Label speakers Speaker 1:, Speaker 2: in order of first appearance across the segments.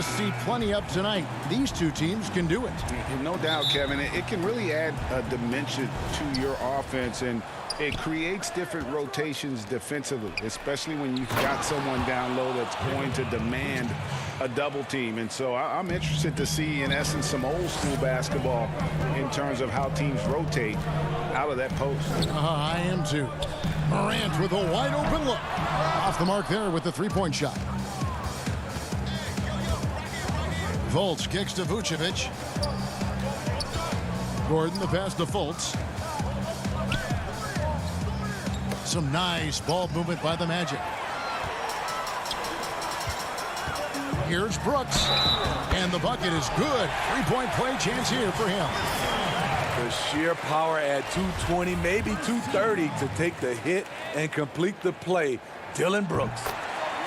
Speaker 1: to see plenty of tonight. These two teams can do it.
Speaker 2: No doubt, Kevin. It can really add a dimension to your offense, and it creates different rotations defensively, especially when you've got someone down low that's going to demand a double team. And so I'm interested to see, in essence, some old school basketball in terms of how teams rotate out of that post.
Speaker 1: I am too. Morant with a wide open look. Off the mark there with the three-point shot. Fultz kicks to Vucevic. Gordon the pass to Fultz. Some nice ball movement by the Magic. Here's Brooks. And the bucket is good. Three-point play chance here for him.
Speaker 3: The sheer power at 220, maybe 230 to take the hit and complete the play. Dylan Brooks.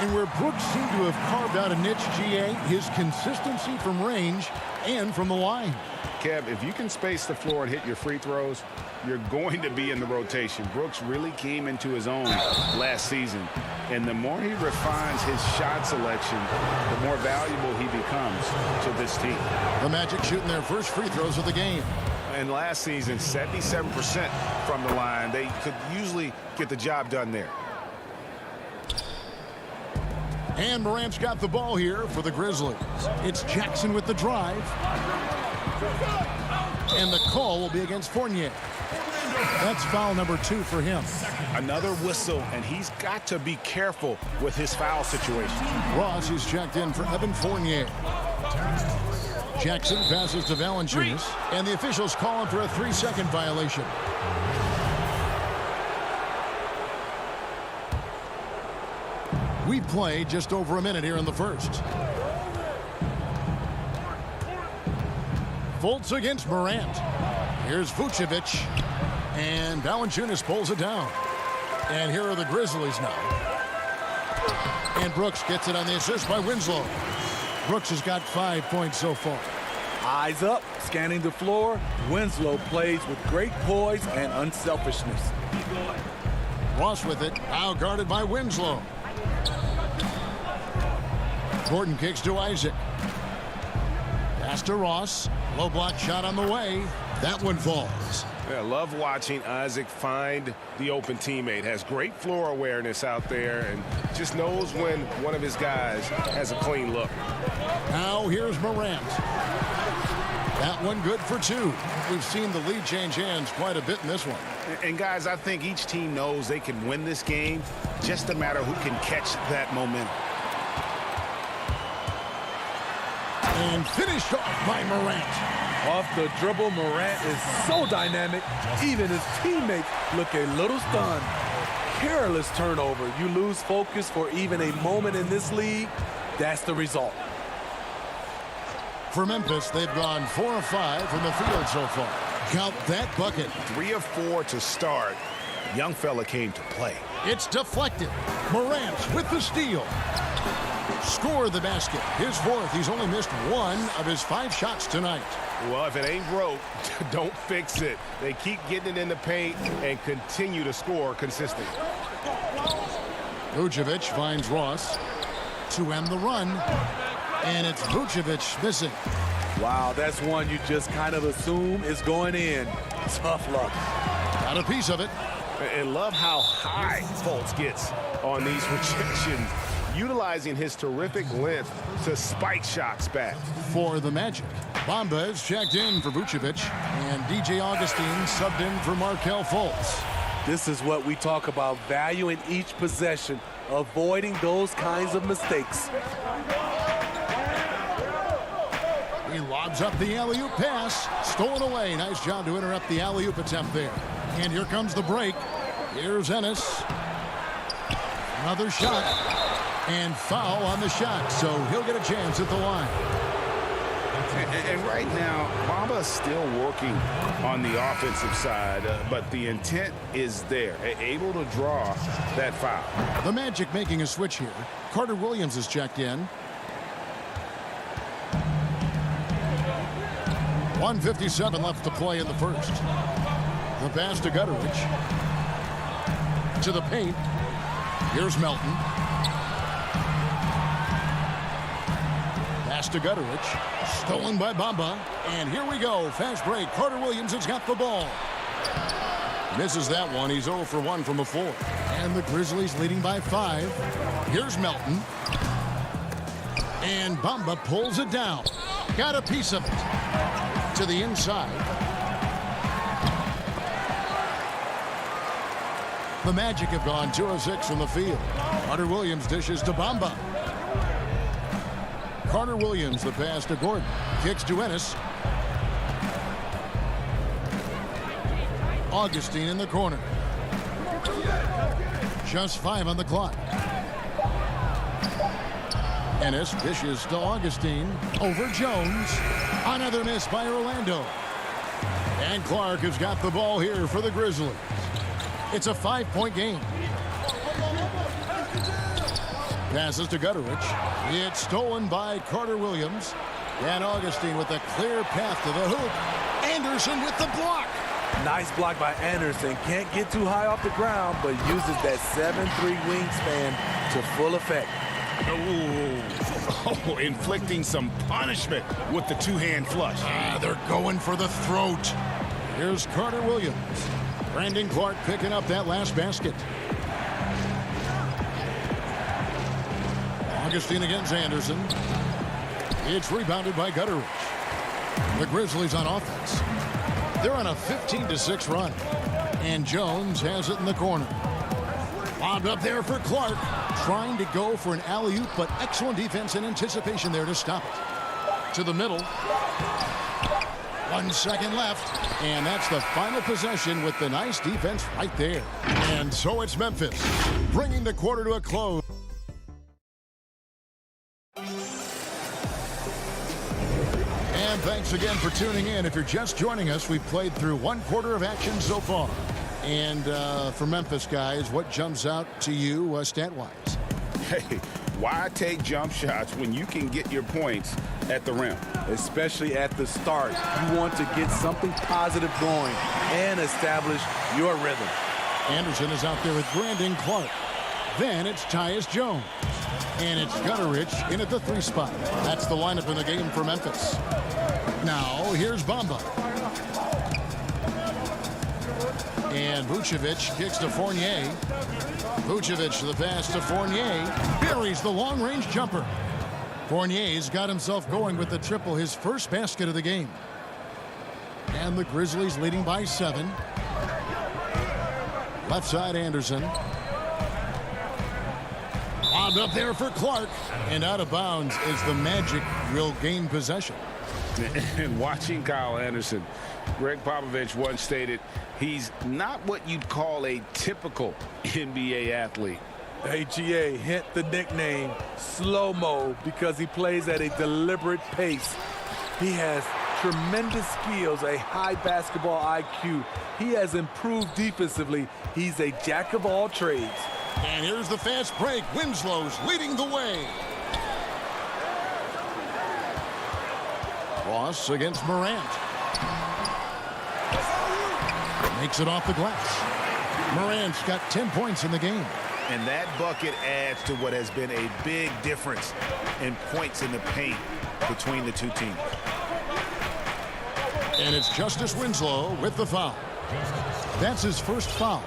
Speaker 1: And where Brooks seemed to have carved out a niche, GA, his consistency from range and from the line.
Speaker 2: Kev, if you can space the floor and hit your free throws, you're going to be in the rotation. Brooks really came into his own last season. And the more he refines his shot selection, the more valuable he becomes to this team.
Speaker 1: The Magic shooting their first free throws of the game.
Speaker 2: And last season, 77% from the line. They could usually get the job done there.
Speaker 1: And Morant's got the ball here for the Grizzlies. It's Jackson with the drive. And the call will be against Fournier. That's foul number 2 for him.
Speaker 2: Another whistle, and he's got to be careful with his foul situation.
Speaker 1: Ross is checked in for Evan Fournier. Jackson passes to Valanciunas, and the officials call him for a 3-second violation. We play just over a minute here in the first. Fultz against Morant. Here's Vucevic. And Valanciunas pulls it down. And here are the Grizzlies now. And Brooks gets it on the assist by Winslow. Brooks has got 5 points so far.
Speaker 3: Eyes up, scanning the floor. Winslow plays with great poise and unselfishness.
Speaker 1: Ross with it, now guarded by Winslow. Gordon kicks to Isaac. Pass to Ross. Low block shot on the way. That one falls.
Speaker 2: I love watching Isaac find the open teammate. Has great floor awareness out there and just knows when one of his guys has a clean look.
Speaker 1: Now here's Morant. That one good for 2. We've seen the lead change hands quite a bit in this one.
Speaker 2: And guys, I think each team knows they can win this game. Just a matter who can catch that momentum.
Speaker 1: And finished off by Morant.
Speaker 3: Off the dribble, Morant is so dynamic. Even his teammates look a little stunned. Careless turnover. You lose focus for even a moment in this league. That's the result.
Speaker 1: For Memphis, they've gone 4 of 5 from the field so far. Count that bucket.
Speaker 2: 3 of 4 to start. Young fella came to play.
Speaker 1: It's deflected. Morant with the steal. Score the basket. His 4th. He's only missed 1 of his 5 shots tonight.
Speaker 2: Well, if it ain't broke, don't fix it. They keep getting it in the paint and continue to score consistently.
Speaker 1: Vucevic finds Ross to end the run. And it's Vucevic missing.
Speaker 3: Wow, that's one you just kind of assume is going in. Tough luck.
Speaker 1: Got a piece of it.
Speaker 2: And love how high Fultz gets on these rejections, utilizing his terrific length to spike shots back.
Speaker 1: For the Magic, Bamba is checked in for Vucevic, and DJ Augustine subbed in for Markelle Fultz.
Speaker 3: This is what we talk about, value in each possession, avoiding those kinds of mistakes.
Speaker 1: He lobs up the alley-oop pass. Stolen away. Nice job to interrupt the alley-oop attempt there. And here comes the break. Here's Ennis. Another shot. And foul on the shot. So he'll get a chance at the line.
Speaker 2: And right now, Bamba's still working on the offensive side, but the intent is there, able to draw that foul.
Speaker 1: The Magic making a switch here. Carter Williams is checked in. 1:57 left to play in the first. The pass to Gutteridge. To the paint. Here's Melton. Pass Pass to Gutterich. Stolen by Bamba. And here we go. Fast break. Carter Williams has got the ball. Misses that one. He's 0 for 1 from the floor. And the Grizzlies leading by 5. Here's Melton. And Bamba pulls it down. Got a piece of it. To the inside. The Magic have gone 2 of 6 from the field. Carter Williams dishes to Bamba. Carter Williams, the pass to Gordon. Kicks to Ennis. Augustine in the corner. Just 5 on the clock. Ennis dishes to Augustine. Over Jones. Another miss by Orlando. And Clark has got the ball here for the Grizzlies. It's a 5-point game. Passes to Gutterich. It's stolen by Carter Williams. And Augustine with a clear path to the hoop. Anderson with the block.
Speaker 3: Nice block by Anderson. Can't get too high off the ground, but uses that 7'3" wingspan to full effect.
Speaker 2: Oh, inflicting some punishment with the two-hand flush.
Speaker 1: They're going for the throat. Here's Carter Williams. Brandon Clark picking up that last basket. Augustine against Anderson. It's rebounded by Gutterich. The Grizzlies on offense. They're on a 15-6 run. And Jones has it in the corner. Lobbed up there for Clark. Trying to go for an alley-oop, but excellent defense and anticipation there to stop it. To the middle. 1 second left. And that's the final possession with the nice defense right there. And so it's Memphis, bringing the quarter to a close. And thanks again for tuning in. If you're just joining us, we've played through 1 quarter of action so far. And for Memphis, guys, what jumps out to you stat-wise?
Speaker 2: Hey, why take jump shots when you can get your points at the rim?
Speaker 3: Especially at the start. You want to get something positive going and establish your rhythm.
Speaker 1: Anderson is out there with Brandon Clark. Then it's Tyus Jones. And it's Gutterich in at the 3 spot. That's the lineup in the game for Memphis. Now, here's Bamba. And Vucevic kicks to Fournier. Vucevic the pass to Fournier. Buries the long-range jumper. Fournier's got himself going with the triple, his first basket of the game. And the Grizzlies leading by 7. Left side Anderson. Lobbed up there for Clark. And out of bounds is the Magic will gain possession.
Speaker 2: And watching Kyle Anderson, Greg Popovich once stated, he's not what you'd call a typical NBA athlete.
Speaker 3: AGA, hint the nickname slow-mo because he plays at a deliberate pace. He has tremendous skills, a high basketball IQ. He has improved defensively. He's a jack of all trades.
Speaker 1: And here's the fast break. Winslow's leading the way. Ross against Morant. Makes it off the glass. Morant's got 10 points in the game.
Speaker 2: And that bucket adds to what has been a big difference in points in the paint between the two teams.
Speaker 1: And it's Justice Winslow with the foul. That's his first foul.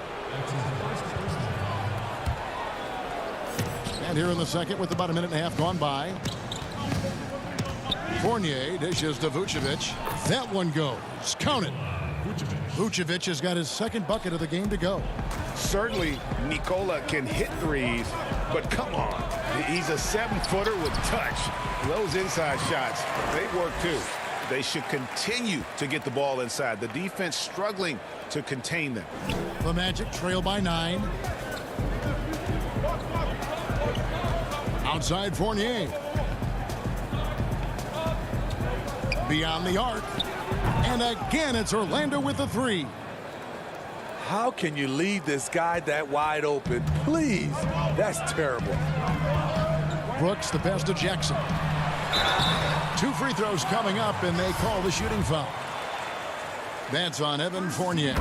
Speaker 1: And here in the second with about a minute and a half gone by. Fournier dishes to Vucevic. That one goes. Count it. Vucevic has got his second bucket of the game to go.
Speaker 2: Certainly, Nikola can hit threes, but come on. He's a 7-footer with touch. Those inside shots, they work too. They should continue to get the ball inside. The defense struggling to contain them.
Speaker 1: The Magic trail by 9. Outside Fournier. Beyond the arc. And again, it's Orlando with the 3.
Speaker 3: How can you leave this guy that wide open? Please, that's terrible.
Speaker 1: Brooks, the pass to Jackson. 2 free throws coming up, and they call the shooting foul. That's on Evan Fournier.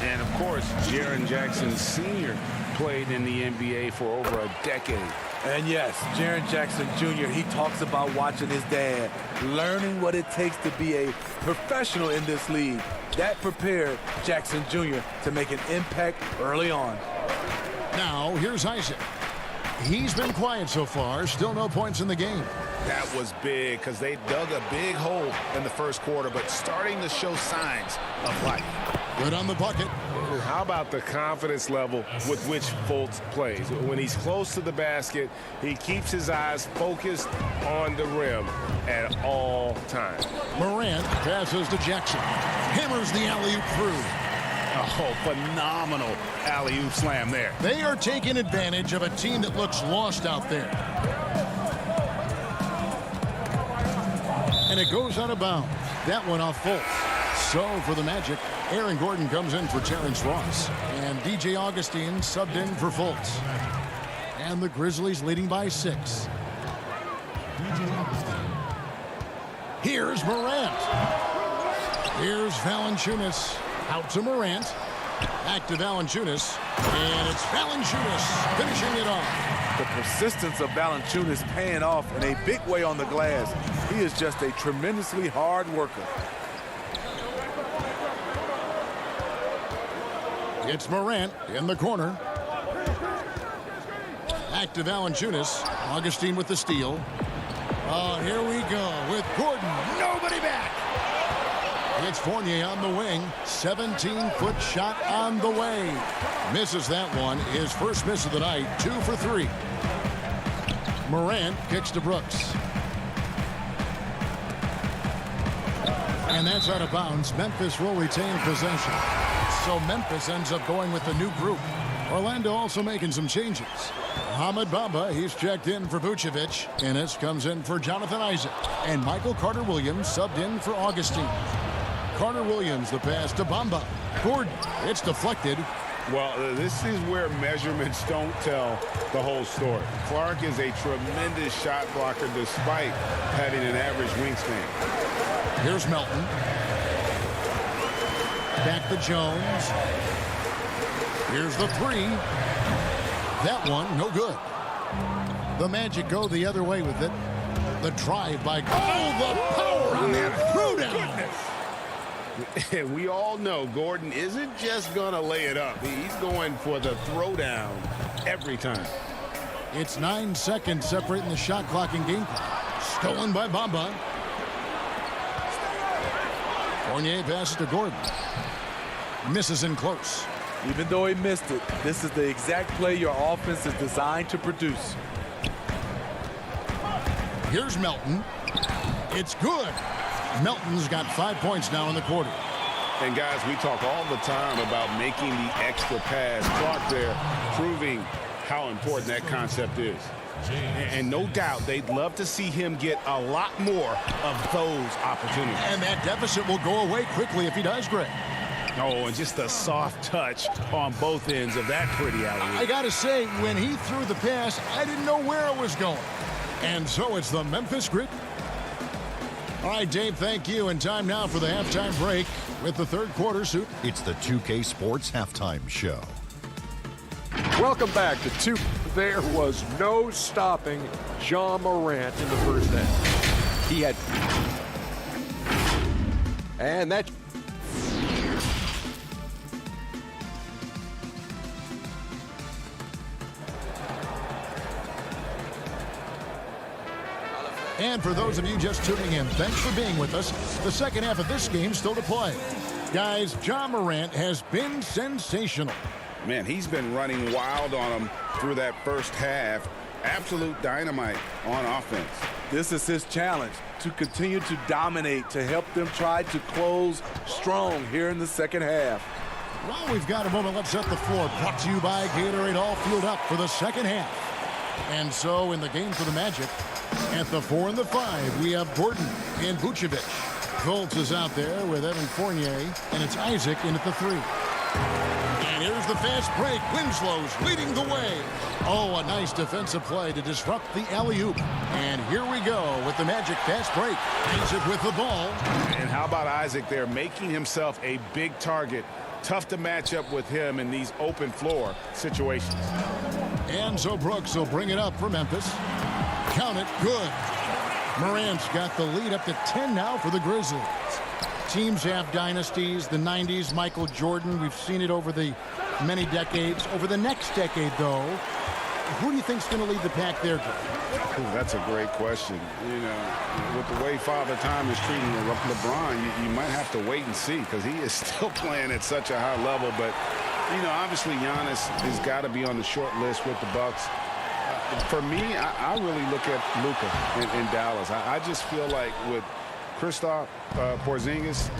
Speaker 2: And, of course, Jaren Jackson Sr. played in the NBA for over a decade.
Speaker 3: And yes, Jaren Jackson Jr., he talks about watching his dad, learning what it takes to be a professional in this league. That prepared Jackson Jr. to make an impact early on.
Speaker 1: Now, here's Isaac. He's been quiet so far, still no points in the game.
Speaker 2: That was big because they dug a big hole in the first quarter, but starting to show signs of life.
Speaker 1: Good on the bucket.
Speaker 4: How about the confidence level with which Fultz plays? When he's close to the basket, he keeps his eyes focused on the rim at all times.
Speaker 1: Morant passes to Jackson. Hammers the alley-oop through.
Speaker 2: Oh, phenomenal alley-oop slam there.
Speaker 1: They are taking advantage of a team that looks lost out there. And it goes out of bounds. That one off Fultz. So for the Magic, Aaron Gordon comes in for Terrence Ross. And DJ Augustine subbed in for Fultz. And the Grizzlies leading by 6. Here's Morant. Here's Valanciunas. Out to Morant. Back to Valanciunas. And it's Valanciunas finishing it off.
Speaker 3: The persistence of Valanciunas paying off in a big way on the glass. He is just a tremendously hard worker.
Speaker 1: It's Morant in the corner. Back to Valanciunas. Augustine with the steal. Oh, here we go with Gordon. Nobody back. It's Fournier on the wing. 17-foot shot on the way. Misses that one. His first miss of the night. 2 for 3. Morant kicks to Brooks. And that's out of bounds. Memphis will retain possession. So Memphis ends up going with the new group. Orlando also making some changes. Mohamed Bamba, he's checked in for Vucevic. Ennis comes in for Jonathan Isaac. And Michael Carter-Williams subbed in for Augustine. Carter-Williams, the pass to Bamba. Gordon, it's deflected.
Speaker 4: Well, this is where measurements don't tell the whole story. Clark is a tremendous shot blocker despite having an average wingspan.
Speaker 1: Here's Melton. Back to Jones. Here's the 3. That one, no good. The Magic go the other way with it. The drive by... Oh, the power on that throwdown.
Speaker 4: And we all know Gordon isn't just going to lay it up. He's going for the throwdown every time.
Speaker 1: It's 9 seconds separating the shot clock and game clock. Stolen by Bamba. Fournier passes to Gordon. Misses in close.
Speaker 3: Even though he missed it, this is the exact play your offense is designed to produce.
Speaker 1: Here's Melton. It's good. Melton's got 5 points now in the quarter.
Speaker 4: And guys, we talk all the time about making the extra pass. Clark there proving how important that concept is. And no doubt they'd love to see him get a lot more of those opportunities.
Speaker 1: And that deficit will go away quickly if he does, Greg.
Speaker 4: Oh, and just a soft touch on both ends of that pretty alley.
Speaker 1: I got to say, when he threw the pass, I didn't know where it was going. And so it's the Memphis Grit. All right, Dave, thank you. And time now for the halftime break with the third quarter suit.
Speaker 5: It's the 2K Sports Halftime Show.
Speaker 6: Welcome back to 2. There was no stopping Ja Morant in the first half. He had... And that...
Speaker 1: And for those of you just tuning in, thanks for being with us. The second half of this game still to play. Guys, Ja Morant has been sensational.
Speaker 2: Man, he's been running wild on him through that first half. Absolute dynamite on offense.
Speaker 3: This is his challenge, to continue to dominate, to help them try to close strong here in the second half.
Speaker 1: Well, we've got a moment. Let's set the floor. Brought to you by Gatorade, all fueled up for the second half. And so in the game for the Magic, at the 4 and the 5, we have Gordon and Vucevic. Fultz is out there with Evan Fournier, and it's Isaac in at the 3. And here's the fast break. Winslow's leading the way. Oh, a nice defensive play to disrupt the alley-oop. And here we go with the Magic fast break. Isaac with the ball.
Speaker 2: And how about Isaac there making himself a big target? Tough to match up with him in these open floor situations.
Speaker 1: And so Brooks will bring it up for Memphis. Count it, good. Morant's got the lead up to 10 now for the Grizzlies. Teams have dynasties, the 90s, Michael Jordan. We've seen it over the many decades. Over the next decade, though, who do you think's going to lead the pack there, Greg?
Speaker 2: Ooh, that's a great question. You know, with the way Father Time is treating LeBron, you might have to wait and see because he is still playing at such a high level. But, you know, obviously Giannis has got to be on the short list with the Bucks. For me, I really look at Luka in Dallas. I just feel like with Kristaps Porzingis,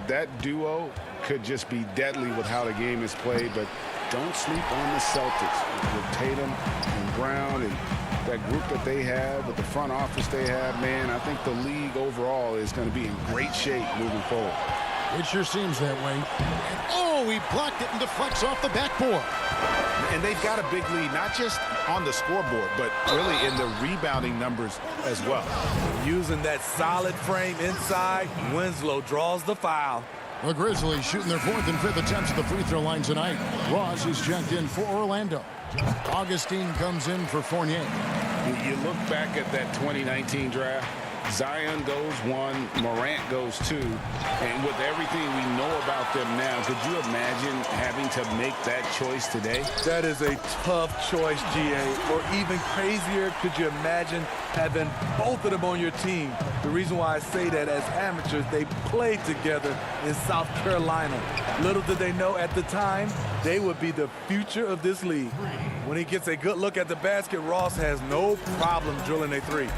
Speaker 2: that duo could just be deadly with how the game is played. But don't sleep on the Celtics with Tatum and Brown and that group that they have, with the front office they have. Man, I think the league overall is going to be in great shape moving forward.
Speaker 1: It sure seems that way. Oh, he blocked it and deflects off the backboard.
Speaker 2: And they've got a big lead, not just on the scoreboard, but really in the rebounding numbers as well.
Speaker 3: Using that solid frame inside, Winslow draws the foul.
Speaker 1: The Grizzlies shooting their 4th and 5th attempts at the free throw line tonight. Ross is checked in for Orlando. Augustine comes in for Fournier.
Speaker 2: You look back at that 2019 draft, Zion goes 1, Morant goes 2, and with everything we know about them now, could you imagine having to make that choice today?
Speaker 3: That is a tough choice, GA. Or even crazier, could you imagine having both of them on your team? The reason why I say that, as amateurs, they played together in South Carolina. Little did they know at the time, they would be the future of this league. When he gets a good look at the basket, Ross has no problem drilling a three.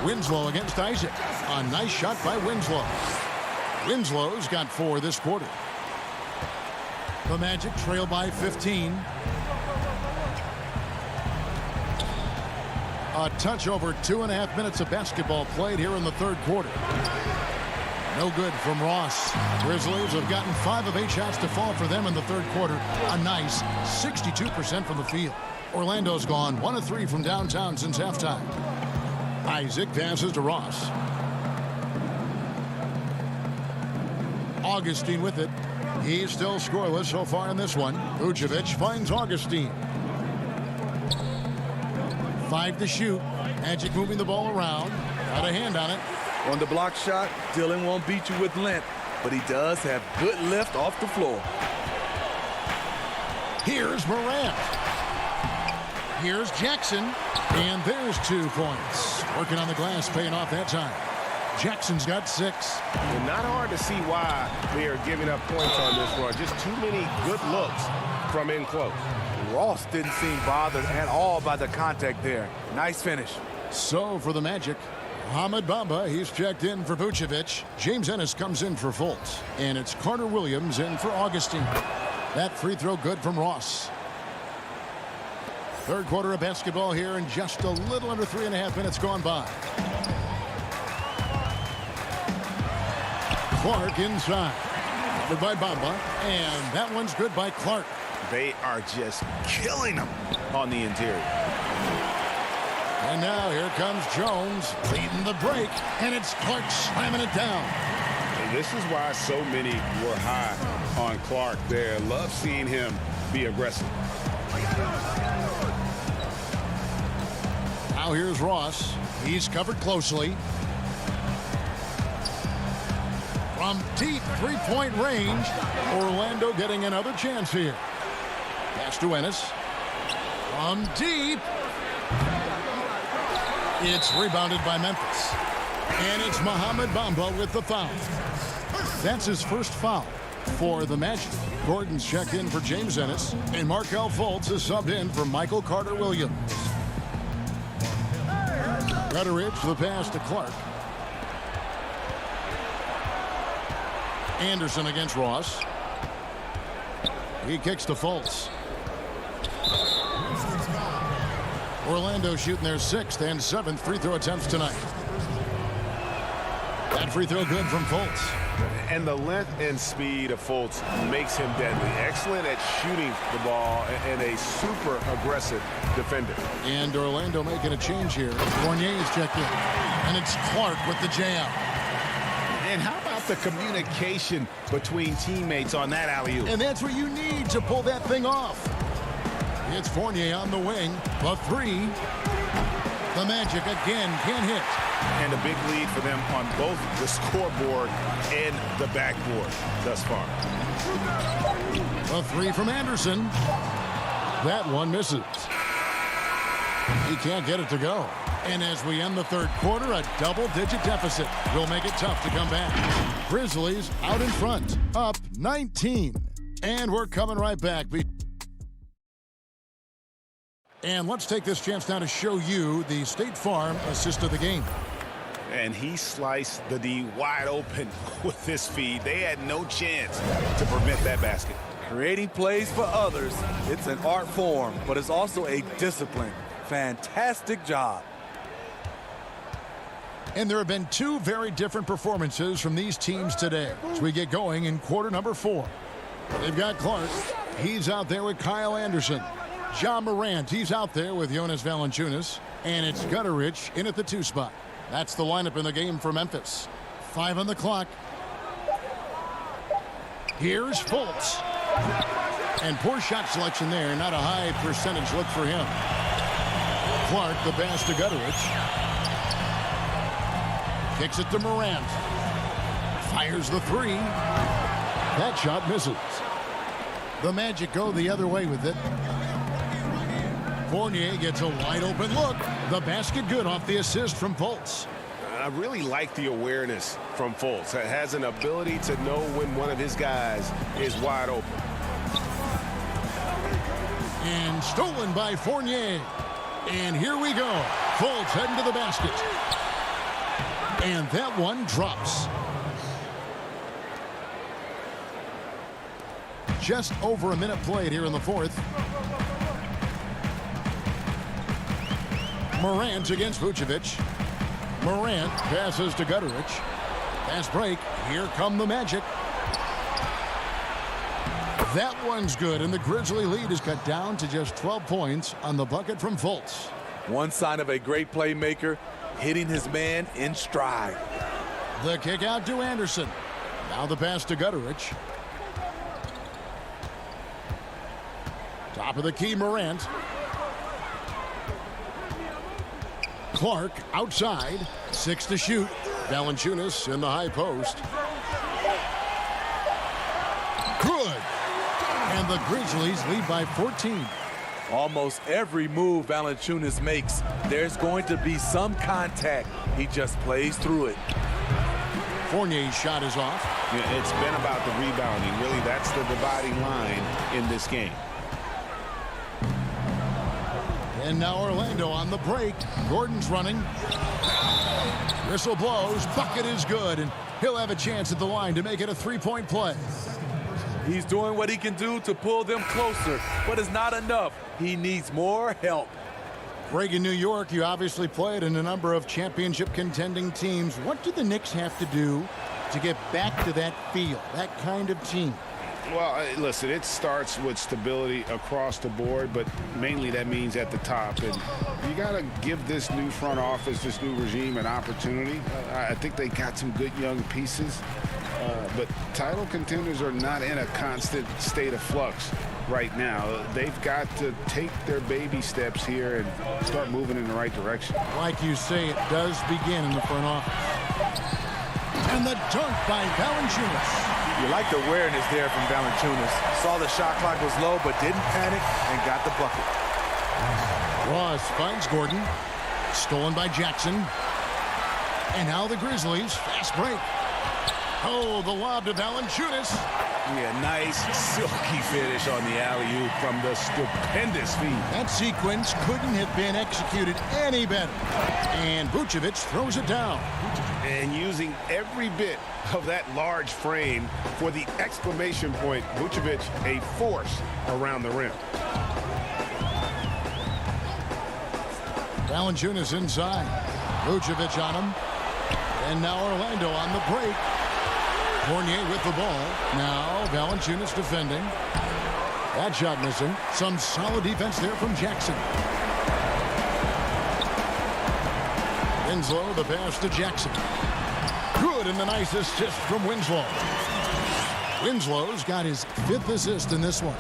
Speaker 1: Winslow against Isaac. A nice shot by Winslow. Winslow's got 4 this quarter. The Magic trail by 15. A touch over 2.5 minutes of basketball played here in the 3rd quarter. No good from Ross. Grizzlies have gotten 5 of 8 shots to fall for them in the 3rd quarter. A nice 62% from the field. Orlando's gone 1 of 3 from downtown since halftime. Isaac passes to Ross. Augustine with it. He's still scoreless so far in this one. Vucevic finds Augustine. 5 to shoot. Magic moving the ball around. Got a hand on it.
Speaker 3: On the block shot, Dylan won't beat you with length, but he does have good lift off the floor.
Speaker 1: Here's Morant. Here's Jackson. And there's 2 points. Working on the glass, paying off that time. Jackson's got 6.
Speaker 4: And not hard to see why they are giving up points on this run. Just too many good looks from in close.
Speaker 3: Ross didn't seem bothered at all by the contact there. Nice finish.
Speaker 1: So for the Magic, Mohamed Bamba, he's checked in for Vucevic. James Ennis comes in for Fultz. And it's Carter Williams in for Augustine. That free throw good from Ross. 3rd quarter of basketball here, and just a little under 3.5 minutes gone by. Clark inside. Covered by Bamba. And that one's good by Clark.
Speaker 2: They are just killing them on the interior.
Speaker 1: And now here comes Jones leading the break, and it's Clark slamming it down.
Speaker 4: And this is why so many were high on Clark there. Love seeing him be aggressive.
Speaker 1: Now here's Ross. He's covered closely. From deep 3-point range, Orlando getting another chance here. Pass to Ennis. From deep. It's rebounded by Memphis. And it's Mohamed Bamba with the foul. That's his first foul for the Magic. Gordon's checked in for James Ennis. And Markelle Fultz is subbed in for Michael Carter Williams. Gutteridge, the pass to Clark. Anderson against Ross. He kicks to Fultz. Orlando shooting their 6th and 7th free throw attempts tonight. That free throw good from Fultz.
Speaker 4: And the length and speed of Fultz makes him deadly. Excellent at shooting the ball and a super aggressive defender.
Speaker 1: And Orlando making a change here. Fournier is checked in. And it's Clark with the jam.
Speaker 2: And how about the communication between teammates on that alley-oop.
Speaker 1: And that's what you need to pull that thing off. It's Fournier on the wing. The three. The Magic again can't hit.
Speaker 4: And a big lead for them on both the scoreboard and the backboard thus far.
Speaker 1: A three from Anderson. That one misses. He can't get it to go. And as we end the third quarter, a double-digit deficit will make it tough to come back. Grizzlies out in front, up 19. And we're coming right back. And let's take this chance now to show you the State Farm assist of the game.
Speaker 4: And he sliced the D wide open with this feed. They had no chance to prevent that basket.
Speaker 3: Creating plays for others, it's an art form, but it's also a discipline. Fantastic job.
Speaker 1: And there have been two very different performances from these teams today as we get going in quarter number 4. They've got Clark. He's out there with Kyle Anderson. Ja Morant, he's out there with Jonas Valanciunas. And it's Gutterich in at the 2 spot. That's the lineup in the game for Memphis. 5 on the clock. Here's Fultz. And poor shot selection there. Not a high percentage look for him. Clark, the pass to Gutterich. Kicks it to Morant. Fires the 3. That shot misses. The Magic go the other way with it. Fournier gets a wide open look. The basket good off the assist from Fultz.
Speaker 4: I really like the awareness from Fultz. It has an ability to know when one of his guys is wide open.
Speaker 1: And stolen by Fournier. And here we go. Fultz heading to the basket. And that one drops. Just over a minute played here in the fourth. Morant against Vucevic. Morant passes to Gutterich. Fast break. Here come the Magic. That one's good, and the Grizzly lead is cut down to just 12 points on the bucket from Fultz.
Speaker 3: One sign of a great playmaker, hitting his man in stride.
Speaker 1: The kick out to Anderson. Now the pass to Gutterich. Top of the key, Morant. Clark outside. 6 to shoot. Valanciunas in the high post. Good. And the Grizzlies lead by 14.
Speaker 3: Almost every move Valanciunas makes, there's going to be some contact. He just plays through it.
Speaker 1: Fournier's shot is off.
Speaker 4: Yeah, it's been about the rebounding. Really, that's the dividing line in this game.
Speaker 1: And now Orlando on the break. Gordon's running. Whistle blows. Bucket is good. And he'll have a chance at the line to make it a 3-point play.
Speaker 3: He's doing what he can do to pull them closer, but it's not enough. He needs more help.
Speaker 1: Greg, in New York, you obviously played in a number of championship contending teams. What do the Knicks have to do to get back to that feel, that kind of team?
Speaker 2: Well, listen, it starts with stability across the board, but mainly that means at the top. And you got to give this new front office, this new regime, an opportunity. I think they got some good young pieces, but title contenders are not in a constant state of flux right now. They've got to take their baby steps here and start moving in the right direction.
Speaker 1: Like you say, it does begin in the front office. And the dunk by Valanciunas.
Speaker 3: You like the awareness there from Valanciunas. Saw the shot clock was low, but didn't panic and got the bucket.
Speaker 1: Ross finds Gordon. Stolen by Jackson. And now the Grizzlies. Fast break. Oh, the lob to Valanciunas.
Speaker 4: Yeah, nice silky finish on the alley-oop from the stupendous feed.
Speaker 1: That sequence couldn't have been executed any better. And Vucevic throws it down.
Speaker 4: And using every bit of that large frame for the exclamation point, Vucevic a force around the rim.
Speaker 1: Valanciunas inside. Vucevic on him. And now Orlando on the break. Fournier with the ball. Now Valanciunas defending. That shot missing. Some solid defense there from Jackson. Winslow, the pass to Jackson. Good good, and the nice assist from Winslow. Winslow's got his 5th assist in this one.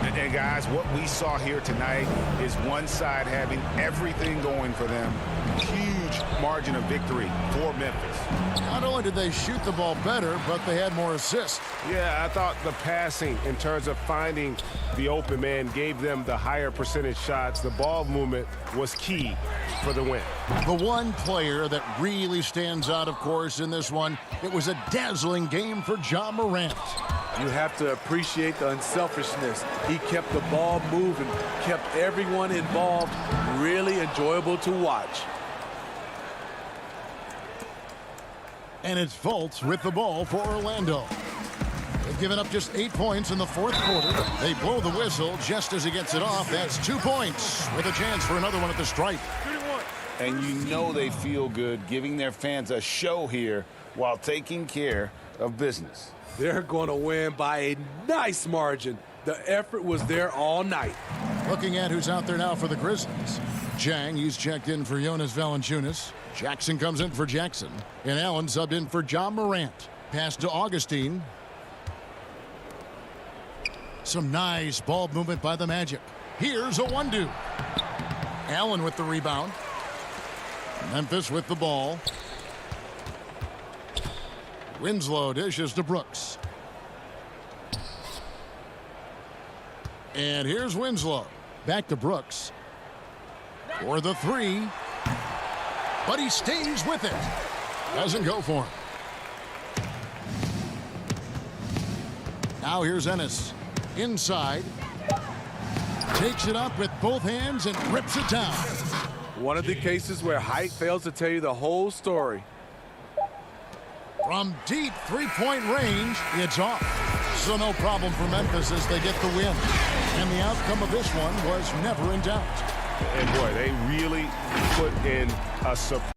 Speaker 2: And guys, what we saw here tonight is one side having everything going for them. Huge margin of victory for Memphis.
Speaker 1: Not only did they shoot the ball better, but they had more assists.
Speaker 4: Yeah, I thought the passing in terms of finding the open man gave them the higher percentage shots. The ball movement was key for the win.
Speaker 1: The one player that really stands out, of course, in this one, it was a dazzling game for Ja Morant.
Speaker 3: You have to appreciate the unselfishness. He kept the ball moving, kept everyone involved, really enjoyable to watch.
Speaker 1: And it's Fultz with the ball for Orlando. They've given up just 8 points in the 4th quarter. They blow the whistle just as he gets it off. That's 2 points with a chance for another one at the stripe.
Speaker 2: And you know they feel good giving their fans a show here while taking care of business.
Speaker 3: They're going to win by a nice margin. The effort was there all night.
Speaker 1: Looking at who's out there now for the Grizzlies. Jang, he's checked in for Jonas Valanciunas. Jackson comes in for Jackson. And Allen subbed in for Ja Morant. Pass to Augustine. Some nice ball movement by the Magic. Here's a one-do. Allen with the rebound. Memphis with the ball. Winslow dishes to Brooks. And here's Winslow. Back to Brooks. For the 3. But he stays with it. Doesn't go for him. Now here's Ennis. Inside. Takes it up with both hands and rips it down.
Speaker 3: One of the cases where height fails to tell you the whole story.
Speaker 1: From deep three-point range, it's off. So no problem for Memphis as they get the win. And the outcome of this one was never in doubt.
Speaker 4: And boy, they really put in a surprise.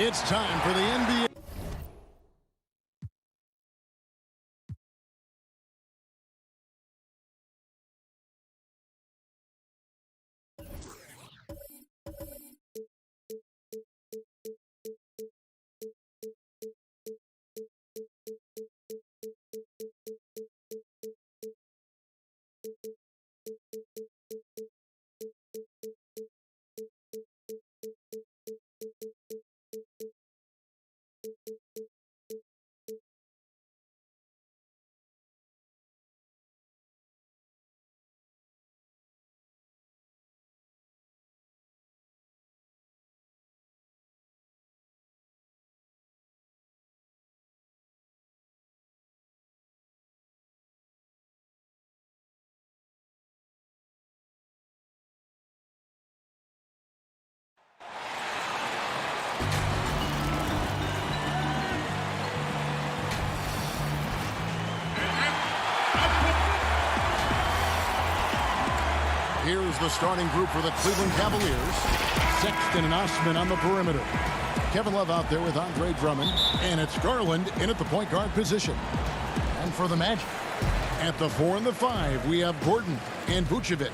Speaker 1: It's time for the NBA. Here's the starting group for the Cleveland Cavaliers. Sexton and Osman on the perimeter. Kevin Love out there with Andre Drummond. And it's Garland in at the point guard position. And for the Magic, at the 4 and the 5, we have Gordon and Vucevic.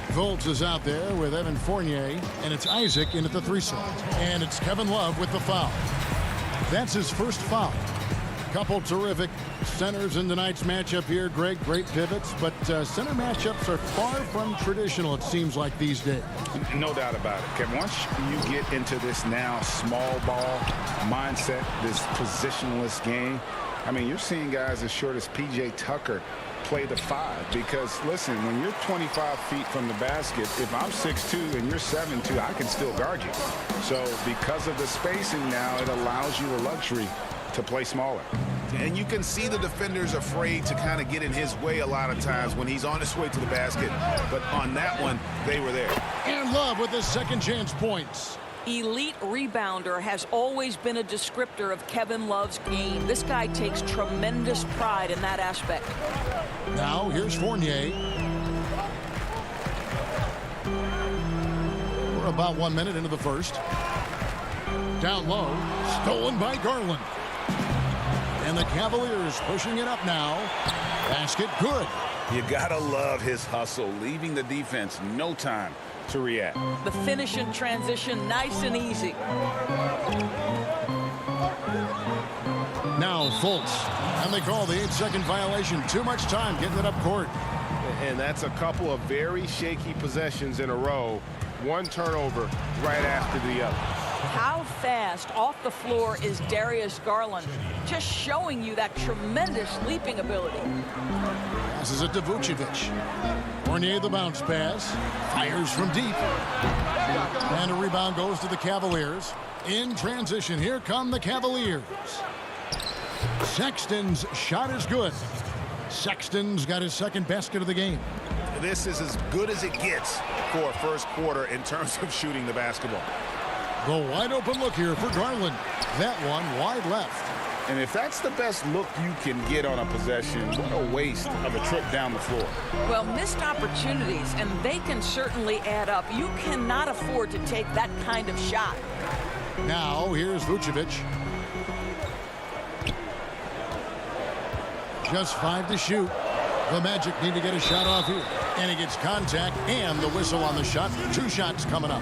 Speaker 1: Fultz is out there with Evan Fournier. And it's Isaac in at the 3 slot. And it's Kevin Love with the foul. That's his first foul. Couple terrific centers in tonight's matchup here, Greg. Great pivots, but center matchups are far from traditional, it seems like, these days.
Speaker 2: No doubt about it, Kevin. Once you get into this now small ball mindset, this positionless game, I mean, you're seeing guys as short as P.J. Tucker play the 5 because, listen, when you're 25 feet from the basket, if I'm 6'2 and you're 7'2, I can still guard you. So because of the spacing now, it allows you the luxury to play smaller.
Speaker 4: And you can see the defenders afraid to kind of get in his way a lot of times when he's on his way to the basket. But on that one, they were there.
Speaker 1: And Love with his second chance points.
Speaker 7: Elite rebounder has always been a descriptor of Kevin Love's game. This guy takes tremendous pride in that aspect.
Speaker 1: Now here's Fournier. We're about 1 minute into the first. Down low, stolen by Garland. And the Cavaliers pushing it up now. Basket good.
Speaker 2: You gotta love his hustle, leaving the defense no time to react.
Speaker 7: The finish in transition, nice and easy.
Speaker 1: Now Fultz. And they call the 8-second violation. Too much time getting it up court.
Speaker 6: And that's a couple of very shaky possessions in a row. One turnover right after the other.
Speaker 7: How fast off the floor is Darius Garland? Just showing you that tremendous leaping ability.
Speaker 1: Passes it to Vucevic. Fournier the bounce pass. Fires from deep. And a rebound goes to the Cavaliers. In transition, here come the Cavaliers. Sexton's shot is good. Sexton's got his second basket of the game.
Speaker 4: This is as good as it gets for a first quarter in terms of shooting the basketball.
Speaker 1: The wide open look here for Garland. That one wide left.
Speaker 2: And if that's the best look you can get on a possession, what a waste of a trip down the floor.
Speaker 7: Well, missed opportunities, and they can certainly add up. You cannot afford to take that kind of shot.
Speaker 1: Now here's Vucevic. Just 5 to shoot. The Magic need to get a shot off here. And he gets contact and the whistle on the shot. 2 shots coming up.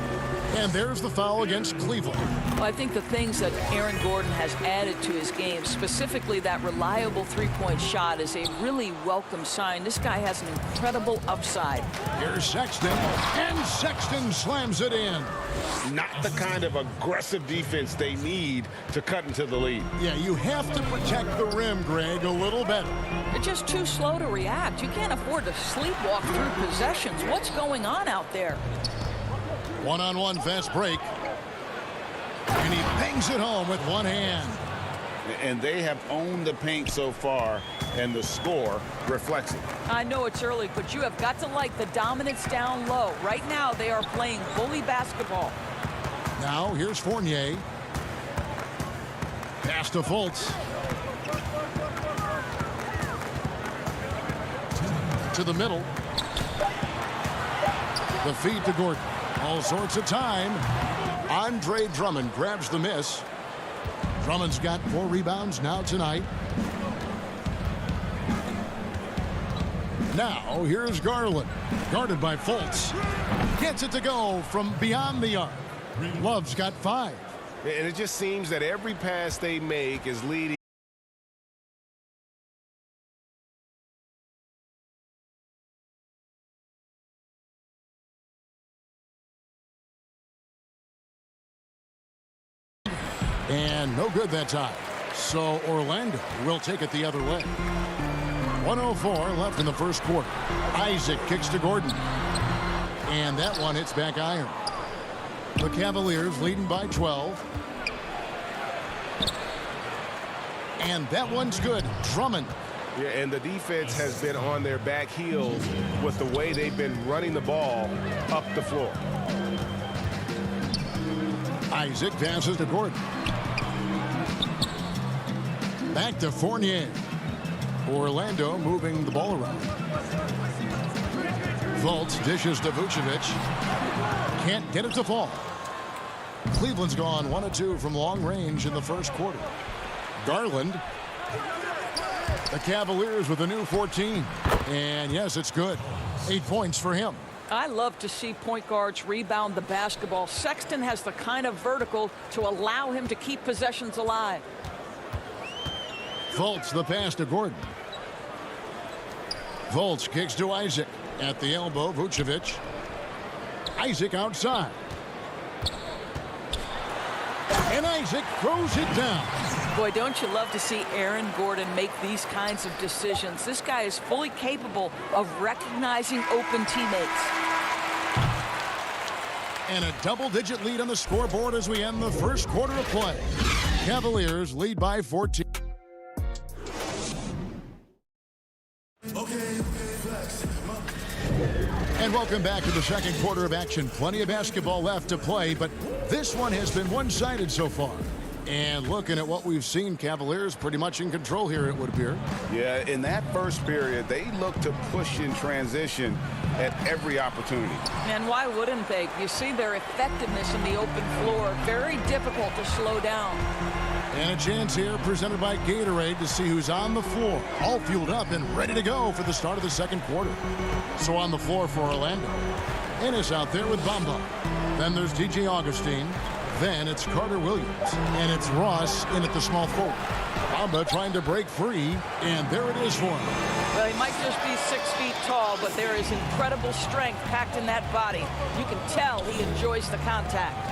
Speaker 1: And there's the foul against Cleveland.
Speaker 7: Well, I think the things that Aaron Gordon has added to his game, specifically that reliable three-point shot, is a really welcome sign. This guy has an incredible upside.
Speaker 1: Here's Sexton. And Sexton slams it in.
Speaker 2: Not the kind of aggressive defense they need to cut into the lead.
Speaker 1: Yeah, you have to protect the rim, Greg, a little better.
Speaker 7: You're just too slow to react. You can't afford to sleepwalk through possessions. What's going on out there?
Speaker 1: One-on-one fast break. And he bangs it home with one hand.
Speaker 2: And they have owned the paint so far, and the score reflects it.
Speaker 7: I know it's early, but you have got to like the dominance down low. Right now, they are playing bully basketball.
Speaker 1: Now, here's Fournier. Pass to Fultz. To the middle. The feed to Gordon. All sorts of time. Andre Drummond grabs the miss. Drummond's got 4 rebounds now tonight. Now, here's Garland. Guarded by Fultz. Gets it to go from beyond the arc. Love's got 5.
Speaker 4: And it just seems that every pass they make is leading.
Speaker 1: And no good that time. So Orlando will take it the other way. 1:04 left in the first quarter. Isaac kicks to Gordon. And that one hits back iron. The Cavaliers leading by 12. And that one's good. Drummond.
Speaker 4: Yeah, and the defense has been on their back heels with the way they've been running the ball up the floor.
Speaker 1: Isaac passes to Gordon. Back to Fournier. Orlando moving the ball around. Fultz dishes to Vucevic. Can't get it to fall. Cleveland's gone 1 of 2 from long range in the first quarter. Garland. The Cavaliers with a new 14. And yes, it's good. 8 points for him.
Speaker 7: I love to see point guards rebound the basketball. Sexton has the kind of vertical to allow him to keep possessions alive.
Speaker 1: Fultz the pass to Gordon. Fultz kicks to Isaac. At the elbow, Vucevic. Isaac outside. And Isaac throws it down.
Speaker 7: Boy, don't you love to see Aaron Gordon make these kinds of decisions. This guy is fully capable of recognizing open teammates.
Speaker 1: And a double-digit lead on the scoreboard as we end the first quarter of play. Cavaliers lead by 14. And welcome back to the second quarter of action. Plenty of basketball left to play, but this one has been one-sided so far. And looking at what we've seen, Cavaliers pretty much in control here, it would appear.
Speaker 4: Yeah, in that first period, they looked to push in transition at every opportunity.
Speaker 7: And why wouldn't they? You see their effectiveness in the open floor. Very difficult to slow down.
Speaker 1: And a chance here presented by Gatorade to see who's on the floor. All fueled up and ready to go for the start of the second quarter. So on the floor for Orlando. Ennis out there with Bamba. Then there's TJ Augustine. Then it's Carter Williams. And it's Ross in at the small forward. Bamba trying to break free. And there it is for him.
Speaker 7: Well, he might just be 6 feet tall, but there is incredible strength packed in that body. You can tell he enjoys the contact.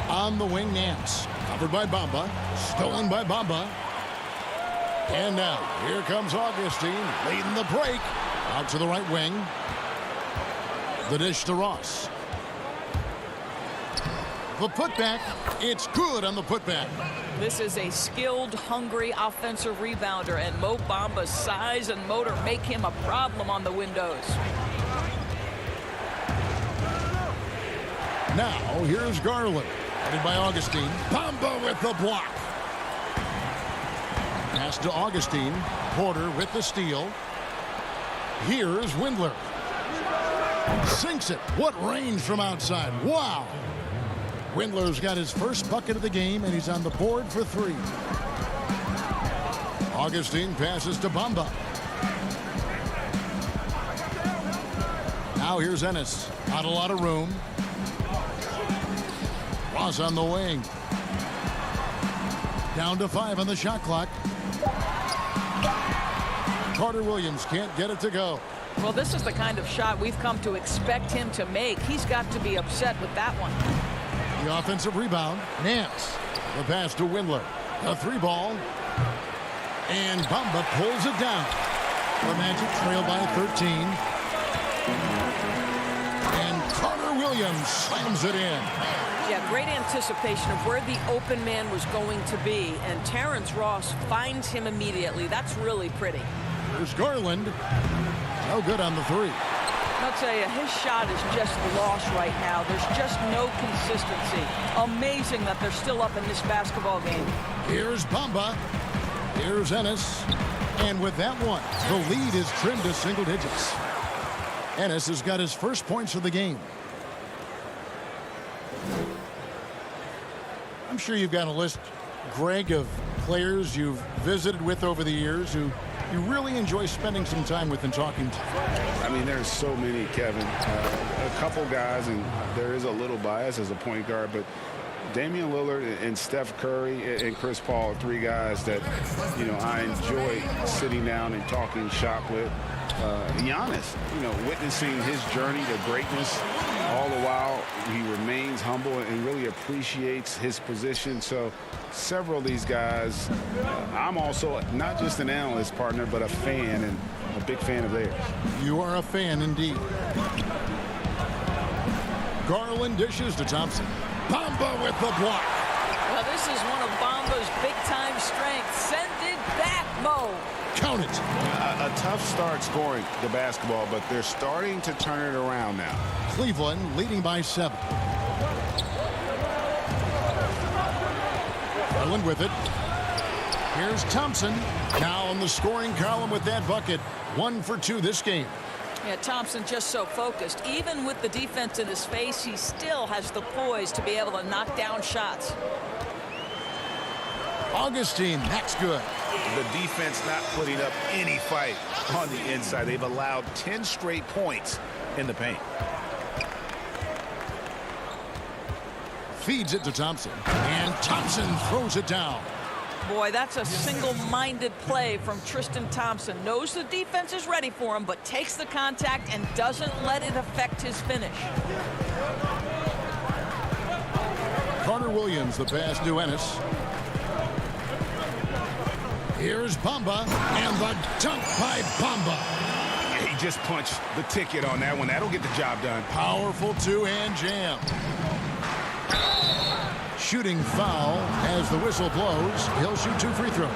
Speaker 1: On the wing, Nance. Covered by Bamba. Stolen by Bamba. And now, here comes Augustine, leading the break. Out to the right wing. The dish to Ross. The putback. It's good on the putback.
Speaker 7: This is a skilled, hungry offensive rebounder, and Mo Bamba's size and motor make him a problem on the windows.
Speaker 1: Now, here's Garland. Headed by Augustine. Bamba with the block. Pass to Augustine. Porter with the steal. Here's Windler. Sinks it. What range from outside. Wow. Windler's got his first bucket of the game, and he's on the board for 3. Augustine passes to Bamba. Now here's Ennis. Not a lot of room. Ross on the wing. Down to 5 on the shot clock. Carter Williams can't get it to go.
Speaker 7: Well, this is the kind of shot we've come to expect him to make. He's got to be upset with that one.
Speaker 1: The offensive rebound. Nance. The pass to Windler. A 3-ball. And Bamba pulls it down. The Magic trail by 13. And Carter Williams slams it in.
Speaker 7: Yeah, great anticipation of where the open man was going to be, and Terrence Ross finds him immediately. That's really pretty.
Speaker 1: There's Garland. No good on the 3.
Speaker 7: I'll tell you, his shot is just lost right now. There's just no consistency. Amazing that they're still up in this basketball game.
Speaker 1: Here's Bamba. Here's Ennis. And with that one, the lead is trimmed to single digits. Ennis has got his first points of the game. I'm sure you've got a list, Greg, of players you've visited with over the years who you really enjoy spending some time with and talking to.
Speaker 2: I mean, there's so many, Kevin. A couple guys, and there is a little bias as a point guard, but Damian Lillard and Steph Curry and Chris Paul are three guys that, you know, I enjoy sitting down and talking shop with. Giannis, you know, witnessing his journey to greatness, all the while he remains humble and really appreciates his position. So several of these guys, I'm also not just an analyst, partner, but a fan, and a big fan of theirs.
Speaker 1: You are a fan indeed. Garland dishes to Thompson. Bamba with the block.
Speaker 7: Well, this is one of Bamba's big-time strengths. Send it back, Mo.
Speaker 1: Count it.
Speaker 2: A tough start scoring the basketball, but they're starting to turn it around now.
Speaker 1: Cleveland leading by 7. Garland with it. Here's Thompson. Now in the scoring column with that bucket. 1 for 2 this game.
Speaker 7: Yeah, Thompson just so focused. Even with the defense in his face, he still has the poise to be able to knock down shots.
Speaker 1: Augustine, that's good.
Speaker 2: The defense not putting up any fight on the inside. They've allowed 10 straight points in the paint.
Speaker 1: Feeds it to Thompson. And Thompson throws it down.
Speaker 7: Boy, that's a single-minded play from Tristan Thompson. Knows the defense is ready for him, but takes the contact and doesn't let it affect his finish.
Speaker 1: Carter Williams, the pass to Ennis. Here's Bamba, and the dunk by Bamba.
Speaker 2: He just punched the ticket on that one. That'll get the job done.
Speaker 1: Powerful two-hand jam. Shooting foul as the whistle blows. He'll shoot 2 free throws.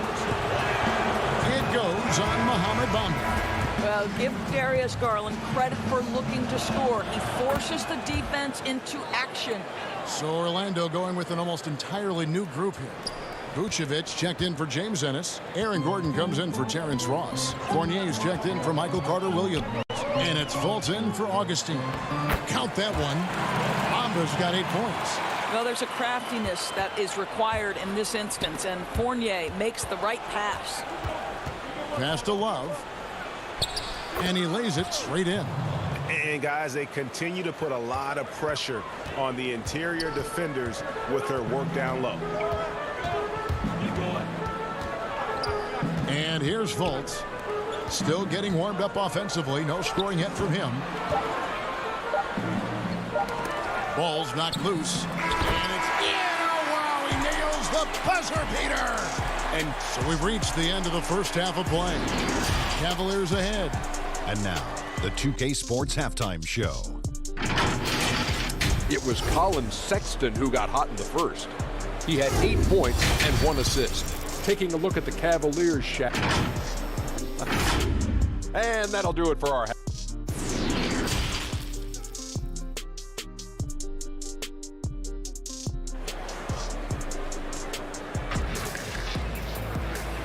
Speaker 1: It goes on Mohamed Bamba.
Speaker 7: Well, give Darius Garland credit for looking to score. He forces the defense into action.
Speaker 1: So Orlando going with an almost entirely new group here. Vucevic checked in for James Ennis. Aaron Gordon comes in for Terrence Ross. Fournier's checked in for Michael Carter-Williams. And it's Fultz in for Augustine. Count that one. Bamba's got 8 points.
Speaker 7: Well, there's a craftiness that is required in this instance, and Fournier makes the right pass.
Speaker 1: Pass to Love. And he lays it straight in.
Speaker 2: And guys, they continue to put a lot of pressure on the interior defenders with their work down low.
Speaker 1: And here's Fultz. Still getting warmed up offensively. No scoring yet from him. Ball's knocked loose. And it's in. Oh, wow, he nails the buzzer beater. And so we've reached the end of the first half of play. Cavaliers ahead.
Speaker 5: And now, the 2K Sports Halftime Show.
Speaker 6: It was Colin Sexton who got hot in the first. He had 8 points and 1 assist. Taking a look at the Cavaliers shot. And that'll do it for our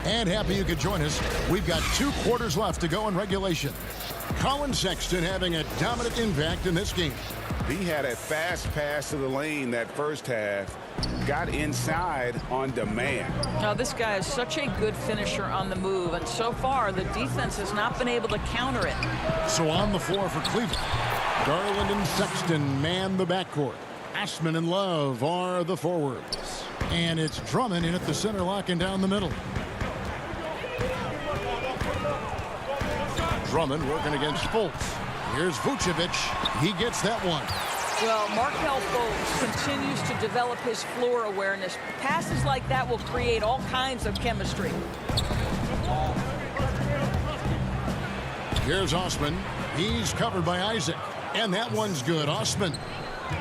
Speaker 1: And happy you could join us. We've got 2 quarters left to go in regulation. Colin Sexton having a dominant impact in this game.
Speaker 2: He had a fast pass to the lane that first half. Got inside on demand.
Speaker 7: Now, this guy is such a good finisher on the move, and so far the defense has not been able to counter it.
Speaker 1: So on the floor for Cleveland, Garland and Sexton man the backcourt. Ashman and Love are the forwards. And it's Drummond in at the center, locking down the middle. Drummond working against Fultz. Here's Vucevic. He gets that one.
Speaker 7: Well, Markelle Fultz continues to develop his floor awareness. Passes like that will create all kinds of chemistry.
Speaker 1: Here's Osman. He's covered by Isaac. And that one's good. Osman.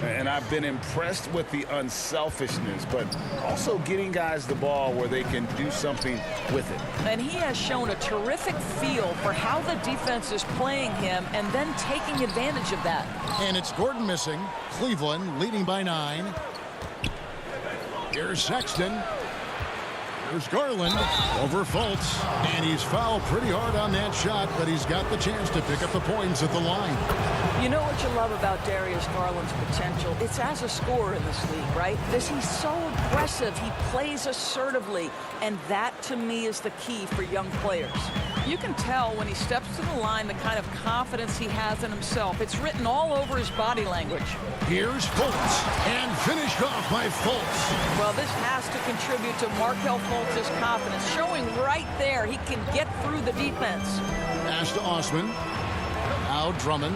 Speaker 2: And I've been impressed with the unselfishness, but also getting guys the ball where they can do something with it.
Speaker 7: And he has shown a terrific feel for how the defense is playing him and then taking advantage of that.
Speaker 1: And it's Gordon missing. Cleveland leading by 9. Here's Sexton. Here's Garland over Fultz. And he's fouled pretty hard on that shot, but he's got the chance to pick up the points at the line.
Speaker 7: You know what you love about Darius Garland's potential? It's as a scorer in this league, right? He's so aggressive. He plays assertively. And that, to me, is the key for young players. You can tell when he steps to the line the kind of confidence he has in himself. It's written all over his body language.
Speaker 1: Here's Fultz, and finished off by Fultz.
Speaker 7: Well, this has to contribute to Markelle Fultz's confidence, showing right there he can get through the defense.
Speaker 1: Pass to Osman. Now Drummond.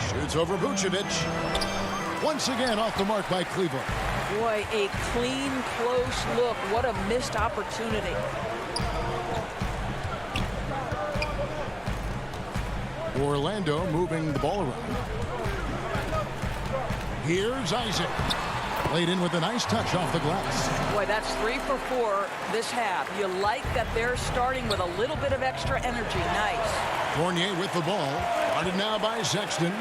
Speaker 1: Shoots over Vucevic. Once again off the mark by Cleveland.
Speaker 7: Boy, a clean, close look. What a missed opportunity.
Speaker 1: Orlando moving the ball around. Here's Isaac. Played in with a nice touch off the glass.
Speaker 7: Boy, that's 3 for 4 this half. You like that they're starting with a little bit of extra energy. Nice.
Speaker 1: Fournier with the ball. Guarded now by Sexton.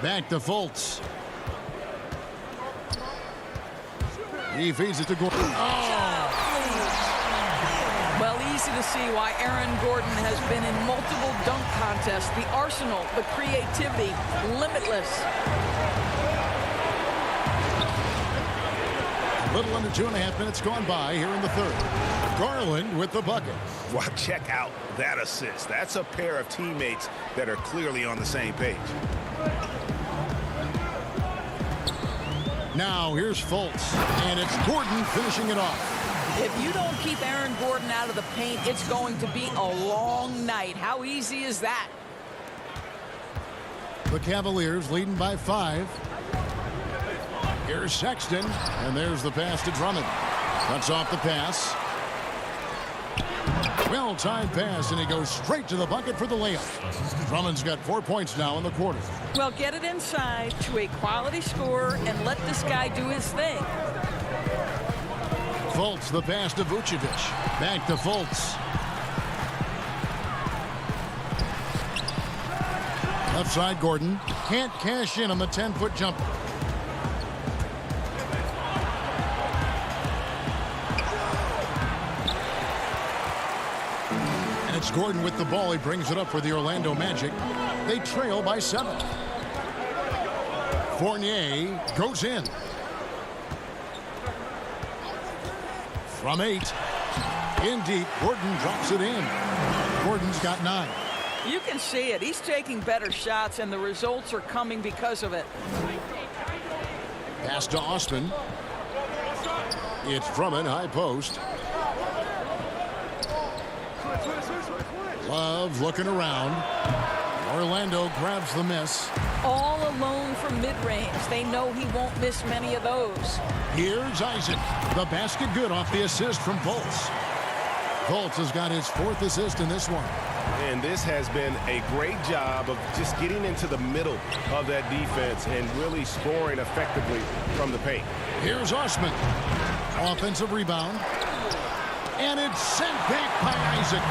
Speaker 1: Back to Fultz. He feeds it to Gordon. Oh!
Speaker 7: Well, easy to see why Aaron Gordon has been in multiple dunk contests. The arsenal, the creativity, limitless.
Speaker 1: A little under 2.5 minutes gone by here in the third. Garland with the bucket.
Speaker 4: Wow, check out that assist. That's a pair of teammates that are clearly on the same page.
Speaker 1: Now here's Fultz, and it's Gordon finishing it off.
Speaker 7: If you don't keep Aaron Gordon out of the paint, it's going to be a long night. How easy is that?
Speaker 1: The Cavaliers leading by 5. Here's Sexton, and there's the pass to Drummond. Cuts off the pass. Well-timed pass, and he goes straight to the bucket for the layup. Drummond's got 4 points now in the quarter.
Speaker 7: Well, get it inside to a quality scorer and let this guy do his thing.
Speaker 1: Fultz, the pass to Vucevic. Back to Fultz. Left side, Gordon. Can't cash in on the 10-foot jumper. And it's Gordon with the ball. He brings it up for the Orlando Magic. They trail by 7. Fournier goes in. From 8. In deep. Gordon drops it in. Gordon's got 9.
Speaker 7: You can see it. He's taking better shots, and the results are coming because of it.
Speaker 1: Pass to Osman. It's Drummond, high post. Love looking around. Orlando grabs the miss.
Speaker 7: All alone from mid-range. They know he won't miss many of those.
Speaker 1: Here's Isaac. The basket good off the assist from Fultz. Fultz has got his 4th assist in this one.
Speaker 4: And this has been a great job of just getting into the middle of that defense and really scoring effectively from the paint.
Speaker 1: Here's Osman. Offensive rebound. And it's sent back by Isaac.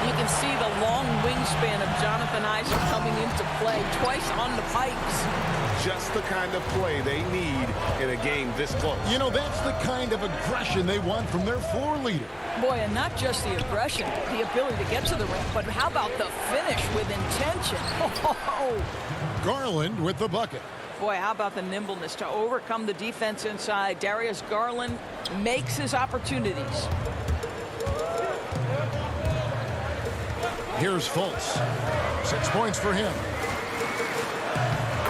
Speaker 7: You can see the long wingspan of Jonathan Isaac coming into play twice on the pipes.
Speaker 4: Just the kind of play they need in a game this close.
Speaker 1: You know, that's the kind of aggression they want from their floor leader.
Speaker 7: Boy, and not just the aggression, the ability to get to the rim, but how about the finish with intention? Oh.
Speaker 1: Garland with the bucket.
Speaker 7: Boy, how about the nimbleness to overcome the defense inside. Darius Garland makes his opportunities.
Speaker 1: Here's Fultz. 6 points for him.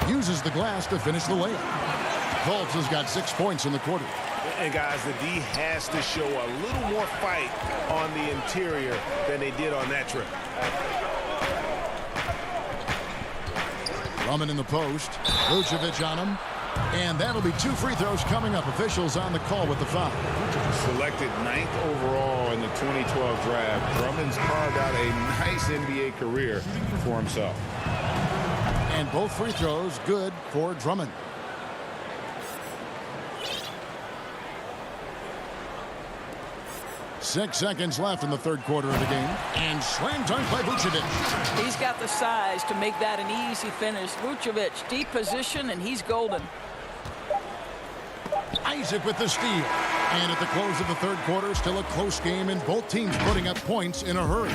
Speaker 1: Uses the glass to finish the layup. Fultz has got 6 points in the quarter.
Speaker 4: And guys, the D has to show a little more fight on the interior than they did on that trip.
Speaker 1: Drummond in the post. Vucevic on him. And that'll be 2 free throws coming up. Officials on the call with the foul.
Speaker 2: Selected 9th overall in the 2012 draft, Drummond's carved out a nice NBA career for himself.
Speaker 1: And both free throws good for Drummond. Six seconds left in the third quarter of the game. And slam dunk by Vucevic.
Speaker 7: He's got the size to make that an easy finish. Vucevic, deep position, and he's golden.
Speaker 1: Isaac with the steal. And at the close of the third quarter, still a close game, and both teams putting up points in a hurry.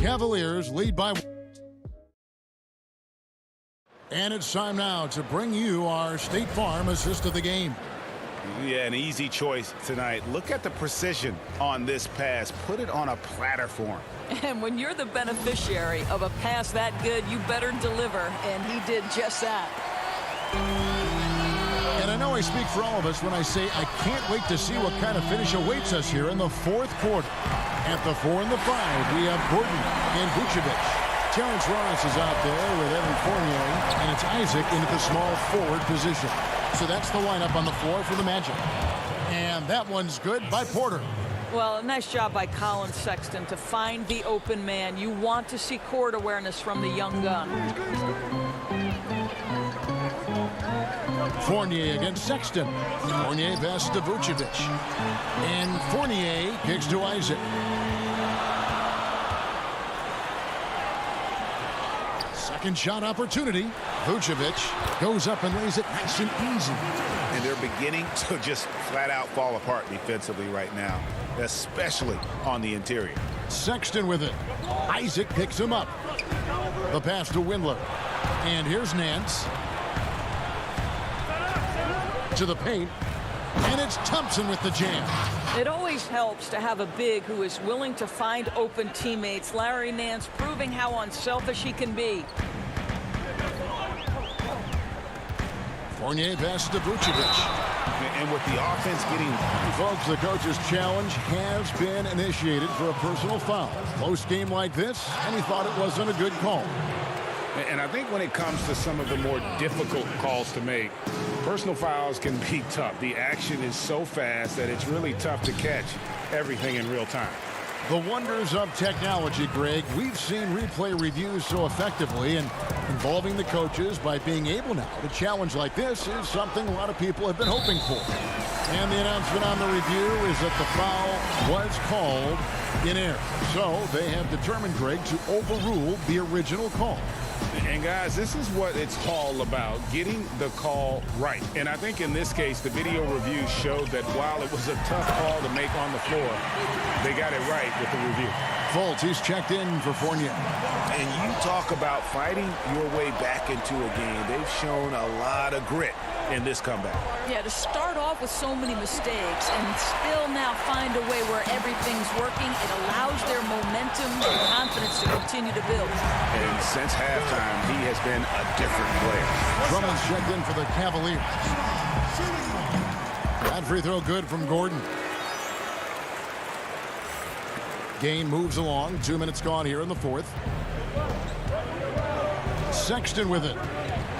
Speaker 1: Cavaliers lead by And it's time now to bring you our State Farm assist of the game.
Speaker 2: Yeah, an easy choice tonight. Look at the precision on this pass. Put it on a platter for him.
Speaker 7: And when you're the beneficiary of a pass that good, you better deliver, and he did just that.
Speaker 1: And I know I speak for all of us when I say I can't wait to see what kind of finish awaits us here in the fourth quarter. At the 4 and the 5, we have Gordon and Vucevic. Terrence Ross is out there with Evan Fournier, and it's Isaac into the small forward position. So that's the lineup on the floor for the Magic. And that one's good by Porter.
Speaker 7: Well, nice job by Colin Sexton to find the open man. You want to see court awareness from the young gun.
Speaker 1: Fournier against Sexton. Fournier passes to Vucevic. And Fournier kicks to Isaac. Second shot opportunity. Vucevic goes up and lays it nice and easy.
Speaker 2: And they're beginning to just flat out fall apart defensively right now, especially on the interior.
Speaker 1: Sexton with it. Isaac picks him up. The pass to Windler. And here's Nance. To the paint. And it's Thompson with the jam.
Speaker 7: It always helps to have a big who is willing to find open teammates. Larry Nance proving how unselfish he can be.
Speaker 1: Fournier passes to Vucevic.
Speaker 2: And with the offense getting...
Speaker 1: Folks, the coach's challenge has been initiated for a personal foul. Close game like this, and he thought it wasn't a good call.
Speaker 2: And I think when it comes to some of the more difficult calls to make, personal fouls can be tough. The action is so fast that it's really tough to catch everything in real time.
Speaker 1: The wonders of technology, Greg. We've seen replay reviews so effectively, and involving the coaches by being able now to challenge like this is something a lot of people have been hoping for. And the announcement on the review is that the foul was called in error. So they have determined, Greg, to overrule the original call.
Speaker 2: And guys, this is what it's all about, getting the call right. And I think in this case, the video review showed that while it was a tough call to make on the floor, they got it right with the review.
Speaker 1: Fultz, he's checked in for Fournier.
Speaker 2: And you talk about fighting your way back into a game. They've shown a lot of grit in this comeback.
Speaker 7: Yeah, to start off with so many mistakes and still now find a way where everything's working, it allows their momentum and confidence to continue to build.
Speaker 2: And since halftime, he has been a different player.
Speaker 1: Drummond's checked in for the Cavaliers. That free throw good from Gordon. Game moves along. 2 minutes gone here in the fourth. Sexton with it.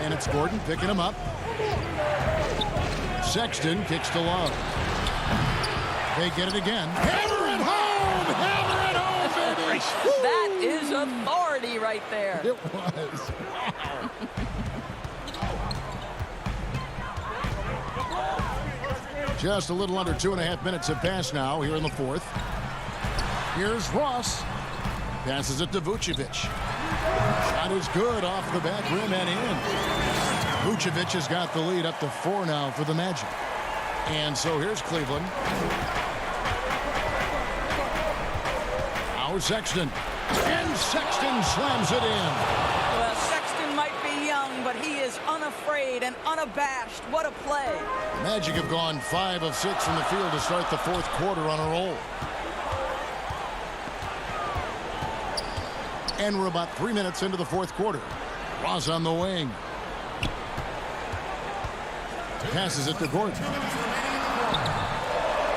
Speaker 1: And it's Gordon picking him up. Sexton kicks to Love. They get it again. Hammer it home! Hammer it home, baby!
Speaker 7: That is authority right there.
Speaker 1: It was. Wow. Just a little under 2.5 minutes have passed now here in the fourth. Here's Ross. Passes it to Vucevic. Shot is good off the back rim and in. Vucevic has got the lead up to 4 now for the Magic. And so here's Cleveland. Now Sexton. And Sexton slams it in.
Speaker 7: Well, Sexton might be young, but he is unafraid and unabashed. What a play.
Speaker 1: The Magic have gone 5 of 6 from the field to start the fourth quarter on a roll. And we're about 3 minutes into the fourth quarter. Ross on the wing. Passes it to Gordon.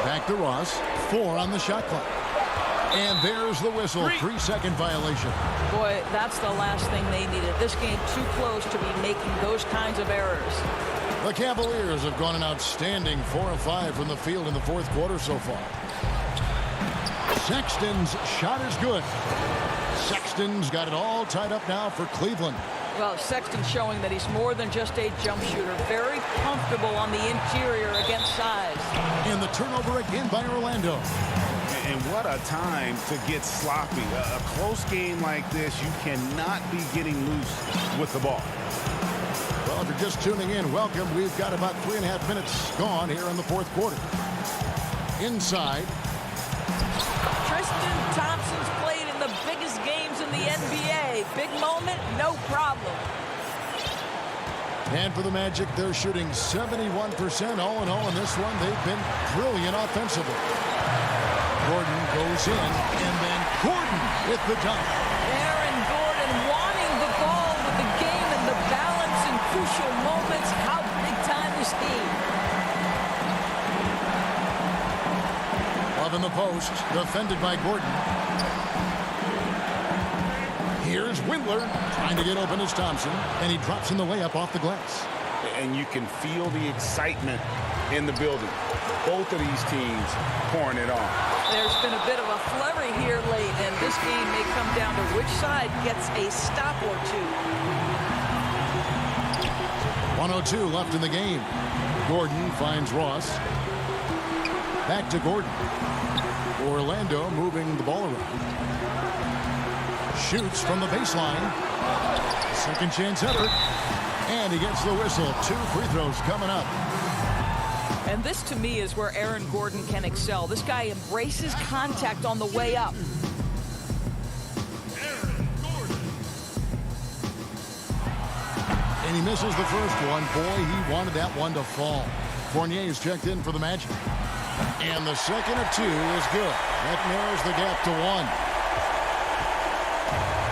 Speaker 1: Back to Ross. 4 on the shot clock. And there's the whistle. 3-second violation.
Speaker 7: Boy, that's the last thing they needed. This game too close to be making those kinds of errors.
Speaker 1: The Cavaliers have gone an outstanding 4 of 5 from the field in the fourth quarter so far. Sexton's shot is good. Sexton's got it all tied up now for Cleveland.
Speaker 7: Well, Sexton showing that he's more than just a jump shooter. Very comfortable on the interior against size.
Speaker 1: And the turnover again by Orlando.
Speaker 2: And what a time to get sloppy. A close game like this, you cannot be getting loose with the ball.
Speaker 1: Well, if you're just tuning in, welcome. We've got about 3.5 minutes gone here in the fourth quarter. Inside.
Speaker 7: Tristan Thompson's played in the biggest games in the NBA. Big moment, no problem.
Speaker 1: And for the Magic, they're shooting 71% all in all in this one. They've been brilliant offensively. Gordon goes in, and then Gordon with the dunk.
Speaker 7: Aaron Gordon wanting the ball with the game and the balance in crucial moments. How big time is he?
Speaker 1: Love in the post, defended by Gordon. Here's Windler trying to get open as Thompson, and he drops in the layup off the glass.
Speaker 4: And you can feel the excitement in the building. Both of these teams pouring it on.
Speaker 7: There's been a bit of a flurry here late, and this game may come down to which side gets a stop or two.
Speaker 1: 1:02 left in the game. Gordon finds Ross. Back to Gordon. Orlando moving the ball around. Shoots from the baseline. Second chance effort. And he gets the whistle. 2 free throws coming up.
Speaker 7: And this, to me, is where Aaron Gordon can excel. This guy embraces contact on the way up.
Speaker 1: And he misses the first one. Boy, he wanted that one to fall. Fournier is checked in for the Magic. And the second of 2 is good. That narrows the gap to 1.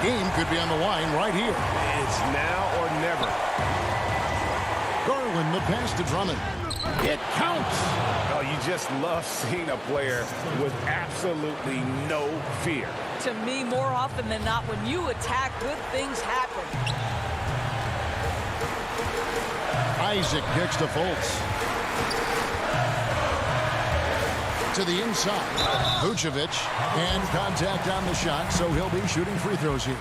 Speaker 1: Game could be on the line right here.
Speaker 4: It's now or never.
Speaker 1: Garland, the pass to Drummond. It counts.
Speaker 4: Oh, you just love seeing a player with absolutely no fear.
Speaker 7: To me, more often than not, when you attack, good things happen.
Speaker 1: Isaac kicks to Fultz. To the inside. Vucevic, and contact on the shot, so he'll be shooting free throws here.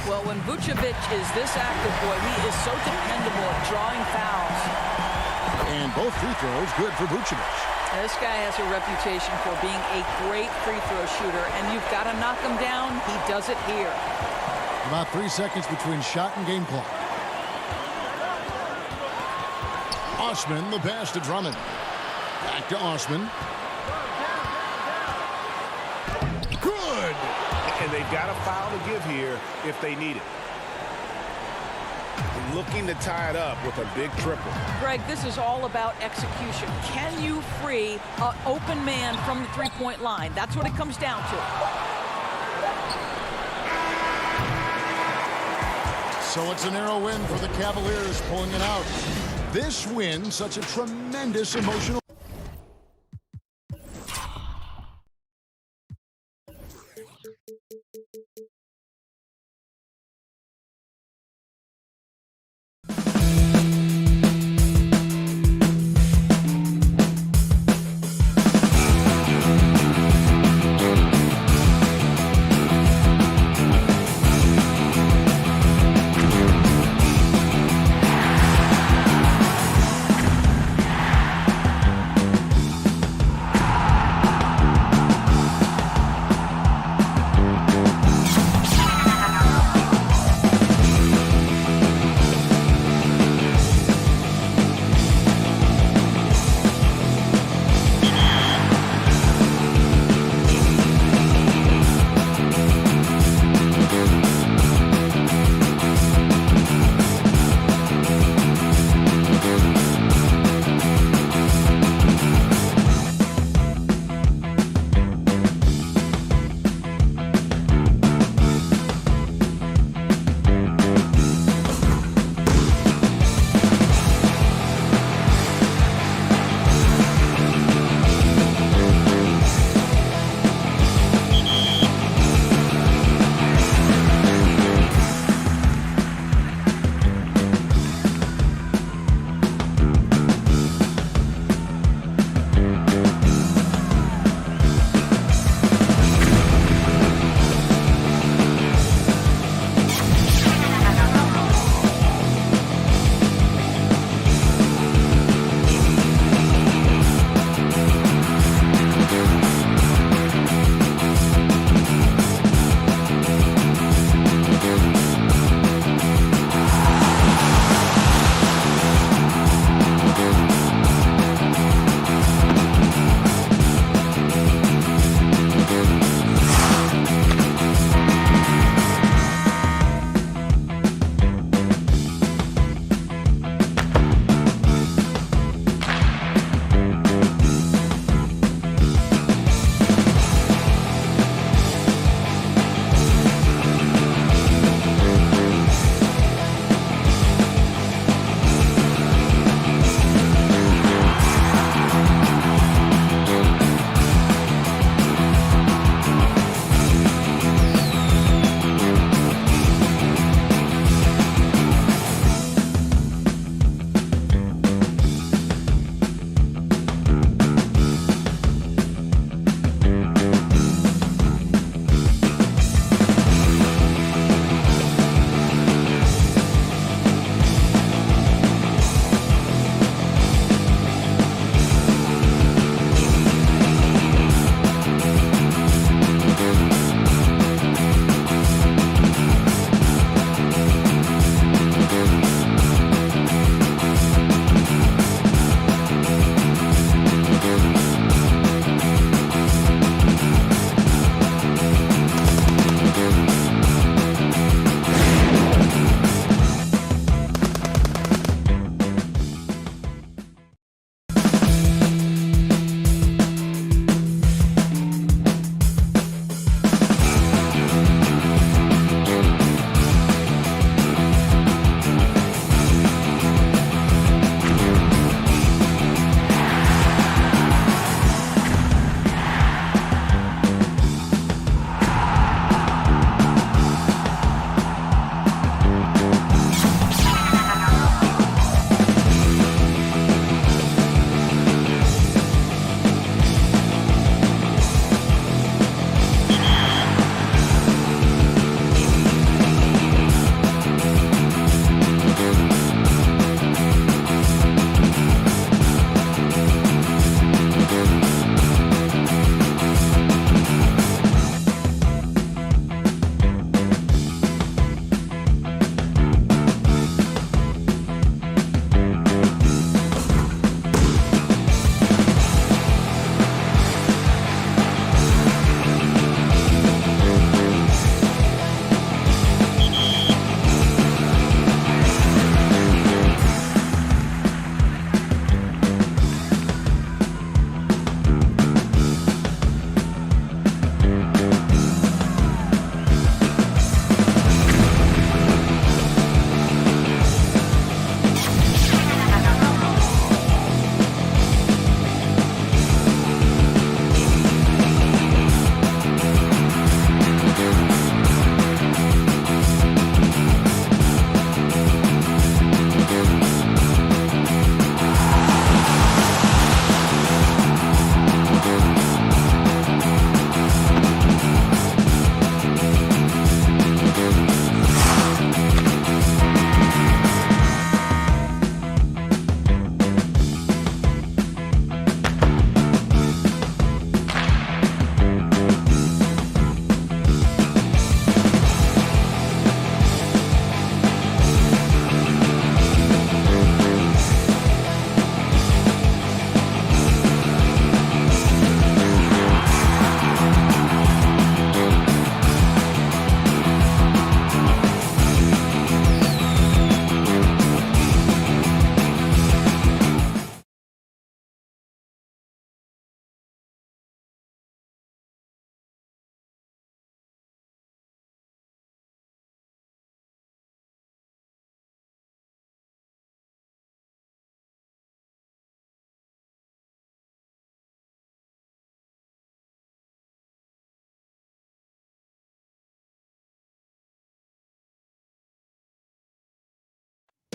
Speaker 7: Well, when Vucevic is this active, boy, he is so dependable at drawing fouls.
Speaker 1: And both free throws good for Vucevic.
Speaker 7: This guy has a reputation for being a great free throw shooter, and you've got to knock him down. He does it here.
Speaker 1: About 3 seconds between shot and game clock. Osman, the pass to Drummond. Back to Osman. Good!
Speaker 4: And they've got a foul to give here if they need it. Looking to tie it up with a big triple.
Speaker 7: Greg, this is all about execution. Can you free an open man from the three-point line? That's what it comes down to.
Speaker 1: So it's a narrow win for the Cavaliers, pulling it out. This win, such a tremendous emotional.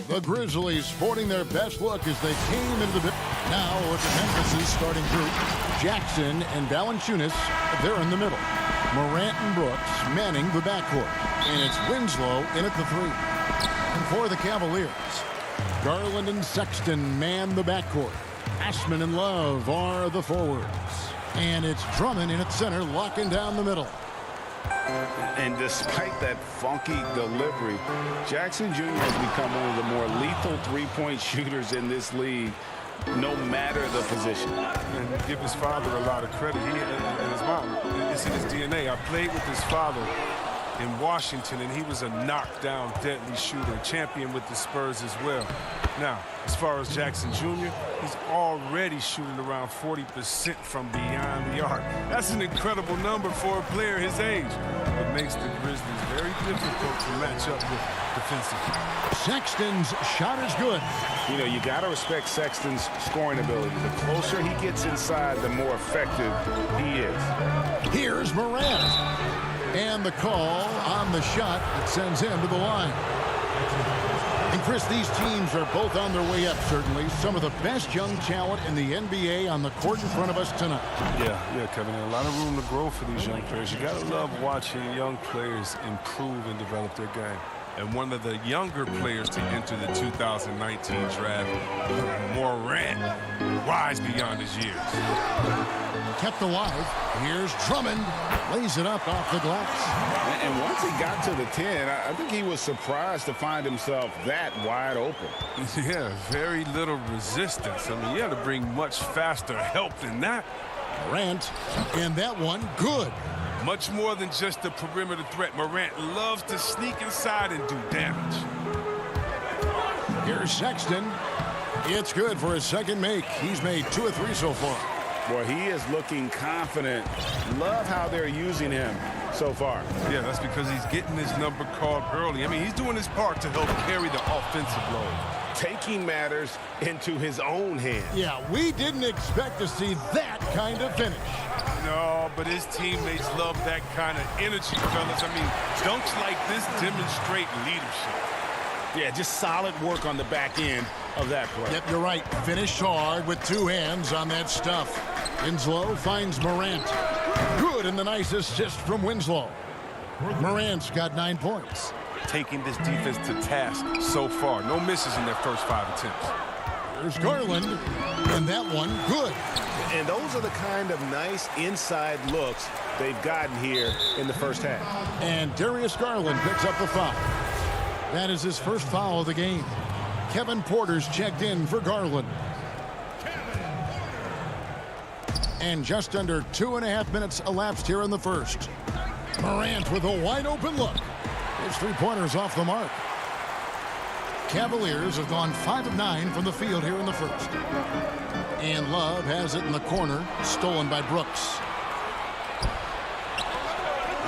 Speaker 1: The Grizzlies sporting their best look as they came into the... Now look at Memphis' starting group. Jackson and Valanciunas, they're in the middle. Morant and Brooks manning the backcourt. And it's Winslow in at the 3. And for the Cavaliers, Garland and Sexton man the backcourt. Ashman and Love are the forwards. And it's Drummond in at center, locking down the middle.
Speaker 2: And despite that funky delivery, Jackson Jr. has become one of the more lethal three-point shooters in this league, no matter the position.
Speaker 8: And give his father a lot of credit. He and his mom, it's in his DNA. I played with his father in Washington, and he was a knockdown, deadly shooter, champion with the Spurs as well. Now, as far as Jackson Jr., he's already shooting around 40% from beyond the arc. That's an incredible number for a player his age. It makes the Grizzlies very difficult to match up with defensively.
Speaker 1: Sexton's shot is good.
Speaker 2: You know, you got to respect Sexton's scoring ability. The closer he gets inside, the more effective he is.
Speaker 1: Here's Morant. And the call on the shot that sends him to the line. And Chris, these teams are both on their way up, certainly. Some of the best young talent in the NBA on the court in front of us tonight.
Speaker 8: Yeah, Kevin. A lot of room to grow for these young players. You got to love watching young players improve and develop their game. And one of the younger players to enter the 2019 draft, Morant, rise beyond his years.
Speaker 1: Kept alive. Here's Drummond. Lays it up off the glass.
Speaker 2: And once he got to the 10, I think he was surprised to find himself that wide open.
Speaker 8: Yeah, very little resistance. I mean, you had to bring much faster help than that.
Speaker 1: Morant, and that one, good.
Speaker 8: Much more than just a perimeter threat. Morant loves to sneak inside and do damage.
Speaker 1: Here's Sexton. It's good for his second make. He's made 2 of 3 so far.
Speaker 2: Boy, he is looking confident. Love how they're using him so far.
Speaker 8: Yeah, that's because he's getting his number called early. I mean, he's doing his part to help carry the offensive load.
Speaker 2: Taking matters into his own hands.
Speaker 1: Yeah, we didn't expect to see that kind of finish.
Speaker 8: No, but his teammates love that kind of energy, fellas. I mean, dunks like this demonstrate leadership.
Speaker 2: Yeah, just solid work on the back end of that play.
Speaker 1: Yep, you're right. Finished hard with 2 hands on that stuff. Winslow finds Morant. Good, and the nice assist from Winslow. Morant's got 9 points.
Speaker 8: Taking this defense to task so far. No misses in their first 5 attempts.
Speaker 1: There's Garland, and that one good.
Speaker 2: And those are the kind of nice inside looks they've gotten here in the first half.
Speaker 1: And Darius Garland picks up the foul. That is his first foul of the game. Kevin Porter's checked in for Garland. And just under 2.5 minutes elapsed here in the first. Morant with a wide open look. His 3-pointers off the mark. Cavaliers have gone 5 of 9 from the field here in the first. And Love has it in the corner, stolen by Brooks.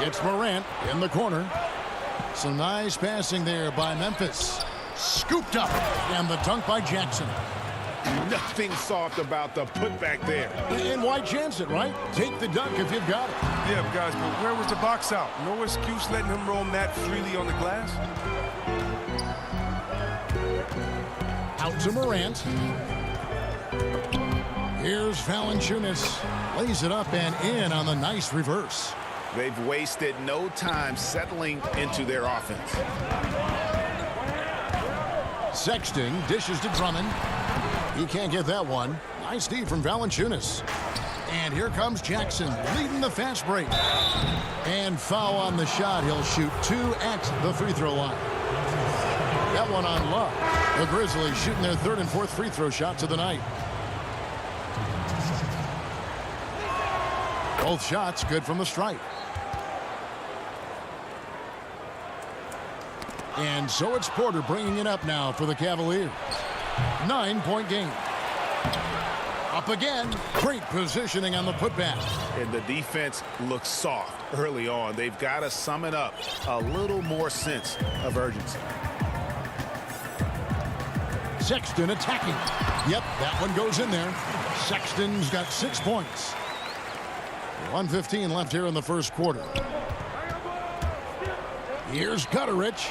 Speaker 1: It's Morant in the corner. Some nice passing there by Memphis. Scooped up, and the dunk by Jackson.
Speaker 2: Nothing soft about the putback there.
Speaker 1: And why chance it, right? Take the dunk if you've got it.
Speaker 8: Yeah, guys, but where was the box out? No excuse letting him roam that freely on the glass.
Speaker 1: Out to Morant. Here's Valanciunas. Lays it up and in on the nice reverse.
Speaker 2: They've wasted no time settling into their offense.
Speaker 1: Sexton dishes to Drummond. He can't get that one. Nice D from Valanciunas. And here comes Jackson leading the fast break. And foul on the shot. He'll shoot 2 at the free throw line. That one on Love. The Grizzlies shooting their 3rd and 4th free throw shots of the night. Both shots good from the stripe. And so it's Porter bringing it up now for the Cavaliers. 9-point game. Up again. Great positioning on the putback.
Speaker 2: And the defense looks soft early on. They've got to sum it up. A little more sense of urgency.
Speaker 1: Sexton attacking. Yep, that one goes in there. Sexton's got 6 points. 1:15 left here in the first quarter. Here's Gutterich.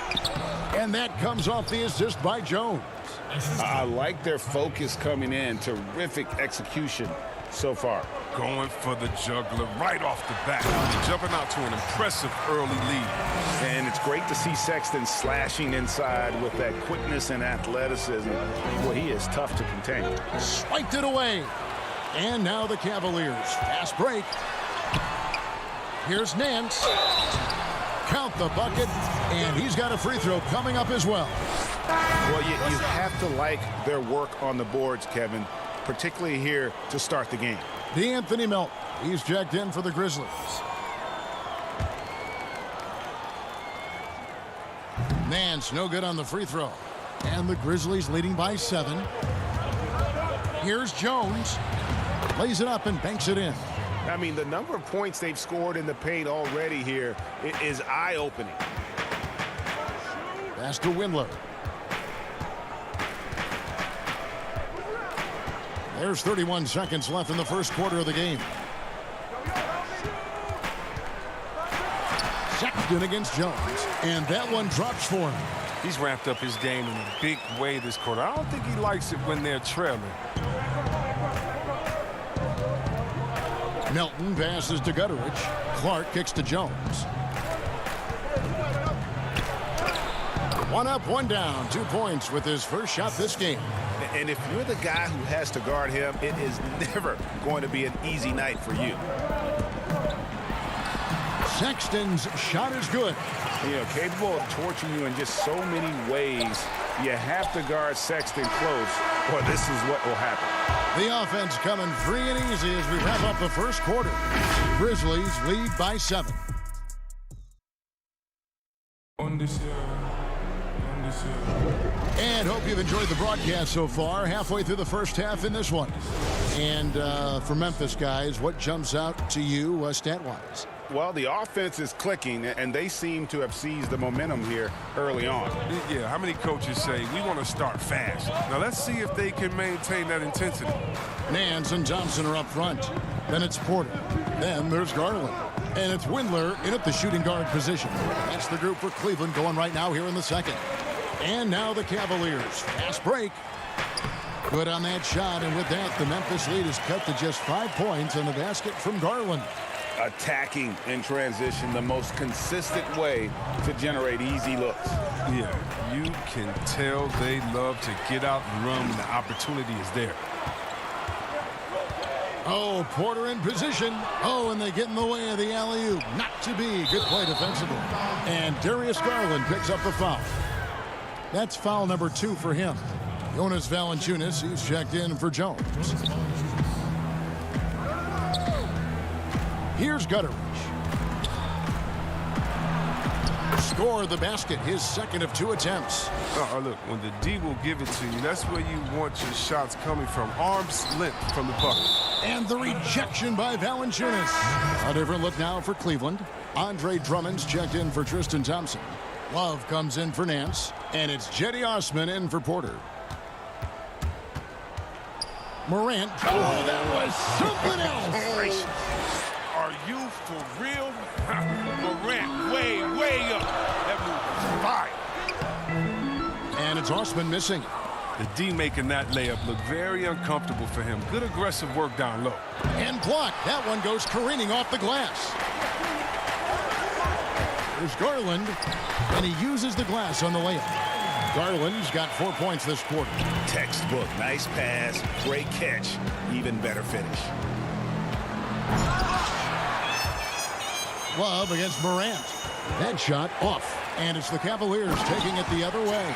Speaker 1: And that comes off the assist by Jones.
Speaker 2: I like their focus coming in. Terrific execution so far.
Speaker 8: Going for the juggler right off the bat. Jumping out to an impressive early lead.
Speaker 2: And it's great to see Sexton slashing inside with that quickness and athleticism. Boy, he is tough to contain.
Speaker 1: Swiped it away. And now the Cavaliers. Fast break. Here's Nance. Count the bucket. And he's got a free throw coming up as well.
Speaker 2: Well, you have to like their work on the boards, Kevin, particularly here to start the game.
Speaker 1: D'Anthony Melton. He's checked in for the Grizzlies. Nance no good on the free throw. And the Grizzlies leading by 7. Here's Jones. Lays it up and banks it in.
Speaker 2: I mean, the number of points they've scored in the paint already here is eye-opening.
Speaker 1: Pass to Windler. There's 31 seconds left in the first quarter of the game. Sexton against Jones. And that one drops for him.
Speaker 8: He's ramped up his game in a big way this quarter. I don't think he likes it when they're trailing.
Speaker 1: Melton passes to Gutterich. Clark kicks to Jones. One up, one down. 2 points with his first shot this game.
Speaker 2: And if you're the guy who has to guard him, it is never going to be an easy night for you.
Speaker 1: Sexton's shot is good.
Speaker 2: You know, capable of torching you in just so many ways. You have to guard Sexton close, or this is what will happen.
Speaker 1: The offense coming free and easy as we wrap up the first quarter. Grizzlies lead by 7. And hope you've enjoyed the broadcast so far. Halfway through the first half in this one. And for Memphis guys, what jumps out to you stat-wise?
Speaker 2: Well, the offense is clicking, and they seem to have seized the momentum here early on.
Speaker 8: Yeah, how many coaches say, we want to start fast? Now, let's see if they can maintain that intensity.
Speaker 1: Nance and Thompson are up front. Then it's Porter. Then there's Garland. And it's Windler in at the shooting guard position. That's the group for Cleveland going right now here in the second. And now the Cavaliers. Fast break. Good on that shot, and with that, the Memphis lead is cut to just 5 points on the basket from Garland.
Speaker 2: Attacking in transition, the most consistent way to generate easy looks.
Speaker 8: Yeah, you can tell they love to get out and run when the opportunity is there.
Speaker 1: Oh, Porter in position. Oh, and they get in the way of the alley-oop. Not to be. Good play defensively. And Darius Garland picks up the foul. That's foul number 2 for him. Jonas Valanciunas, he's checked in for Jones. Here's Gutterich. Score the basket, his second of 2 attempts.
Speaker 8: Look, when the D will give it to you, that's where you want your shots coming from. Arm's length from the bucket.
Speaker 1: And the rejection by Valanciunas. A different look now for Cleveland. Andre Drummond's checked in for Tristan Thompson. Love comes in for Nance. And it's Jetty Osman in for Porter. Morant. Oh, that was something else.
Speaker 8: Are you for real? Morant way up. That move was fire.
Speaker 1: And it's Osman missing.
Speaker 8: The D making that layup look very uncomfortable for him. Good aggressive work down low.
Speaker 1: And blocked. That one goes careening off the glass. There's Garland, and he uses the glass on the layup. Garland's got 4 points this quarter.
Speaker 2: Textbook. Nice pass. Great catch. Even better finish.
Speaker 1: Love against Morant. That shot off. And it's the Cavaliers taking it the other way.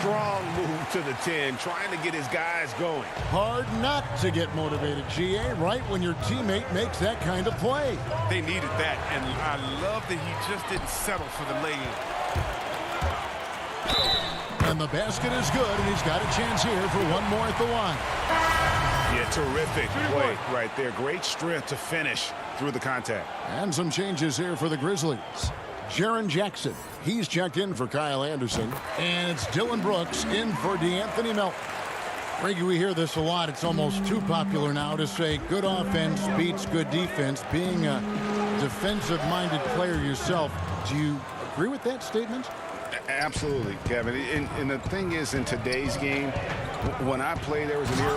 Speaker 2: Strong move to the 10, trying to get his guys going.
Speaker 1: Hard not to get motivated, GA, right when your teammate makes that kind of play.
Speaker 8: They needed that, and I love that he just didn't settle for the lay-in.
Speaker 1: And the basket is good, and he's got a chance here for one more at the line.
Speaker 2: Yeah, terrific play right there. Great strength to finish through the contact.
Speaker 1: And some changes here for the Grizzlies. Jaren Jackson, he's checked in for Kyle Anderson. And it's Dylan Brooks in for D'Anthony Melton. Frankie, we hear this a lot. It's almost too popular now to say good offense beats good defense. Being a defensive-minded player yourself, do you agree with that statement?
Speaker 2: Absolutely, Kevin. And the thing is, in today's game, when I play, there was an era,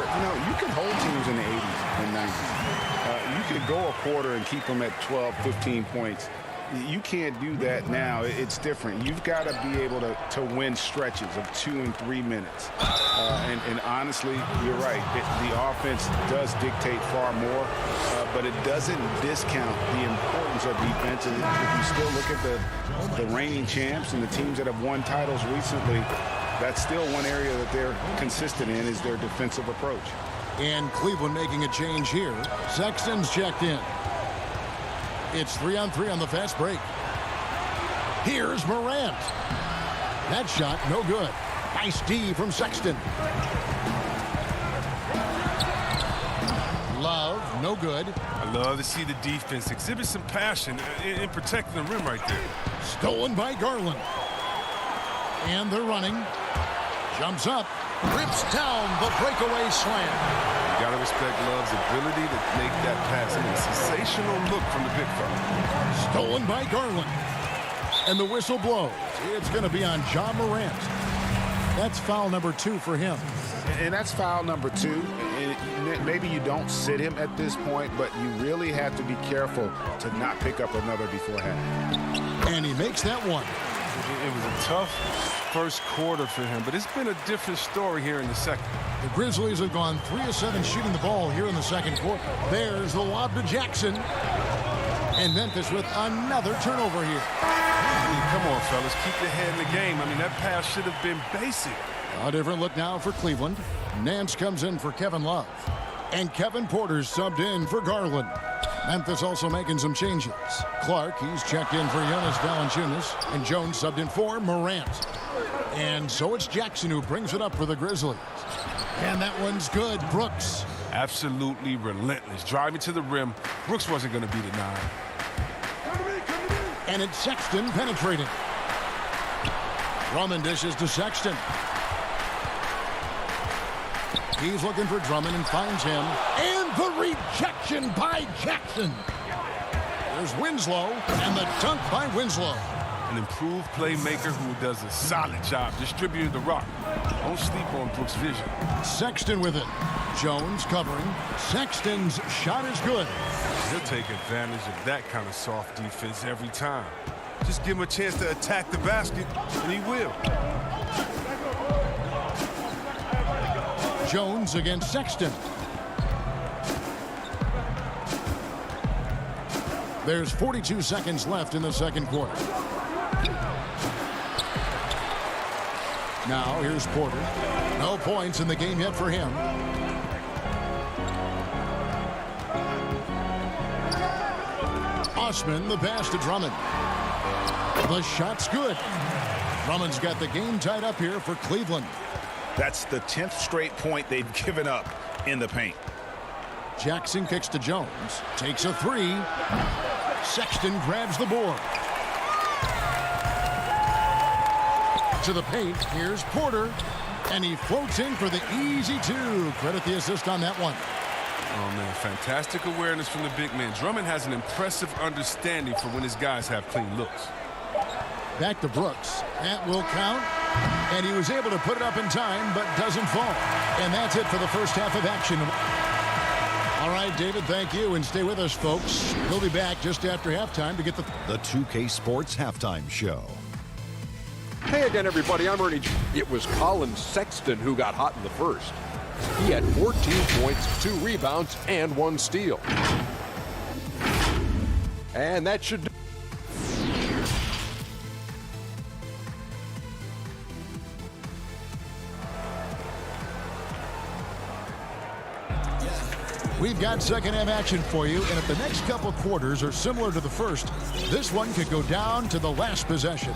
Speaker 2: you could hold teams in the 80s and 90s. You could go a quarter and keep them at 12, 15 points. You can't do that now. It's different. You've got to be able to win stretches of 2 and 3 minutes. And honestly, you're right. The offense does dictate far more, but it doesn't discount the importance of defense. And if you still look at the reigning champs and the teams that have won titles recently, that's still one area that they're consistent in is their defensive approach.
Speaker 1: And Cleveland making a change here. Sexton's checked in. It's 3-on-3 on the fast break. Here's Morant. That shot, no good. Nice D from Sexton. Love, no good.
Speaker 8: I love to see the defense exhibit some passion in protecting the rim right there.
Speaker 1: Stolen by Garland. And they're running. Jumps up. Rips down the breakaway slam.
Speaker 8: You got to respect Love's ability to make that pass. I mean, a sensational look from the big fella.
Speaker 1: Stolen by Garland. And the whistle blows. It's going to be on Ja Morant. That's foul number 2 for him.
Speaker 2: And that's foul number 2. And maybe you don't sit him at this point, but you really have to be careful to not pick up another beforehand.
Speaker 1: And he makes that one.
Speaker 8: It was a tough first quarter for him, but it's been a different story here in the second.
Speaker 1: The Grizzlies have gone 3 of 7 shooting the ball here in the second quarter. There's the lob to Jackson. And Memphis with another turnover here.
Speaker 8: I mean, come on, fellas. Keep your head in the game. I mean, that pass should have been basic.
Speaker 1: A different look now for Cleveland. Nance comes in for Kevin Love. And Kevin Porter's subbed in for Garland. Memphis also making some changes. Clark, he's checked in for Jonas Valanciunas. And Jones subbed in for Morant. And so it's Jackson who brings it up for the Grizzlies. And that one's good. Brooks.
Speaker 8: Absolutely relentless. Driving to the rim. Brooks wasn't going to be denied.
Speaker 1: And it's Sexton penetrating. Drummond dishes to Sexton. He's looking for Drummond and finds him. And the rejection by Jackson. There's Winslow and the dunk by Winslow.
Speaker 8: An improved playmaker who does a solid job distributing the rock. Don't sleep on Brooks' vision.
Speaker 1: Sexton with it. Jones covering. Sexton's shot is good.
Speaker 8: He'll take advantage of that kind of soft defense every time. Just give him a chance to attack the basket, and he will.
Speaker 1: Jones against Sexton. There's 42 seconds left in the second quarter. Now here's Porter. No points in the game yet for him. Osman, the pass to Drummond. The shot's good. Drummond's got the game tied up here for Cleveland.
Speaker 2: That's the 10th straight point they've given up in the paint.
Speaker 1: Jackson kicks to Jones. Takes a 3. Sexton grabs the board. To the paint. Here's Porter. And he floats in for the easy 2. Credit the assist on that one.
Speaker 8: Oh, man, fantastic awareness from the big man. Drummond has an impressive understanding for when his guys have clean looks.
Speaker 1: Back to Brooks. That will count. And he was able to put it up in time, but doesn't fall. And that's it for the first half of action. All right, David, thank you. And stay with us, folks. We'll be back just after halftime to get the
Speaker 5: 2K Sports Halftime Show.
Speaker 6: Hey again, everybody. I'm Ernie. It was Colin Sexton who got hot in the first. He had 14 points, 2 rebounds, and 1 steal. And that should do.
Speaker 1: We've got second half action for you, and if the next couple quarters are similar to the first, this one could go down to the last possession.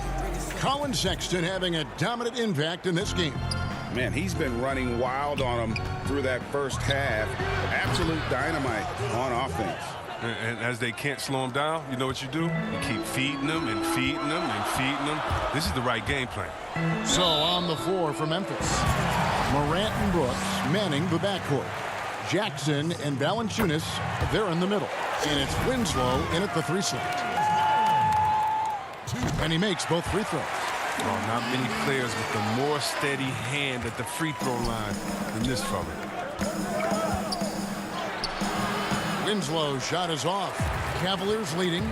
Speaker 1: Colin Sexton having a dominant impact in this game.
Speaker 2: Man, he's been running wild on him through that first half. Absolute dynamite on offense.
Speaker 8: And as they can't slow him down, you know what you do? You keep feeding them and feeding them and feeding them. This is the right game plan.
Speaker 1: So on the floor for Memphis, Morant and Brooks manning the backcourt. Jackson and Valanciunas, they're in the middle. And it's Winslow in at the 3 slot. And he makes both free throws.
Speaker 8: Oh, not many players with a more steady hand at the free throw line than this fella.
Speaker 1: Winslow's shot is off. Cavaliers leading.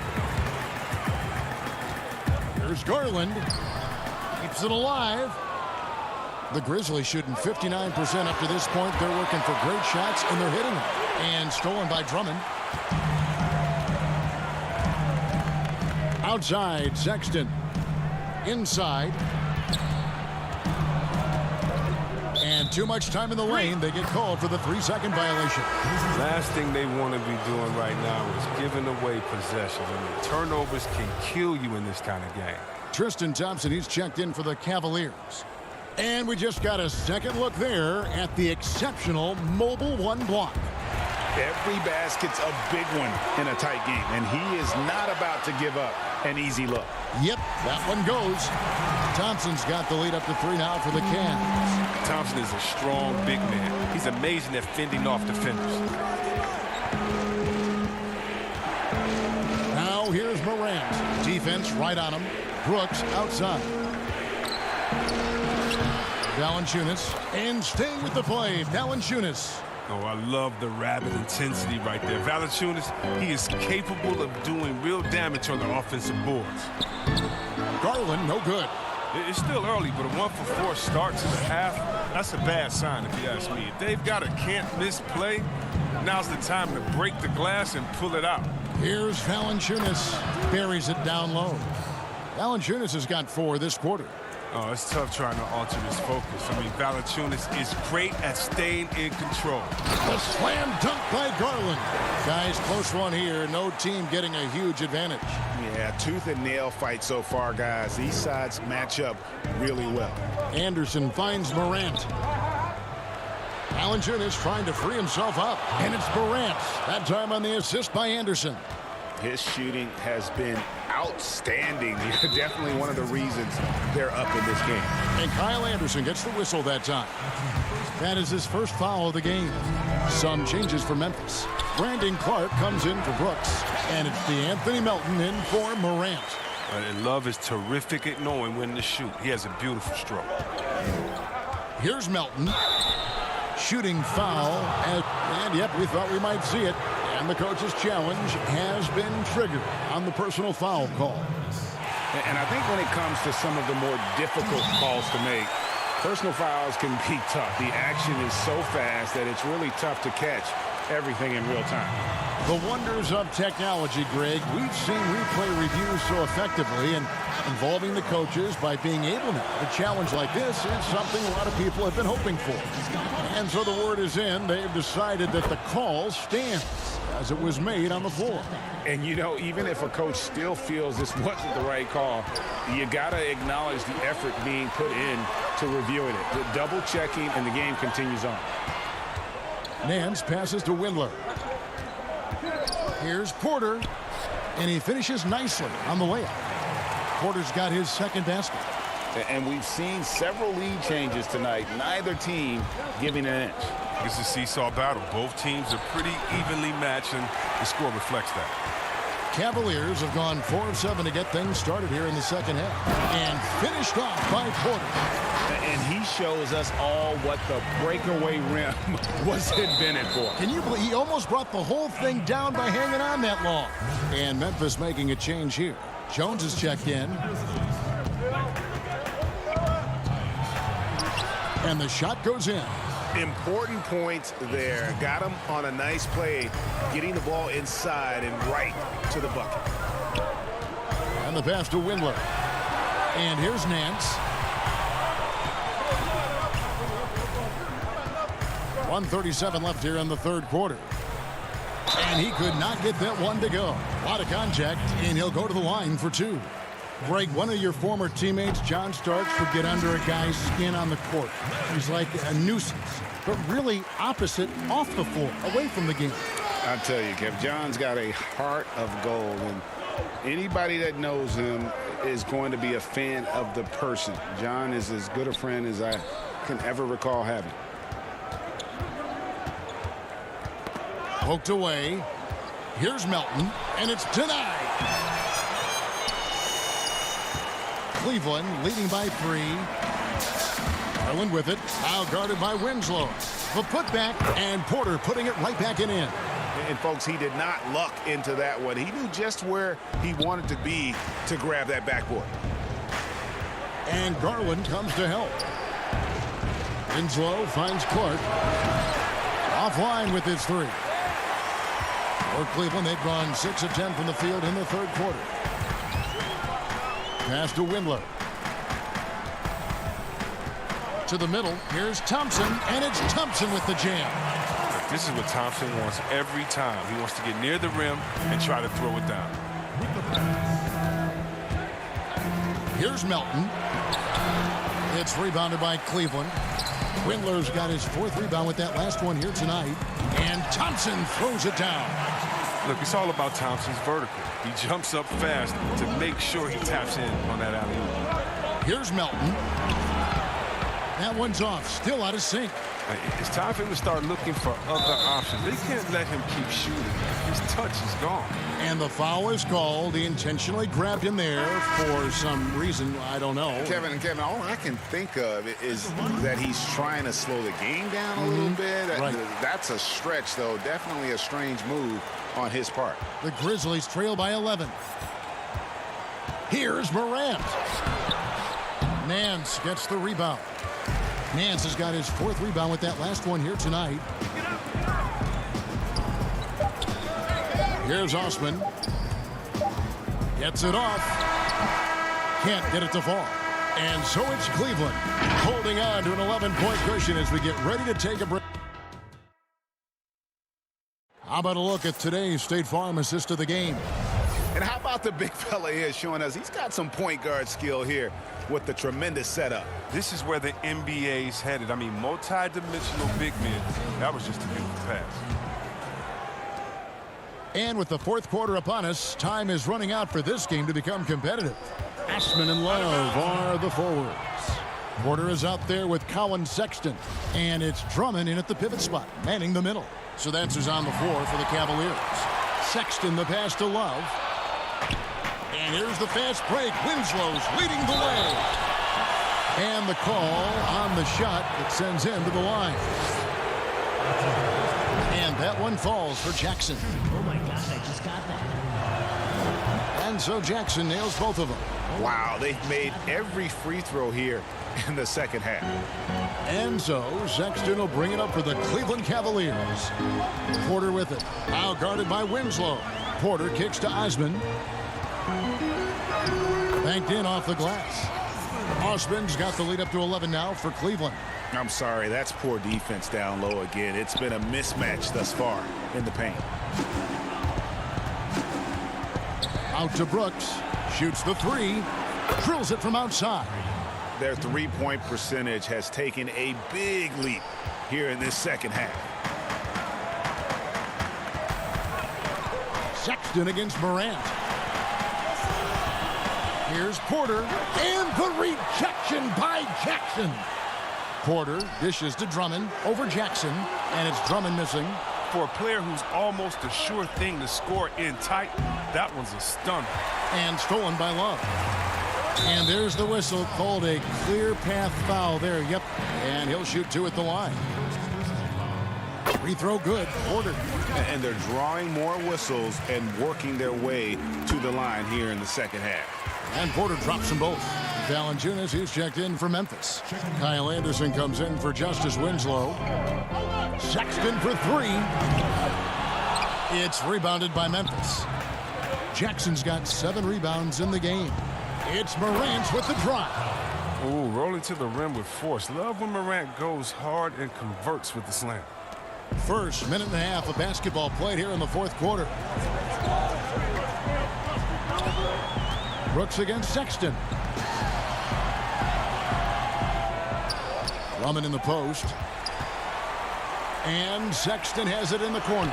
Speaker 1: Here's Garland. Keeps it alive. The Grizzlies shooting 59% up to this point. They're working for great shots, and they're hitting them. And stolen by Drummond. Outside, Sexton. Inside. And too much time in the lane. They get called for the 3-second violation.
Speaker 8: Last thing they want to be doing right now is giving away possessions. I mean, turnovers can kill you in this kind of game.
Speaker 1: Tristan Thompson, he's checked in for the Cavaliers. And we just got a second look there at the exceptional mobile one block.
Speaker 2: Every basket's a big one in a tight game, and he is not about to give up an easy look.
Speaker 1: Yep, that one goes. Thompson's got the lead up to 3 now for the Cavs.
Speaker 8: Thompson is a strong big man. He's amazing at fending off defenders.
Speaker 1: Now here's Morant. Defense right on him. Brooks outside. Valanciunas, and staying with the play, Valanciunas.
Speaker 8: Oh, I love the rabid intensity right there. Valanciunas, he is capable of doing real damage on the offensive boards.
Speaker 1: Garland, no good.
Speaker 8: It's still early, but a 1-for-4 start to the half, that's a bad sign if you ask me. If they've got a can't-miss play, now's the time to break the glass and pull it out.
Speaker 1: Here's Valanciunas. Buries it down low. Valanciunas has got 4 this quarter.
Speaker 8: Oh, it's tough trying to alter his focus. I mean, Valanciunas is great at staying in control.
Speaker 1: The slam dunk by Garland. Guys, close one here. No team getting a huge advantage.
Speaker 2: Yeah, tooth and nail fight so far, guys. These sides match up really well.
Speaker 1: Anderson finds Morant. Valanciunas trying to free himself up. And it's Morant. That time on the assist by Anderson.
Speaker 2: His shooting has been outstanding. Definitely one of the reasons they're up in this game.
Speaker 1: And Kyle Anderson gets the whistle that time. That is his first foul of the game. Some changes for Memphis. Brandon Clark comes in for Brooks. And it's DeAnthony Melton in for Morant.
Speaker 8: And Love is terrific at knowing when to shoot. He has a beautiful stroke.
Speaker 1: Here's Melton. Shooting foul. And yep, we thought we might see it. And the coach's challenge has been triggered on the personal foul call.
Speaker 2: And I think when it comes to some of the more difficult calls to make, personal fouls can be tough. The action is so fast that it's really tough to catch everything in real time.
Speaker 1: The wonders of technology, Greg. We've seen replay reviews so effectively, and involving the coaches by being able to. A challenge like this is something a lot of people have been hoping for. And so the word is in. They've decided that the call stands as it was made on the floor.
Speaker 2: And, you know, even if a coach still feels this wasn't the right call, you got to acknowledge the effort being put in to reviewing it. The double checking, and the game continues on.
Speaker 1: Nance passes to Windler. Here's Porter, and he finishes nicely on the layup. Porter's got his second basket.
Speaker 2: And we've seen several lead changes tonight. Neither team giving an inch.
Speaker 8: It's a seesaw battle. Both teams are pretty evenly matched, and the score reflects that.
Speaker 1: Cavaliers have gone 4 of 7 to get things started here in the second half. And finished off by Porter.
Speaker 2: And he shows us all what the breakaway rim was invented for.
Speaker 1: Can you believe he almost brought the whole thing down by hanging on that long? And Memphis making a change here. Jones is checked in. And the shot goes in.
Speaker 2: Important points there. Got him on a nice play, getting the ball inside and right to the bucket.
Speaker 1: And the pass to Windler. And here's Nance. 1:37 left here in the third quarter. And he could not get that one to go. A lot of contact, and he'll go to the line for 2. Greg, one of your former teammates, John Starks, would get under a guy's skin on the court. He's like a nuisance, but really opposite off the floor, away from the game.
Speaker 2: I tell you, Kev, John's got a heart of gold, and anybody that knows him is going to be a fan of the person. John is as good a friend as I can ever recall having.
Speaker 1: Poked away. Here's Melton, and it's denied. Cleveland leading by 3. Garland with it. Now guarded by Winslow. The putback, and Porter putting it right back in.
Speaker 2: And, folks, he did not luck into that one. He knew just where he wanted to be to grab that backboard.
Speaker 1: And Garland comes to help. Winslow finds Clark. Offline with his 3. For Cleveland, they've gone 6 of 10 from the field in the third quarter. Pass to Windler. To the middle. Here's Thompson, and it's Thompson with the jam.
Speaker 8: This is what Thompson wants every time. He wants to get near the rim and try to throw it down.
Speaker 1: Here's Melton. It's rebounded by Cleveland. Windler's got his 4th rebound with that last one here tonight. And Thompson throws it down.
Speaker 8: Look, it's all about Thompson's vertical. He jumps up fast to make sure he taps in on that alley-oop.
Speaker 1: Here's Melton. That one's off. Still out of sync.
Speaker 8: It's time for him to start looking for other options. They can't let him keep shooting. His touch is gone.
Speaker 1: And the foul is called. He intentionally grabbed him there for some reason. I don't know.
Speaker 2: Kevin, all I can think of is that he's trying to slow the game down a little bit.
Speaker 1: Right.
Speaker 2: That's a stretch, though. Definitely a strange move on his part.
Speaker 1: The Grizzlies trail by 11. Here's Morant. Nance gets the rebound. Nance has got his 4th rebound with that last one here tonight. Here's Osman. Gets it off. Can't get it to fall. And so it's Cleveland holding on to an 11-point cushion as we get ready to take a break. How about a look at today's State Farm assist of the game?
Speaker 2: And how about the big fella here showing us he's got some point guard skill here with the tremendous setup.
Speaker 8: This is where the NBA's headed. I mean, multi-dimensional big men. That was just a beautiful pass.
Speaker 1: And with the 4th quarter upon us, time is running out for this game to become competitive. Ashman and Love are the forwards. Porter is out there with Colin Sexton. And it's Drummond in at the pivot spot, manning the middle. So that's who's on the floor for the Cavaliers. Sexton the pass to Love. And here's the fast break. Winslow's leading the way. And the call on the shot that sends him to the line. And that one falls for Jackson.
Speaker 9: Oh my God, I just got that.
Speaker 1: And so Jackson nails both of them.
Speaker 2: Wow, they've made every free throw here in the second half.
Speaker 1: And so Sexton will bring it up for the Cleveland Cavaliers. Porter with it. Now guarded by Winslow. Porter kicks to Osman. Banked in off the glass. Osman's got the lead up to 11 now for Cleveland.
Speaker 2: I'm sorry, that's poor defense down low again. It's been a mismatch thus far in the paint.
Speaker 1: Out to Brooks. Shoots the 3. Drills it from outside.
Speaker 2: Their three-point percentage has taken a big leap here in this second half.
Speaker 1: Sexton against Morant. Here's Porter, and the rejection by Jackson. Porter dishes to Drummond over Jackson, and it's Drummond missing.
Speaker 8: For a player who's almost a sure thing to score in tight, that one's a stunner.
Speaker 1: And stolen by Love. And there's the whistle, called a clear path foul there. Yep, and he'll shoot 2 at the line. Free throw good, Porter.
Speaker 2: And they're drawing more whistles and working their way to the line here in the second half.
Speaker 1: And Porter drops them both. Valanciunas, he's checked in for Memphis. Kyle Anderson comes in for Justice Winslow. Sexton for 3. It's rebounded by Memphis. Jackson's got 7 rebounds in the game. It's Morant with the drive.
Speaker 8: Ooh, rolling to the rim with force. Love when Morant goes hard and converts with the slam.
Speaker 1: First minute and a half of basketball played here in the 4th quarter. Brooks against Sexton. Drummond in the post. And Sexton has it in the corner.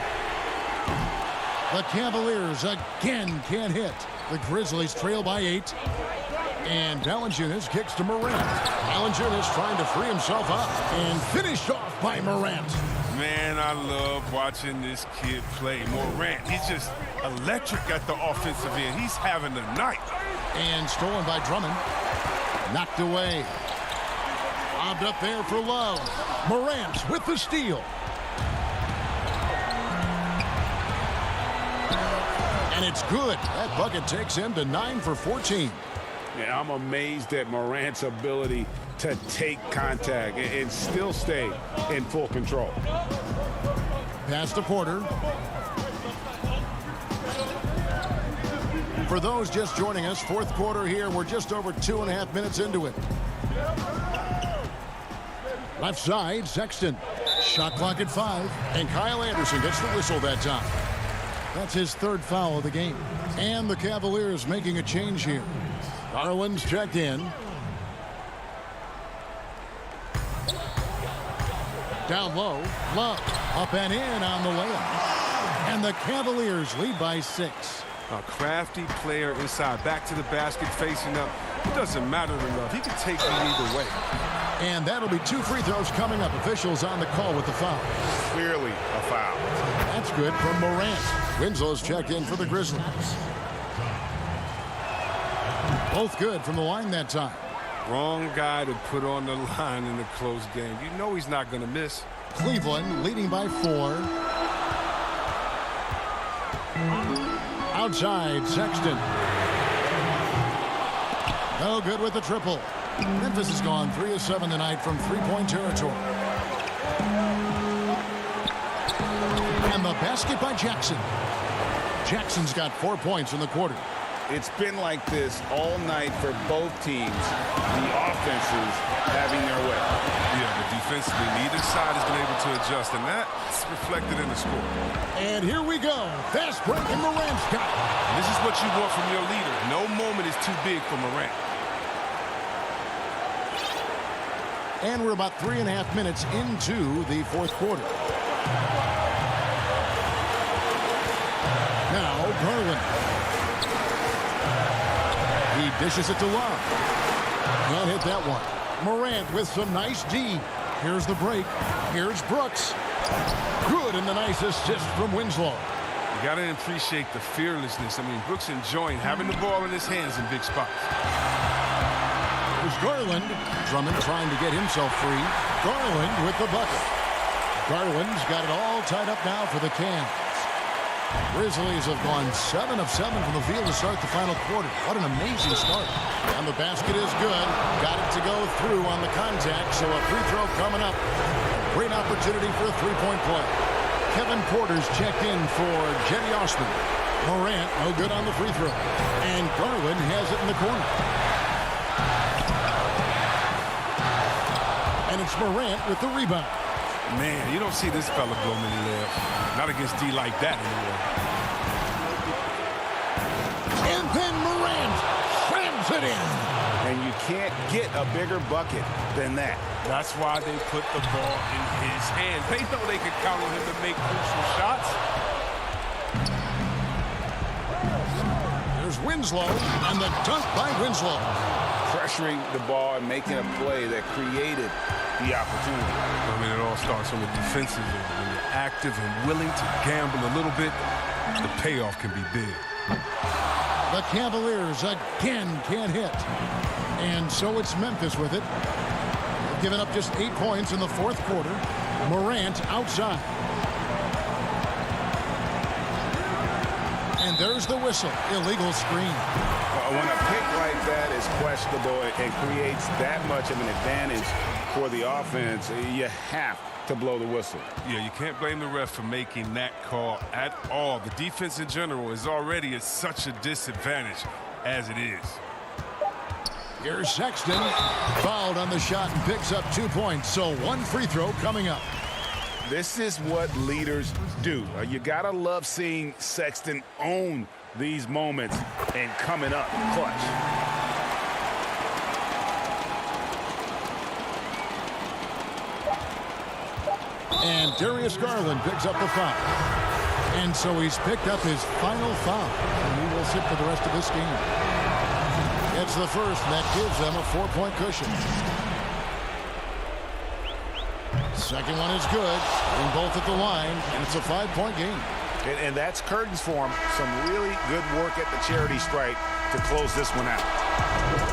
Speaker 1: The Cavaliers again can't hit. The Grizzlies trail by 8. And Valanciunas kicks to Morant. Valanciunas trying to free himself up. And finished off by Morant.
Speaker 8: Man, I love watching this kid play. Morant, he's just electric at the offensive end. He's having a night.
Speaker 1: And stolen by Drummond. Knocked away. Lobbed up there for Love. Morant with the steal. And it's good. That bucket takes him to 9 for 14.
Speaker 2: Yeah, I'm amazed at Morant's ability to take contact and still stay in full control.
Speaker 1: Pass to Porter. For those just joining us, fourth quarter here. We're just over 2.5 minutes into it. Left side, Sexton. Shot clock at 5. And Kyle Anderson gets the whistle that time. That's his third foul of the game. And the Cavaliers making a change here. Garland's checked in. Down low, Love. Up and in on the layup. And the Cavaliers lead by 6.
Speaker 8: A crafty player inside, back to the basket, facing up. It doesn't matter to Love. He can take it either way.
Speaker 1: And that'll be 2 free throws coming up. Officials on the call with the foul.
Speaker 2: Clearly a foul.
Speaker 1: That's good from Morant. Winslow's checked in for the Grizzlies. Both good from the line that time.
Speaker 8: Wrong guy to put on the line in a close game. You know he's not going to miss.
Speaker 1: Cleveland leading by 4. Outside, Sexton. No good with the triple. Memphis has gone 3 of 7 tonight from three-point territory. And the basket by Jackson. Jackson's got 4 points in the quarter.
Speaker 2: It's been like this all night for both teams. The offenses having their way.
Speaker 8: Yeah, but defensively, neither side has been able to adjust, and that's reflected in the score.
Speaker 1: And here we go. Fast break, and Morant's got it.
Speaker 8: And this is what you want from your leader. No moment is too big for Morant.
Speaker 1: And we're about 3.5 minutes into the fourth quarter. Now, Garland. He dishes it to Love. Can't hit that one. Morant with some nice D. Here's the break. Here's Brooks. Good, and the nice assist from Winslow.
Speaker 8: You got to appreciate the fearlessness. I mean, Brooks enjoying having the ball in his hands in big spots.
Speaker 1: There's Garland. Drummond trying to get himself free. Garland with the bucket. Garland's got it all tied up now for the Cavs. Grizzlies have gone 7 of 7 from the field to start the final quarter. What an amazing start. And the basket is good. Got it to go through on the contact, so a free throw coming up. Great opportunity for a three-point play. Kevin Porter's checked in for Jetty Osman. Morant, no good on the free throw. And Garland has it in the corner. And it's Morant with the rebound.
Speaker 8: Man, you don't see this fella blow many layups. Not against D like that anymore.
Speaker 1: And then Morant slams it in.
Speaker 2: And you can't get a bigger bucket than that.
Speaker 8: That's why they put the ball in his hands. They know they can count on him to make crucial shots.
Speaker 1: There's Winslow, and the dunk by Winslow.
Speaker 2: Pressuring the ball and making a play that created the opportunity.
Speaker 8: I mean, it all starts on the defensive end. When you're active and willing to gamble a little bit, the payoff can be big.
Speaker 1: The Cavaliers again can't hit. And so it's Memphis with it. They've given up just 8 points in the fourth quarter. Morant outside. And there's the whistle. Illegal screen.
Speaker 2: When a pick like that is questionable and creates that much of an advantage for the offense, you have to blow the whistle.
Speaker 8: Yeah, you can't blame the ref for making that call at all. The defense in general is already at such a disadvantage as it is.
Speaker 1: Here's Sexton. Fouled on the shot and picks up 2 points. So 1 free throw coming up.
Speaker 2: This is what leaders do. You gotta love seeing Sexton own these moments and coming up clutch.
Speaker 1: And Darius Garland picks up the foul. And so he's picked up his final foul. And he will sit for the rest of this game. It's the first, and that gives them a 4-point cushion. Second one is good. Being both at the line, and it's a 5-point game.
Speaker 2: And that's curtains for him. Some really good work at the charity stripe to close this one out.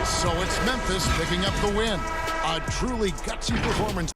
Speaker 1: So it's Memphis picking up the win. A truly gutsy performance.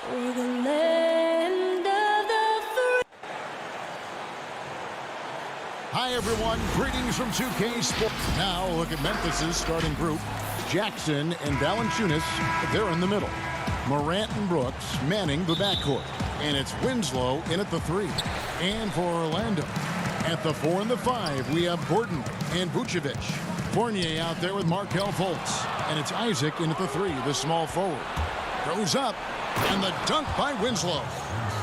Speaker 10: For the land of the free.
Speaker 1: Hi, everyone. Greetings from 2K Sports. Now, look at Memphis's starting group. Jackson and Valanciunas, they're in the middle. Morant and Brooks manning the backcourt. And it's Winslow in at the 3. And for Orlando, at the 4 and the 5, we have Gordon and Vucevic. Fournier out there with Markelle Fultz. And it's Isaac in at the 3, the small forward. Goes up, and the dunk by Winslow.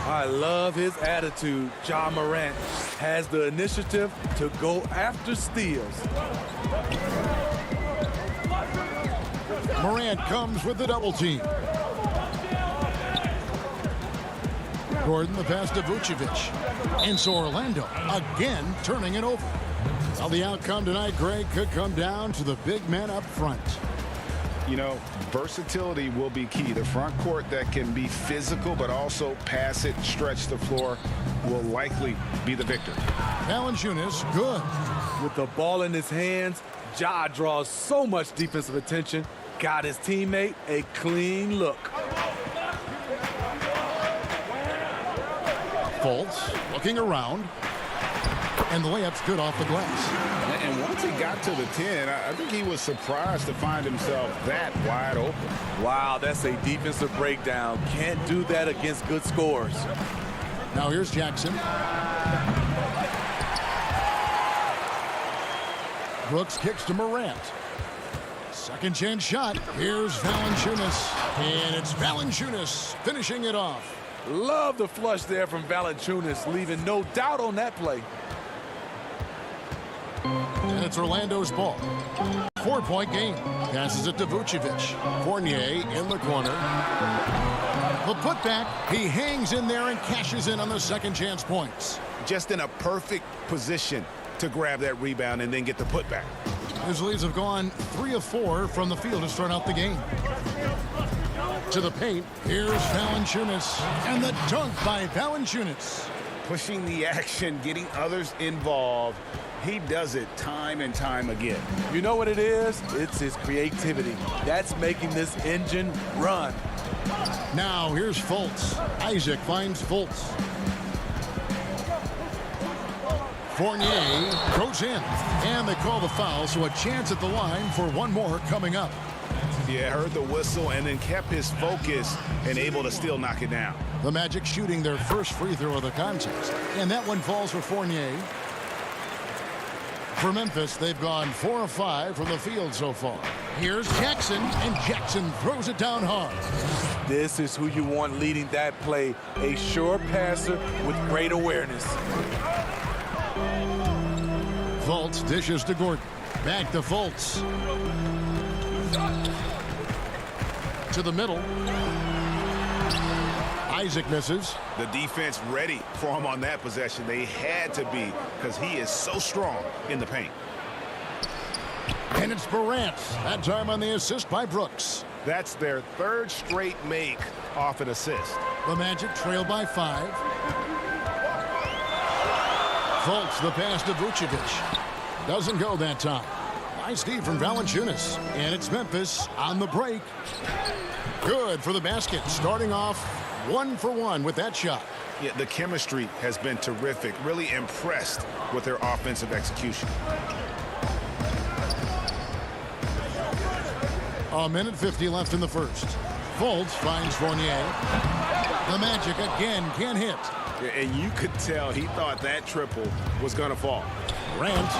Speaker 3: I love his attitude. Ja Morant has the initiative to go after steals.
Speaker 1: Morant comes with the double team. Gordon the pass to Vucevic. And so Orlando again turning it over. Well, the outcome tonight, Greg, could come down to the big man up front.
Speaker 2: You know, versatility will be key. The front court that can be physical but also pass it, stretch the floor will likely be the victor.
Speaker 1: Valanciunas, good.
Speaker 3: With the ball in his hands, Ja draws so much defensive attention. Got his teammate a clean look.
Speaker 1: Fultz looking around. And the layup's good off the glass.
Speaker 2: And once he got to the 10, I think he was surprised to find himself that wide open.
Speaker 3: Wow, that's a defensive breakdown. Can't do that against good scores.
Speaker 1: Now here's Jackson. Brooks kicks to Morant. Second chance shot. Here's Valanciunas. And it's Valanciunas finishing it off.
Speaker 3: Love the flush there from Valanciunas, leaving no doubt on that play.
Speaker 1: And it's Orlando's ball. 4-point game. Passes it to Vucevic. Fournier in the corner. The putback. He hangs in there and cashes in on the second chance points.
Speaker 2: Just in a perfect position to grab that rebound and then get the putback.
Speaker 1: His leads have gone 3 of 4 from the field to start out the game. To the paint. Here's Valanciunas. And the dunk by Valanciunas.
Speaker 2: Pushing the action, getting others involved. He does it time and time again.
Speaker 3: You know what it is? It's his creativity. That's making this engine run.
Speaker 1: Now here's Fultz. Isaac finds Fultz. Fournier goes in. And they call the foul, so a chance at the line for one more coming up.
Speaker 2: Yeah, heard the whistle and then kept his focus and able to still knock it down.
Speaker 1: The Magic shooting their first free throw of the contest. And that one falls for Fournier. For Memphis, they've gone 4 of 5 from the field so far. Here's Jackson, and Jackson throws it down hard.
Speaker 3: This is who you want leading that play. A sure passer with great awareness.
Speaker 1: Fultz dishes to Gordon. Back to Fultz. To the middle. Isaac misses.
Speaker 2: The defense ready for him on that possession. They had to be because he is so strong in the paint.
Speaker 1: And it's Morant. That time on the assist by Brooks.
Speaker 2: That's their third straight make off an assist.
Speaker 1: The Magic trail by 5. Fultz the pass to Vucevic. Doesn't go that time. Nice D from Valanciunas. And it's Memphis on the break. Good for the basket. Starting off 1 for 1 with that shot.
Speaker 2: Yeah, the chemistry has been terrific. Really impressed with their offensive execution.
Speaker 1: A minute 50 left in the first. Fultz finds Fournier. The Magic again can't hit.
Speaker 2: And you could tell he thought that triple was going to fall.
Speaker 1: Morant,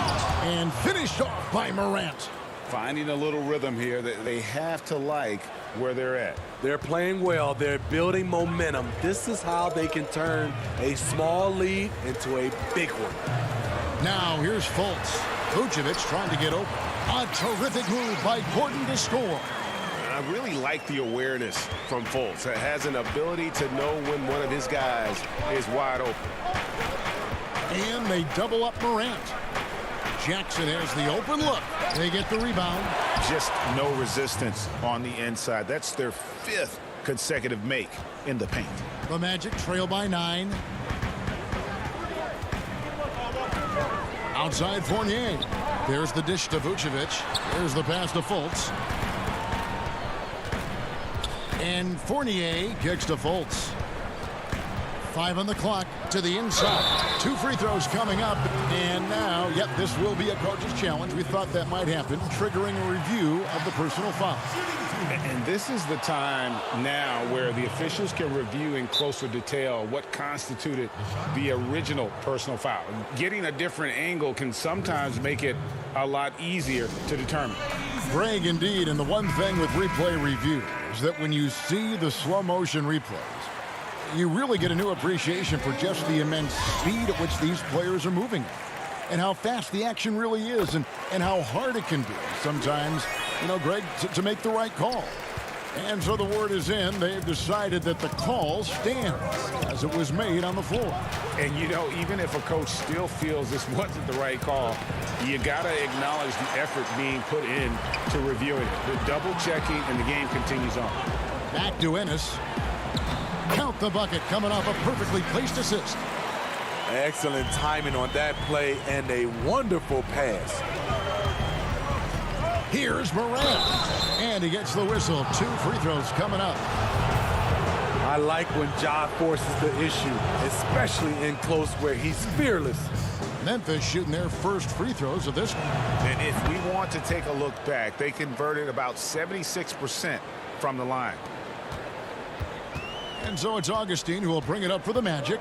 Speaker 1: and finished off by Morant.
Speaker 2: Finding a little rhythm here that they have to like where they're at.
Speaker 3: They're playing well. They're building momentum. This is how they can turn a small lead into a big one.
Speaker 1: Now here's Fultz. Vucevic trying to get open. A terrific move by Gordon to score.
Speaker 2: I really like the awareness from Fultz. It has an ability to know when one of his guys is wide open.
Speaker 1: And they double up Morant. Jackson has the open look. They get the rebound.
Speaker 2: Just no resistance on the inside. That's their 5th consecutive make in the paint.
Speaker 1: The Magic trail by 9. Outside Fournier. There's the dish to Vucevic. There's the pass to Fultz. And Fournier kicks to Fultz. 5 on the clock to the inside. 2 free throws coming up. And now, yep, this will be a coach's challenge. We thought that might happen, triggering a review of the personal foul.
Speaker 2: And this is the time now where the officials can review in closer detail what constituted the original personal foul. Getting a different angle can sometimes make it a lot easier to determine.
Speaker 1: Greg, indeed, and the one thing with replay review is that when you see the slow motion replays, you really get a new appreciation for just the immense speed at which these players are moving and how fast the action really is and how hard it can be sometimes, you know, Greg, to make the right call. And so the word is in. They've decided that the call stands as it was made on the floor.
Speaker 2: And, you know, even if a coach still feels this wasn't the right call, you got to acknowledge the effort being put in to reviewing it. The double checking, and the game continues on.
Speaker 1: Back to Ennis. Count the bucket coming off a perfectly placed assist.
Speaker 3: Excellent timing on that play and a wonderful pass.
Speaker 1: Here's Morant. And he gets the whistle. 2 free throws coming up.
Speaker 3: I like when Ja forces the issue, especially in close where he's fearless.
Speaker 1: Memphis shooting their first free throws of this one.
Speaker 2: And if we want to take a look back, they converted about 76% from the line.
Speaker 1: And so it's Augustine who will bring it up for the Magic.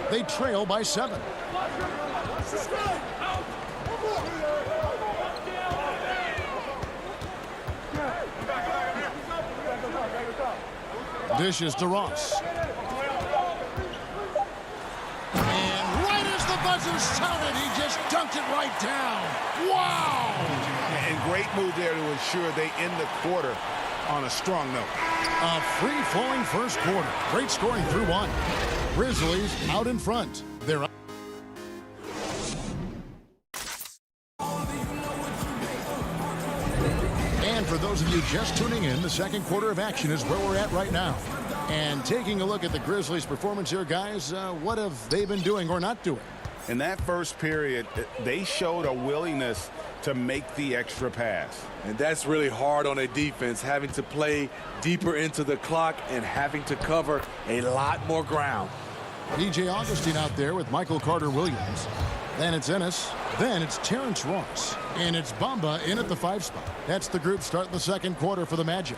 Speaker 1: They trail by 7. Dishes to Ross. And right as the buzzer sounded, he just dunked it right down. Wow!
Speaker 2: And great move there to ensure they end the quarter on a strong note.
Speaker 1: A free-flowing first quarter. Great scoring through 1. Grizzlies out in front. They're up. And for those of you just tuning in, the second quarter of action is where we're at right now. And taking a look at the Grizzlies' performance here, guys, what have they been doing or not doing?
Speaker 2: In that first period, they showed a willingness to make the extra pass.
Speaker 3: And that's really hard on a defense, having to play deeper into the clock and having to cover a lot more ground.
Speaker 1: DJ Augustine out there with Michael Carter-Williams. Then it's Ennis. Then it's Terrence Ross. And it's Bamba in at the 5 spot. That's the group starting the second quarter for the Magic.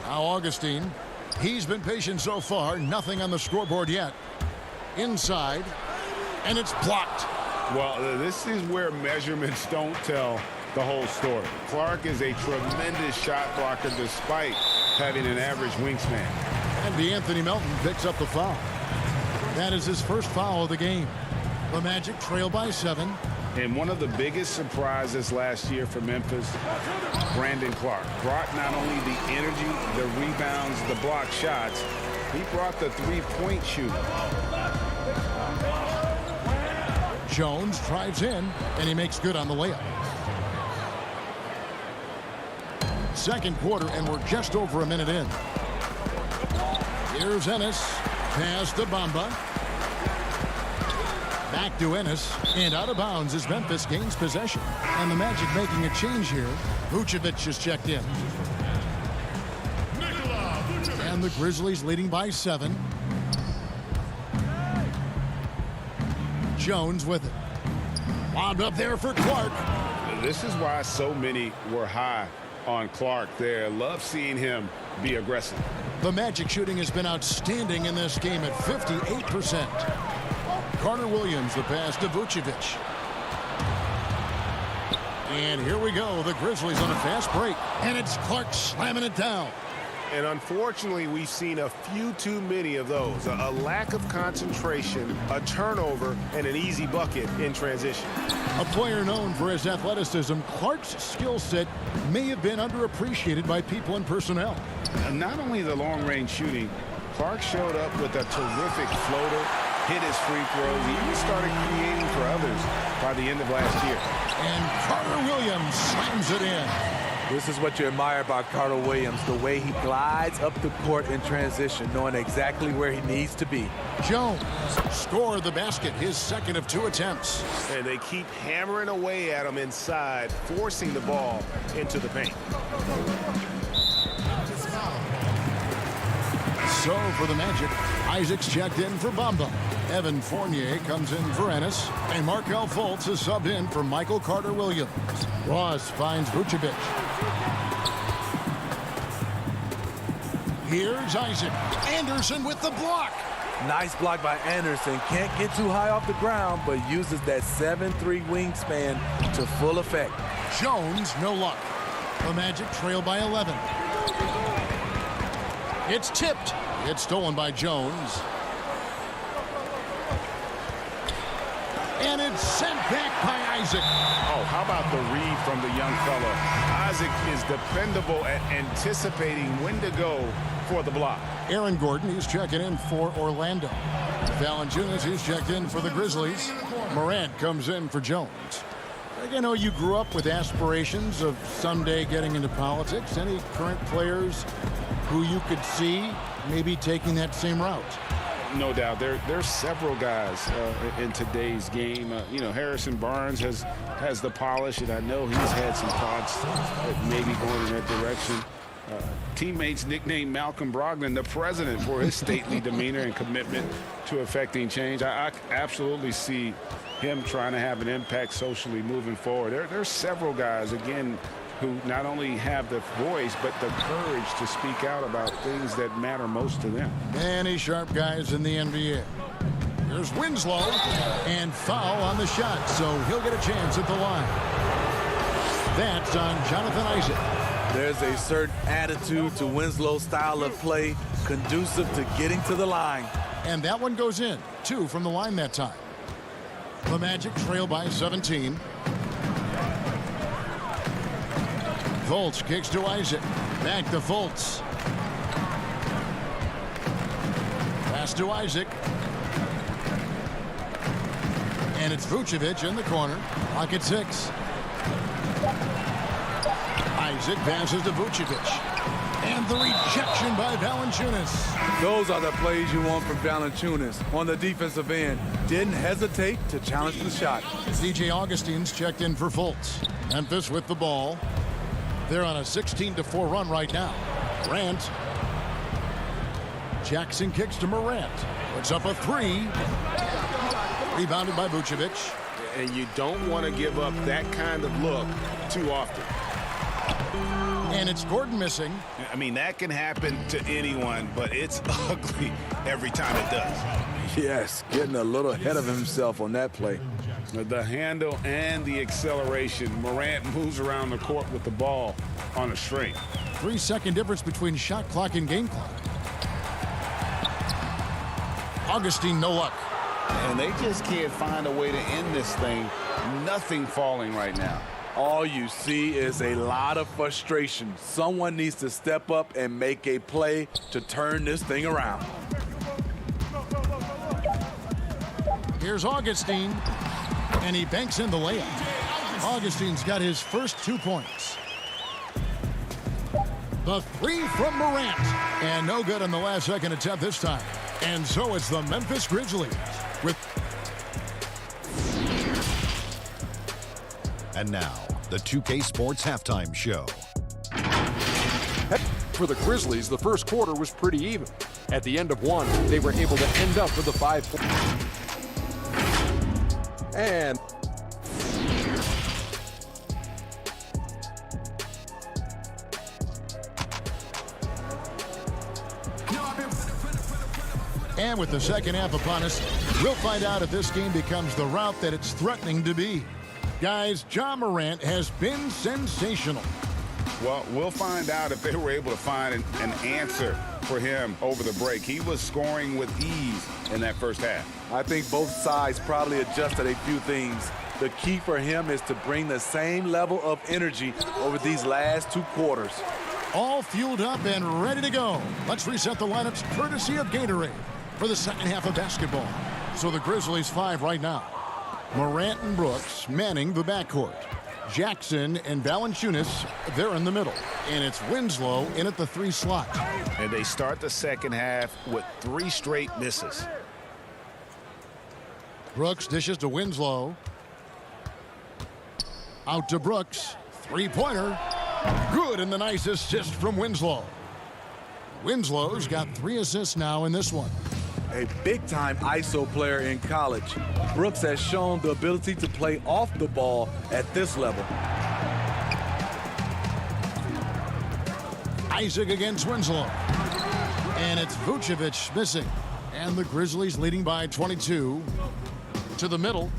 Speaker 1: Now Augustine. He's been patient so far. Nothing on the scoreboard yet. Inside. And it's blocked.
Speaker 2: Well, this is where measurements don't tell the whole story. Clark is a tremendous shot blocker despite having an average wingspan.
Speaker 1: And DeAnthony Melton picks up the foul. That is his first foul of the game. The Magic trail by 7.
Speaker 2: And one of the biggest surprises last year for Memphis, Brandon Clark, brought not only the energy, the rebounds, the block shots, he brought the three-point shooting.
Speaker 1: Jones drives in, and he makes good on the layup. Second quarter, and we're just over a minute in. Here's Ennis. Pass to Bamba. Back to Ennis, and out of bounds as Memphis gains possession. And the Magic making a change here. Vucevic is checked in. And the Grizzlies leading by 7. Jones with it. Wound up there for Clark.
Speaker 2: This is why so many were high on Clark there. Love seeing him be aggressive.
Speaker 1: The Magic shooting has been outstanding in this game at 58%. Carter-Williams, the pass to Vucevic. And here we go. The Grizzlies on a fast break. And it's Clark slamming it down.
Speaker 8: And unfortunately, we've seen a few too many of those. A lack of concentration, a turnover, and an easy bucket in transition.
Speaker 1: A player known for his athleticism, Clark's skill set may have been underappreciated by people and personnel.
Speaker 2: And not only the long-range shooting, Clark showed up with a terrific floater, hit his free throws. He even started creating for others by the end of last year.
Speaker 1: And Carter-Williams slams it in.
Speaker 3: This is what you admire about Carter Williams, the way he glides up the court in transition, knowing exactly where he needs to be.
Speaker 1: Jones scored the basket, his second of 2 attempts.
Speaker 4: And they keep hammering away at him inside, forcing the ball into the paint.
Speaker 1: So for the Magic, Isaac's checked in for Bamba. Evan Fournier comes in for Ennis. And Markelle Fultz is subbed in for Michael Carter-Williams. Ross finds Vucevic. Here's Isaac. Anderson with the block.
Speaker 3: Nice block by Anderson. Can't get too high off the ground, but uses that 7'3" wingspan to full effect.
Speaker 1: Jones, no luck. The Magic trail by 11. It's tipped. It's stolen by Jones. And it's sent back by Isaac.
Speaker 2: Oh, how about the read from the young fella? Isaac is dependable at anticipating when to go for the block.
Speaker 1: Aaron Gordon, he's checking in for Orlando. Valanciunas, he's checked in for the Grizzlies. Morant comes in for Jones. I know you grew up with aspirations of someday getting into politics. Any current players who you could see maybe taking that same route?
Speaker 2: No doubt. There's several guys in today's game. Harrison Barnes has the polish, and I know he's had some thoughts that maybe going in that direction. Teammates nicknamed Malcolm Brogdon the president for his stately demeanor and commitment to affecting change. I absolutely see him trying to have an impact socially moving forward. There's several guys, again, who not only have the voice, but the courage to speak out about things that matter most to them.
Speaker 1: Many sharp guys in the NBA. Here's Winslow, and foul on the shot, so he'll get a chance at the line. That's on Jonathan Isaac.
Speaker 3: There's a certain attitude to Winslow's style of play, conducive to getting to the line.
Speaker 1: And that one goes in. 2 from the line that time. The Magic trail by 17. Fultz kicks to Isaac. Back to Fultz. Pass to Isaac. And it's Vucevic in the corner. Clock at 6. Isaac passes to Vucevic. And the rejection by Valanciunas.
Speaker 3: Those are the plays you want from Valanciunas on the defensive end. Didn't hesitate to challenge the shot.
Speaker 1: DJ Augustine's checked in for Fultz. Memphis with the ball. They're on a 16-4 run right now. Morant. Jackson kicks to Morant. Puts up a 3. Rebounded by Vucevic.
Speaker 4: And you don't want to give up that kind of look too often.
Speaker 1: And it's Gordon missing.
Speaker 2: I mean, that can happen to anyone, but it's ugly every time it does.
Speaker 3: Yes, getting a little ahead of himself on that play.
Speaker 2: The handle and the acceleration. Morant moves around the court with the ball on a string.
Speaker 1: 3-second difference between shot clock and game clock. Augustine, no luck.
Speaker 2: And they just can't find a way to end this thing. Nothing falling right now.
Speaker 3: All you see is a lot of frustration. Someone needs to step up and make a play to turn this thing around.
Speaker 1: Here's Augustine. And he banks in the layup. Augustine's got his first 2 points. The 3 from Morant. And no good on the last second attempt this time. And so it's the Memphis Grizzlies with...
Speaker 5: And now, the 2K Sports Halftime Show.
Speaker 6: For the Grizzlies, the first quarter was pretty even. At the end of one, they were able to end up with a 5 point. And
Speaker 1: with the second half upon us, we'll find out if this game becomes the route that it's threatening to be. Guys, Ja Morant has been sensational.
Speaker 2: Well, we'll find out if they were able to find an answer for him over the break. He was scoring with ease in that first half.
Speaker 3: I think both sides probably adjusted a few things. The key for him is to bring the same level of energy over these last 2 quarters.
Speaker 1: All fueled up and ready to go. Let's reset the lineups courtesy of Gatorade for the second half of basketball. So the Grizzlies 5 right now. Morant and Brooks manning the backcourt. Jackson and Valanciunas, they're in the middle. And it's Winslow in at the 3 slot.
Speaker 2: And they start the second half with 3 straight misses.
Speaker 1: Brooks dishes to Winslow. Out to Brooks. 3-pointer. Good, and the nice assist from Winslow. Winslow's got 3 assists now in this one.
Speaker 3: A big-time ISO player in college. Brooks has shown the ability to play off the ball at this level.
Speaker 1: Isaac against Winslow. And it's Vucevic missing. And the Grizzlies leading by 22. To the middle.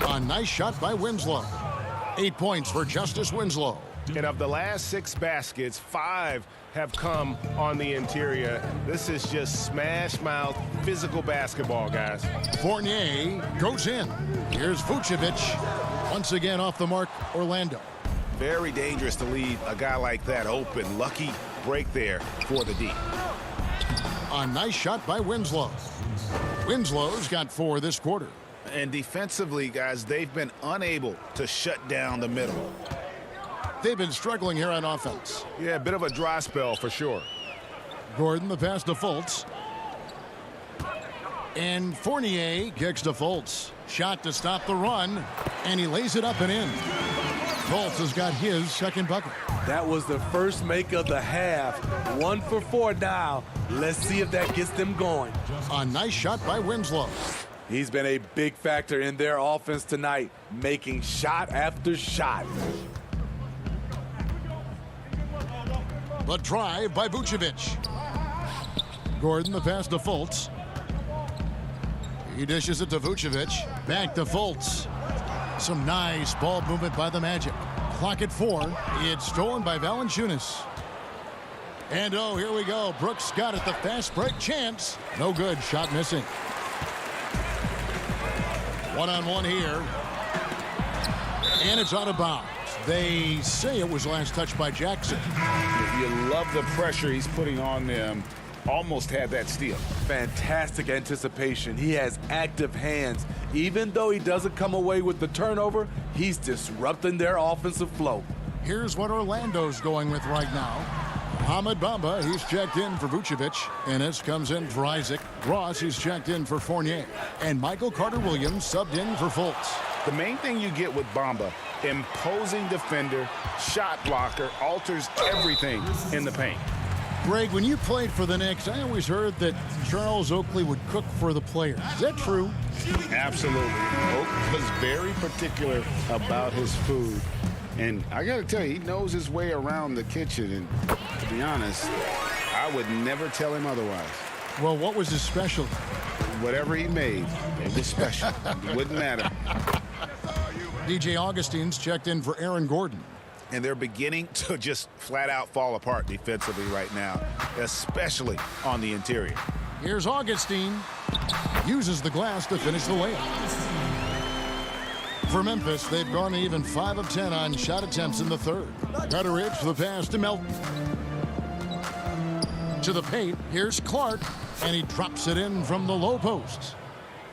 Speaker 1: A nice shot by Winslow. 8 points for Justice Winslow.
Speaker 4: And of the last 6 baskets, 5 have come on the interior. This is just smash mouth physical basketball, guys.
Speaker 1: Fournier goes in. Here's Vucevic. Once again off the mark, Orlando.
Speaker 2: Very dangerous to leave a guy like that open. Lucky break there for the D.
Speaker 1: A nice shot by Winslow. Winslow's got 4 this quarter.
Speaker 2: And defensively, guys, they've been unable to shut down the middle.
Speaker 1: They've been struggling here on offense.
Speaker 4: Yeah, a bit of a dry spell for sure.
Speaker 1: Gordon, the pass to Fultz. And Fournier kicks to Fultz. Shot to stop the run. And he lays it up and in. Fultz has got his second bucket.
Speaker 3: That was the first make of the half. 1 for 4 now. Let's see if that gets them going.
Speaker 1: A nice shot by Winslow.
Speaker 3: He's been a big factor in their offense tonight, making shot after shot.
Speaker 1: The drive by Vucevic. Gordon, the pass to Fultz. He dishes it to Vucevic. Back to Fultz. Some nice ball movement by the Magic. Clock at 4. It's stolen by Valanciunas. And oh, here we go. Brooks got it. The fast break chance. No good. Shot missing. 1-on-1 here. And it's out of bounds. They say it was last touched by Jackson.
Speaker 2: You love the pressure he's putting on them. Almost had that steal.
Speaker 3: Fantastic anticipation. He has active hands. Even though he doesn't come away with the turnover, he's disrupting their offensive flow.
Speaker 1: Here's what Orlando's going with right now. Hamid Bamba, he's checked in for Vucevic. Ennis comes in for Isaac. Ross, he's checked in for Fournier. And Michael Carter-Williams subbed in for Fultz.
Speaker 2: The main thing you get with Bamba, imposing defender, shot blocker, alters everything in the paint.
Speaker 1: Greg, when you played for the Knicks, I always heard that Charles Oakley would cook for the players. Is that true?
Speaker 2: Absolutely. Oak was very particular about his food. And I got to tell you, he knows his way around the kitchen. And to be honest, I would never tell him otherwise.
Speaker 1: Well, what was his specialty?
Speaker 2: Whatever he made, it was special. It wouldn't matter.
Speaker 1: DJ Augustine's checked in for Aaron Gordon.
Speaker 2: And they're beginning to just flat out fall apart defensively right now, especially on the interior.
Speaker 1: Here's Augustine. Uses the glass to finish the layup. For Memphis, they've gone even 5 of 10 on shot attempts in the third. Cutteridge for the pass to Melton. To the paint, here's Clark, and he drops it in from the low post.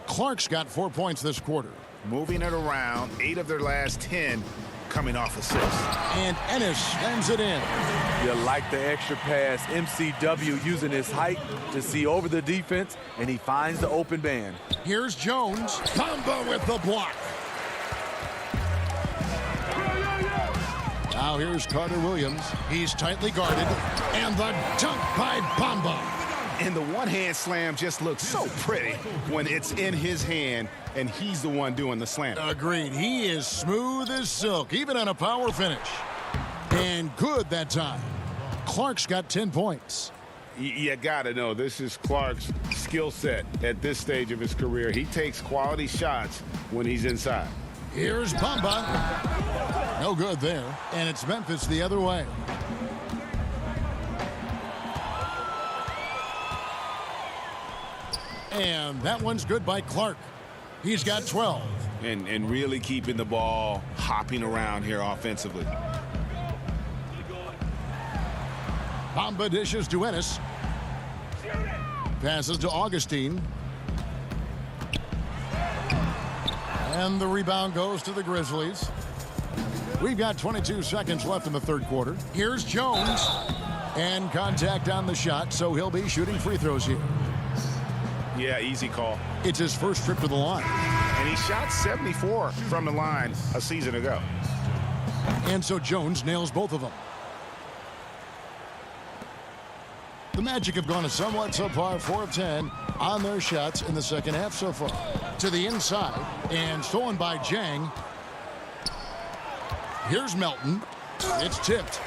Speaker 1: Clark's got 4 points this quarter.
Speaker 2: Moving it around, 8 of their last 10 coming off assists.
Speaker 1: And Ennis slams it in.
Speaker 3: You like the extra pass. MCW using his height to see over the defense, and he finds the open man.
Speaker 1: Here's Jones. Bamba with the block. Now here's Carter-Williams. He's tightly guarded. And the dunk by Bamba.
Speaker 2: And the one-hand slam just looks so pretty when it's in his hand and he's the one doing the slam.
Speaker 1: Agreed. He is smooth as silk, even on a power finish. And good that time. Clark's got 10 points.
Speaker 4: You got to know, this is Clark's skill set at this stage of his career. He takes quality shots when he's inside.
Speaker 1: Here's Bamba. No good there. And it's Memphis the other way. And that one's good by Clark. He's got 12.
Speaker 2: And really keeping the ball hopping around here offensively.
Speaker 1: Bamba dishes to Ennis. Passes to Augustine. And the rebound goes to the Grizzlies. We've got 22 seconds left in the third quarter. Here's Jones. And contact on the shot, so he'll be shooting free throws here.
Speaker 2: Yeah, easy call.
Speaker 1: It's his first trip to the line.
Speaker 2: And he shot 74 from the line a season ago.
Speaker 1: And so Jones nails both of them. The Magic have gone a somewhat subpar 4 of 10 on their shots in the second half so far. To the inside, and stolen by Jang. Here's Melton. It's tipped.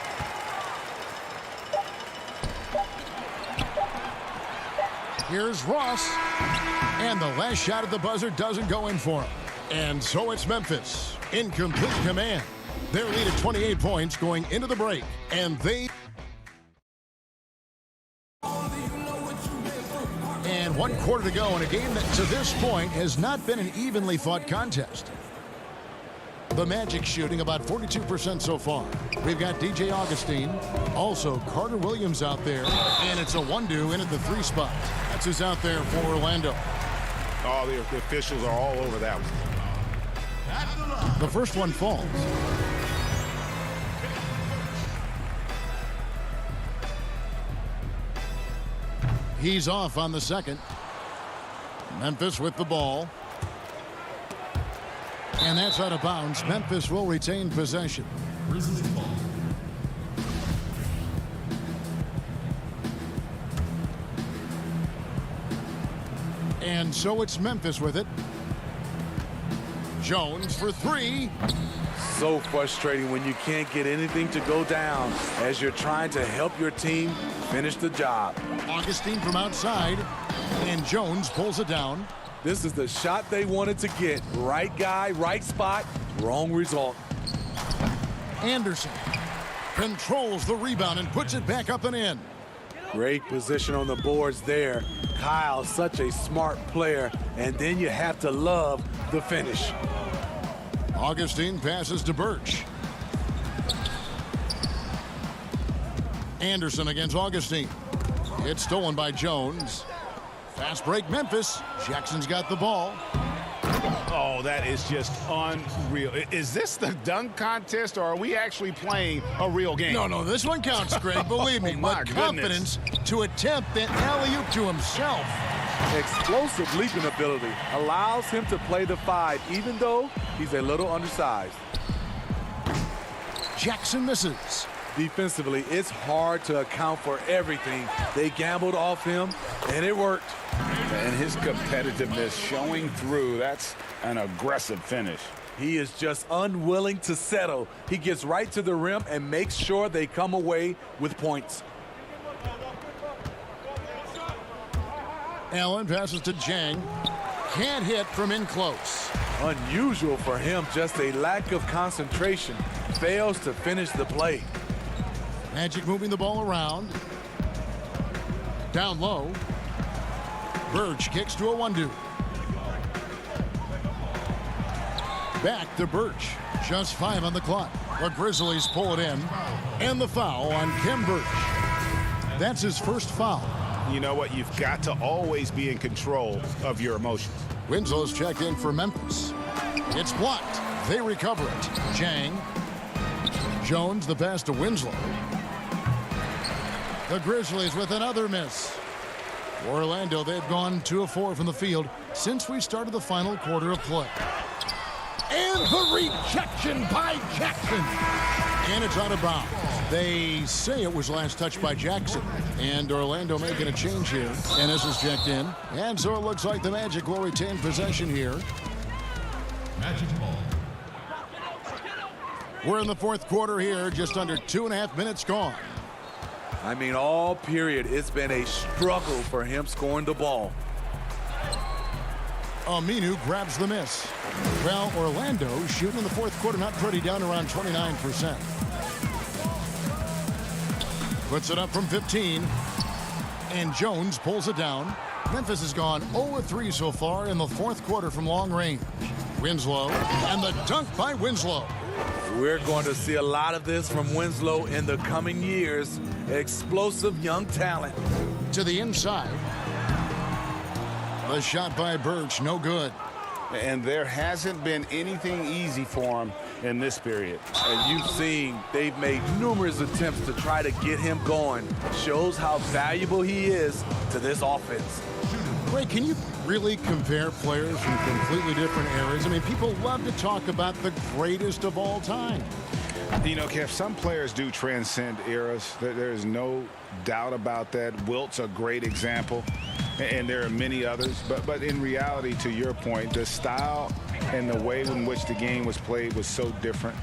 Speaker 1: Here's Ross. And the last shot at the buzzer doesn't go in for him. And so it's Memphis in complete command. Their lead at 28 points going into the break. And they... And 1 quarter to go in a game that to this point has not been an evenly fought contest. The Magic shooting about 42% so far. We've got DJ Augustine, also Carter Williams out there, and it's a 1-2 in at the 3 spot. That's who's out there for Orlando.
Speaker 2: Oh, the officials are all over that one.
Speaker 1: The first one falls. He's off on the second. Memphis with the ball. And that's out of bounds. Memphis will retain possession. And so it's Memphis with it. Jones for 3.
Speaker 3: So frustrating when you can't get anything to go down as you're trying to help your team finish the job.
Speaker 1: Augustine from outside, and Jones pulls it down.
Speaker 3: This is the shot they wanted to get. Right guy, right spot, wrong result.
Speaker 1: Anderson controls the rebound and puts it back up and in.
Speaker 3: Great position on the boards there. Kyle, such a smart player, and then you have to love the finish.
Speaker 1: Augustine passes to Birch. Anderson against Augustine. It's stolen by Jones. Fast break, Memphis. Jackson's got the ball.
Speaker 2: Oh, that is just unreal. Is this the dunk contest, or are we actually playing a real game?
Speaker 1: No, this one counts, Greg. Believe me.
Speaker 2: My
Speaker 1: With confidence to attempt that alley-oop to himself.
Speaker 3: Explosive leaping ability allows him to play the 5, even though he's a little undersized.
Speaker 1: Jackson misses.
Speaker 3: Defensively, it's hard to account for everything. They gambled off him, and it worked.
Speaker 2: And his competitiveness showing through. That's an aggressive finish.
Speaker 3: He is just unwilling to settle. He gets right to the rim and makes sure they come away with points.
Speaker 1: Allen passes to Jang. Can't hit from in close.
Speaker 3: Unusual for him, just a lack of concentration. Fails to finish the play.
Speaker 1: Magic moving the ball around. Down low. Birch kicks to a 1-2. Back to Birch. Just 5 on the clock. The Grizzlies pull it in. And the foul on Khem Birch. That's his first foul.
Speaker 2: You know what? You've got to always be in control of your emotions.
Speaker 1: Winslow's checked in for Memphis. It's blocked. They recover it. Jang. Jones the pass to Winslow. The Grizzlies with another miss. Orlando, they've gone 2 of 4 from the field since we started the final quarter of play. And the rejection by Jackson. And it's out of bounds. They say it was last touched by Jackson. And Orlando making a change here. And this is checked in. And so it looks like the Magic will retain possession here.
Speaker 5: Magic ball.
Speaker 1: We're in the fourth quarter here. Just under 2.5 minutes gone.
Speaker 3: I mean, all period, it's been a struggle for him scoring the ball.
Speaker 1: Aminu grabs the miss. Well, Orlando shooting in the fourth quarter, not pretty, down around 29%. Puts it up from 15. And Jones pulls it down. Memphis has gone 0 of 3 so far in the fourth quarter from long range. Winslow, and the dunk by Winslow.
Speaker 3: We're going to see a lot of this from Winslow in the coming years. Explosive young talent.
Speaker 1: To the inside. The shot by Birch, no good.
Speaker 2: And there hasn't been anything easy for him
Speaker 4: in this period.
Speaker 3: And you've seen they've made numerous attempts to try to get him going. Shows how valuable he is to this offense.
Speaker 1: Ray, can you really compare players from completely different eras? I mean, people love to talk about the greatest of all time.
Speaker 2: You know, Kev, some players do transcend eras. There's no doubt about that. Wilt's a great example, and there are many others. But in reality, to your point, the style and the way in which the game was played was so different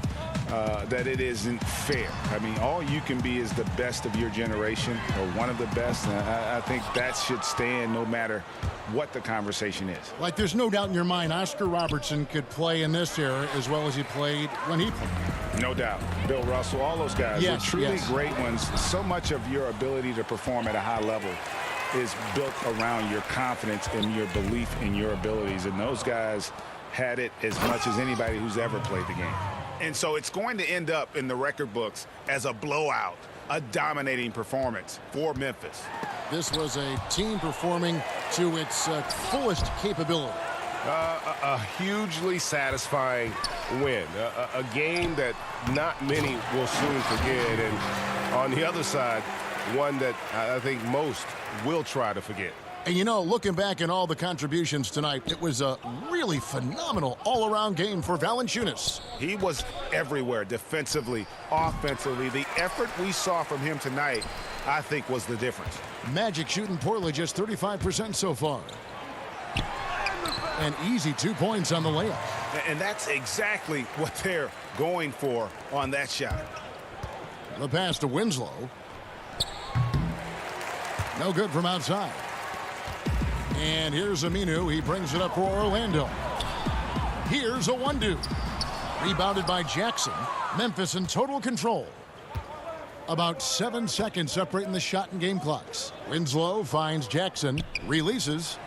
Speaker 2: that it isn't fair. I mean, all you can be is the best of your generation, or one of the best. And I think that should stand no matter what the conversation is.
Speaker 1: Like, there's no doubt in your mind Oscar Robertson could play in this era as well as he played when he played.
Speaker 2: No doubt. Bill Russell, all those guys are truly great ones. So much of your ability to perform at a high level is built around your confidence and your belief in your abilities. And those guys had it as much as anybody who's ever played the game.
Speaker 4: And so it's going to end up in the record books as a blowout, a dominating performance for Memphis.
Speaker 1: This was a team performing to its fullest capability.
Speaker 4: A hugely satisfying win, a game that not many will soon forget, and on the other side, one that I think most will try to forget.
Speaker 1: And you know, looking back at all the contributions tonight, it was a really phenomenal all-around game for Valanciunas.
Speaker 4: He was everywhere, defensively, offensively. The effort we saw from him tonight, I think, was the difference.
Speaker 1: Magic shooting poorly, just 35% so far. An easy 2 points on the layup.
Speaker 4: And that's exactly what they're going for on that shot.
Speaker 1: The pass to Winslow. No good from outside. And here's Aminu. He brings it up for Orlando. Here's a 1-2. Rebounded by Jackson. Memphis in total control. About 7 seconds separating the shot and game clocks. Winslow finds Jackson. Releases.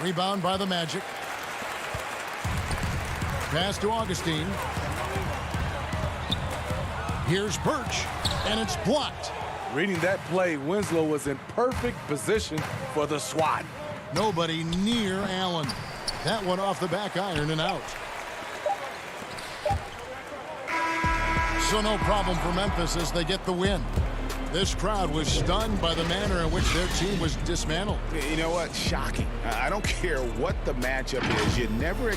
Speaker 1: Rebound by the Magic. Pass to Augustine. Here's Birch. And it's blocked.
Speaker 3: Reading that play, Winslow was in perfect position for the swat.
Speaker 1: Nobody near Allen. That one off the back iron and out. So no problem for Memphis as they get the win. This crowd was stunned by the manner in which their team was dismantled.
Speaker 2: You know what? Shocking. I don't care what the matchup is. You never...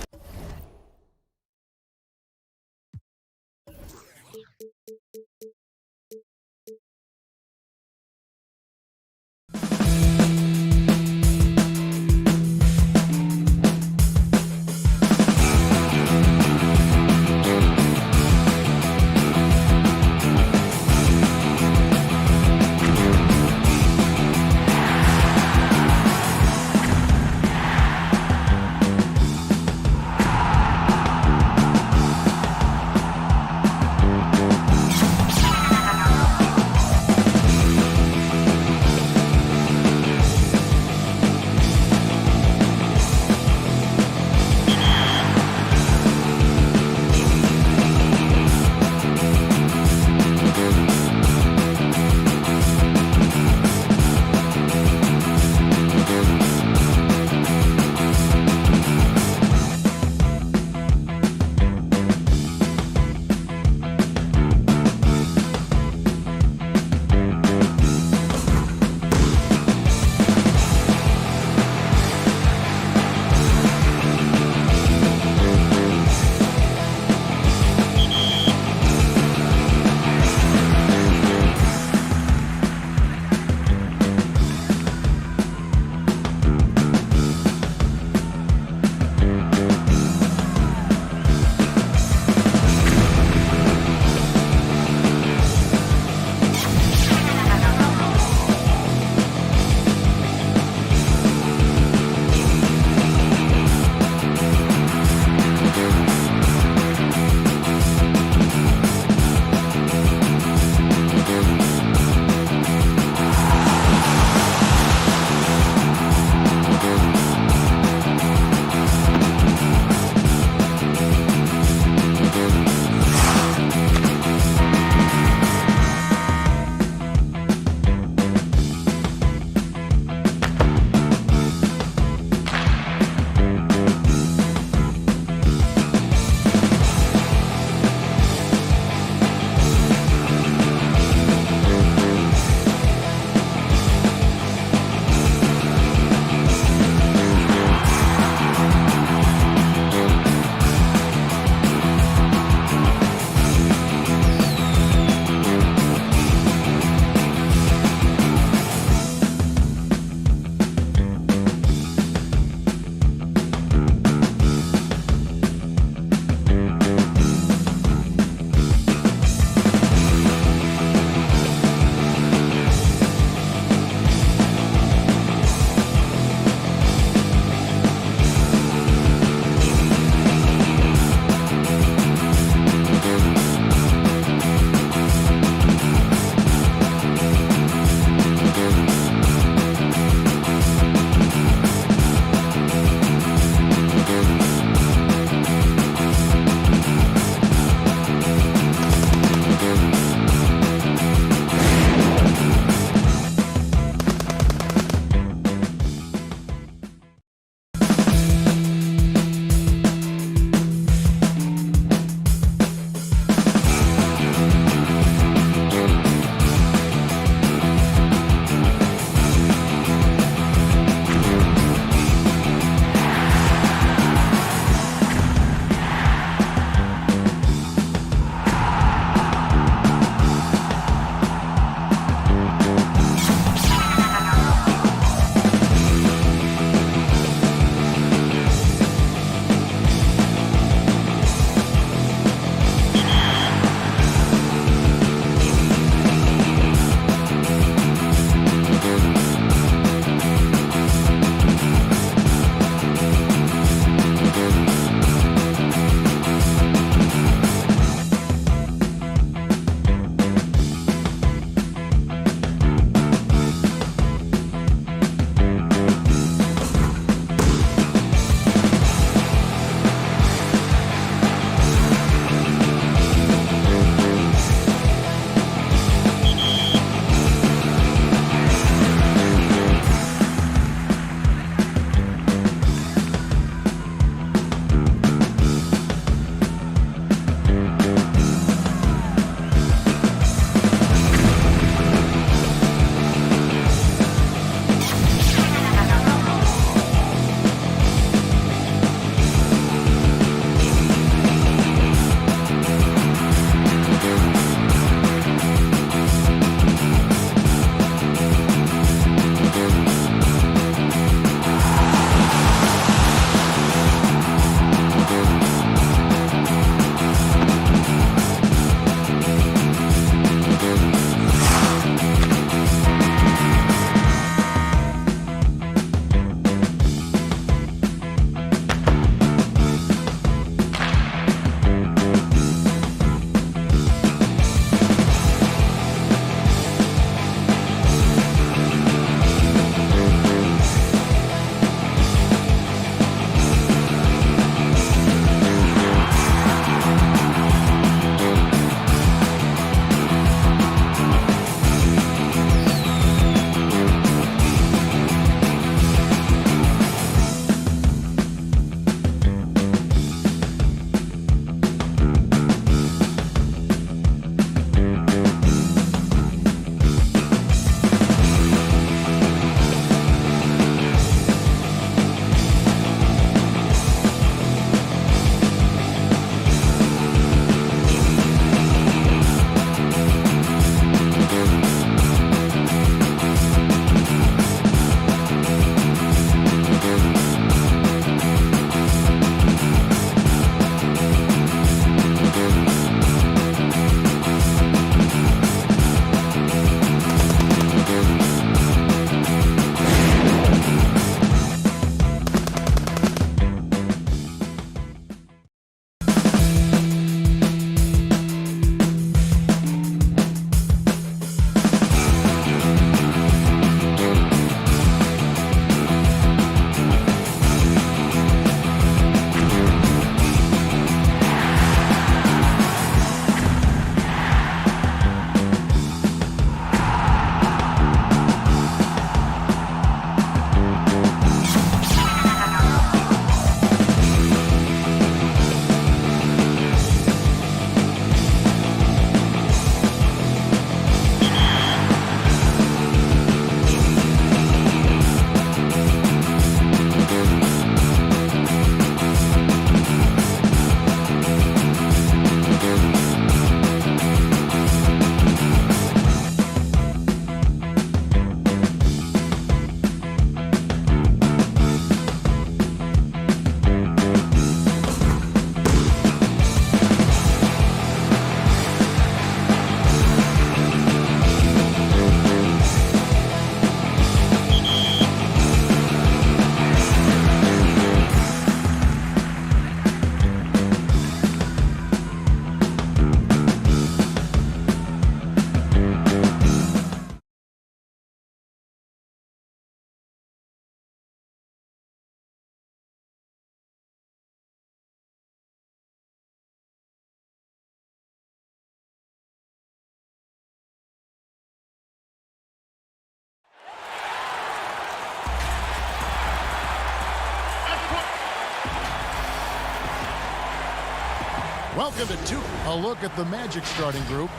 Speaker 1: Welcome to two. A look at the Magic starting group.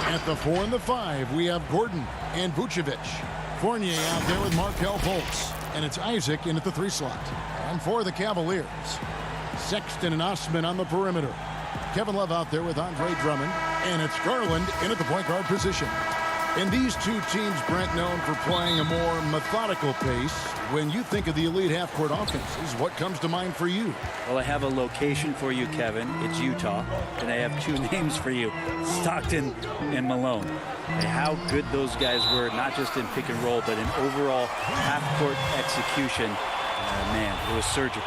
Speaker 1: At the 4 and the 5, we have Gordon and Vucevic. Fournier out there with Markelle Fultz. And it's Isaac in at the 3 slot. And for the Cavaliers, Sexton and Osman on the perimeter. Kevin Love out there with Andre Drummond. And it's Garland in at the point guard position. And these two teams, Brent, known for playing a more methodical pace. When you think of the elite half-court offenses, what comes to mind for you?
Speaker 11: Well, I have a location for you, Kevin. It's Utah. And I have 2 names for you, Stockton and Malone. And how good those guys were, not just in pick and roll, but in overall half-court execution. Man, it was surgical.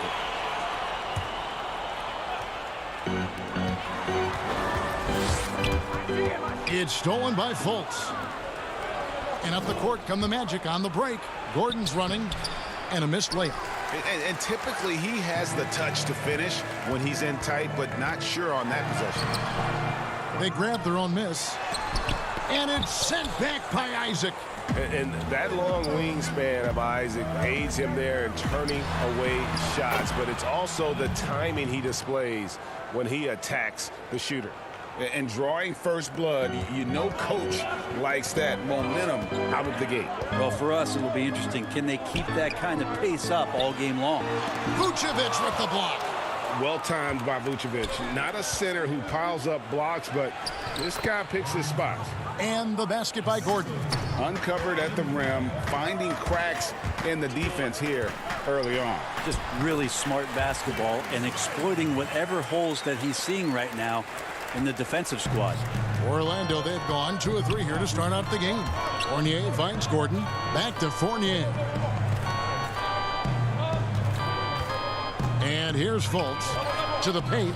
Speaker 1: It's stolen by Fultz. And up the court come the Magic on the break. Gordon's running, and a missed layup.
Speaker 2: And typically he has the touch to finish when he's in tight, but not sure on that possession.
Speaker 1: They grab their own miss. And it's sent back by Isaac.
Speaker 4: And that long wingspan of Isaac aids him there in turning away shots, but it's also the timing he displays when he attacks the shooter. And drawing first blood, you know coach likes that momentum out of the gate.
Speaker 11: Well, for us, it will be interesting. Can they keep that kind of pace up all game long?
Speaker 1: Vucevic with the block.
Speaker 4: Well timed by Vucevic. Not a center who piles up blocks, but this guy picks his spots.
Speaker 1: And the basket by Gordon.
Speaker 2: Uncovered at the rim, finding cracks in the defense here early on.
Speaker 11: Just really smart basketball and exploiting whatever holes that he's seeing right now in the defensive squad.
Speaker 1: Orlando, they've gone 2 of 3 here to start out the game. Fournier finds Gordon. Back to Fournier. And here's Fultz to the paint.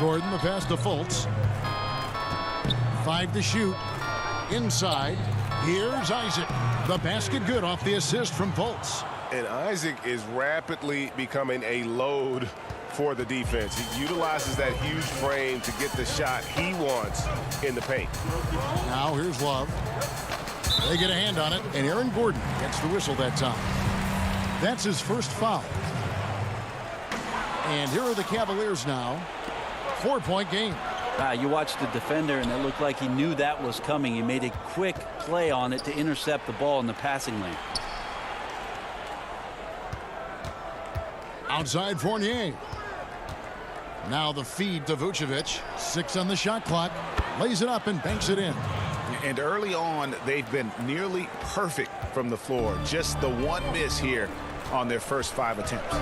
Speaker 1: Gordon, the pass to Fultz. 5 to shoot. Inside. Here's Isaac. The basket good off the assist from Fultz.
Speaker 4: And Isaac is rapidly becoming a load for the defense. He utilizes that huge frame to get the shot he wants in the paint.
Speaker 1: Now here's Love. They get a hand on it, and Aaron Gordon gets the whistle that time. That's his first foul. And here are the Cavaliers now. 4-point game.
Speaker 11: You watched the defender, and it looked like he knew that was coming. He made a quick play on it to intercept the ball in the passing lane.
Speaker 1: Outside Fournier. Now the feed to Vucevic. 6 on the shot clock. Lays it up and banks it in.
Speaker 2: And early on, they've been nearly perfect from the floor. Just the one miss here on their first 5 attempts.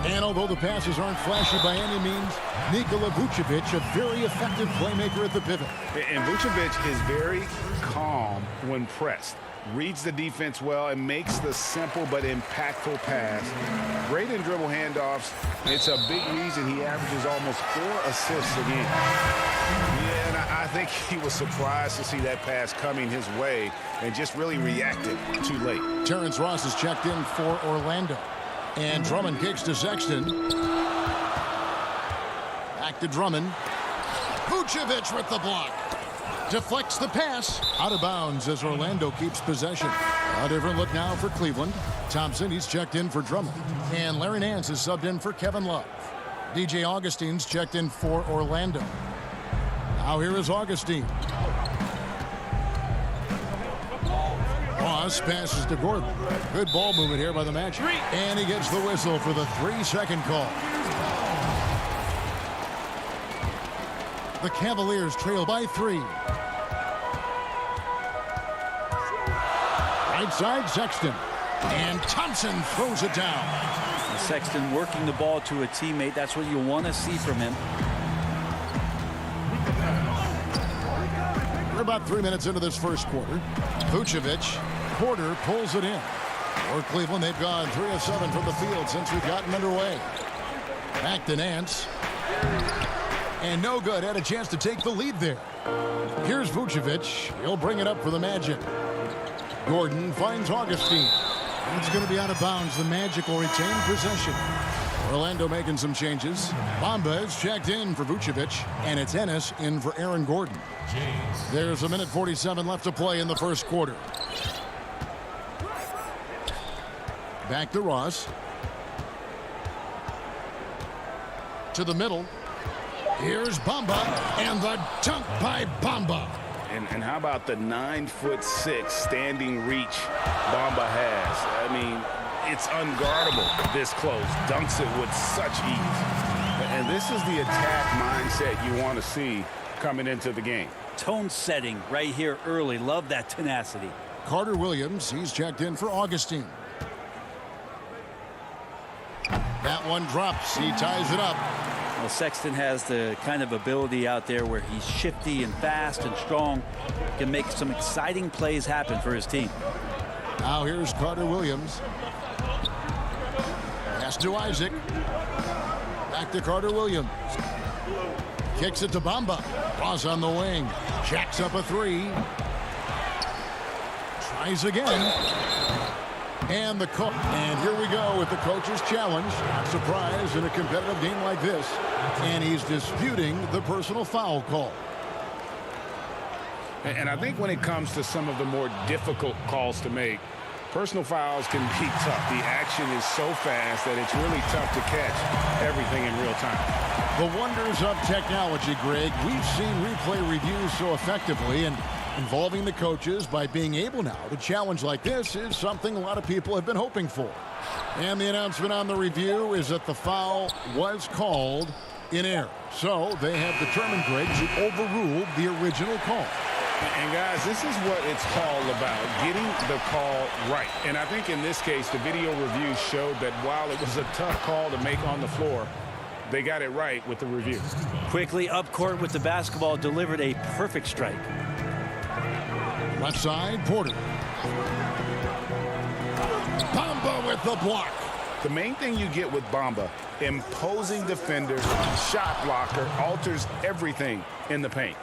Speaker 1: And although the passes aren't flashy by any means, Nikola Vucevic, a very effective playmaker at the pivot.
Speaker 2: And Vucevic is very calm when pressed. Reads the defense well and makes the simple but impactful pass. Great in dribble handoffs. It's a big reason he averages almost 4 assists a game. Yeah, and I think he was surprised to see that pass coming his way and just really reacted too late.
Speaker 1: Terrence Ross is checked in for Orlando. And Drummond kicks to Sexton. Back to Drummond. Vucevic with the block. Deflects the pass. Out of bounds as Orlando keeps possession. A different look now for Cleveland. Thompson, he's checked in for Drummond. And Larry Nance is subbed in for Kevin Love. DJ Augustine's checked in for Orlando. Now here is Augustine. Ross passes to Gordon. Good ball movement here by the Magic. And he gets the whistle for the 3-second call. The Cavaliers trail by 3. Right side, Sexton. And Thompson throws it down.
Speaker 11: And Sexton working the ball to a teammate. That's what you want to see from him.
Speaker 1: We're about 3 minutes into this first quarter. Vucevic, Porter pulls it in. For Cleveland, they've gone 3 of 7 from the field since we've gotten underway. Back to Nance. And no good. Had a chance to take the lead there. Here's Vucevic. He'll bring it up for the Magic. Gordon finds Augustine. It's going to be out of bounds. The Magic will retain possession. Orlando making some changes. Bamba is checked in for Vucevic. And it's Ennis in for Aaron Gordon. There's 1:47 left to play in the first quarter. Back to Ross. To the middle. Here's Bamba, and the dunk by Bamba.
Speaker 2: And how about the 9'6" standing reach Bamba has? I mean, it's unguardable this close. Dunks it with such ease. And this is the attack mindset you want to see coming into the game.
Speaker 11: Tone setting right here early. Love that tenacity.
Speaker 1: Carter Williams, he's checked in for Augustine. That one drops. He ties it up.
Speaker 11: Well, Sexton has the kind of ability out there where he's shifty and fast and strong. Can make some exciting plays happen for his team.
Speaker 1: Now here's Carter Williams. Pass to Isaac. Back to Carter Williams. Kicks it to Bamba. Ross on the wing. Jacks up a three. Tries again. And here we go with the coach's challenge. Surprise in a competitive game like this. And he's disputing the personal foul call.
Speaker 2: And I think when it comes to some of the more difficult calls to make, personal fouls can be tough. The action is so fast that it's really tough to catch everything in real time.
Speaker 1: The wonders of technology, Greg. We've seen replay reviews so effectively, and involving the coaches by being able now to challenge like this is something a lot of people have been hoping for. And the announcement on the review is that the foul was called in error. So they have determined, Greg, to overrule the original call.
Speaker 2: And guys, this is what it's all about, getting the call right. And I think in this case, the video review showed that while it was a tough call to make on the floor, they got it right with the review.
Speaker 11: Quickly up court with the basketball, delivered a perfect strike.
Speaker 1: Left side, Porter. Bamba with the block.
Speaker 2: The main thing you get with Bamba, imposing defender, shot blocker, alters everything in the paint.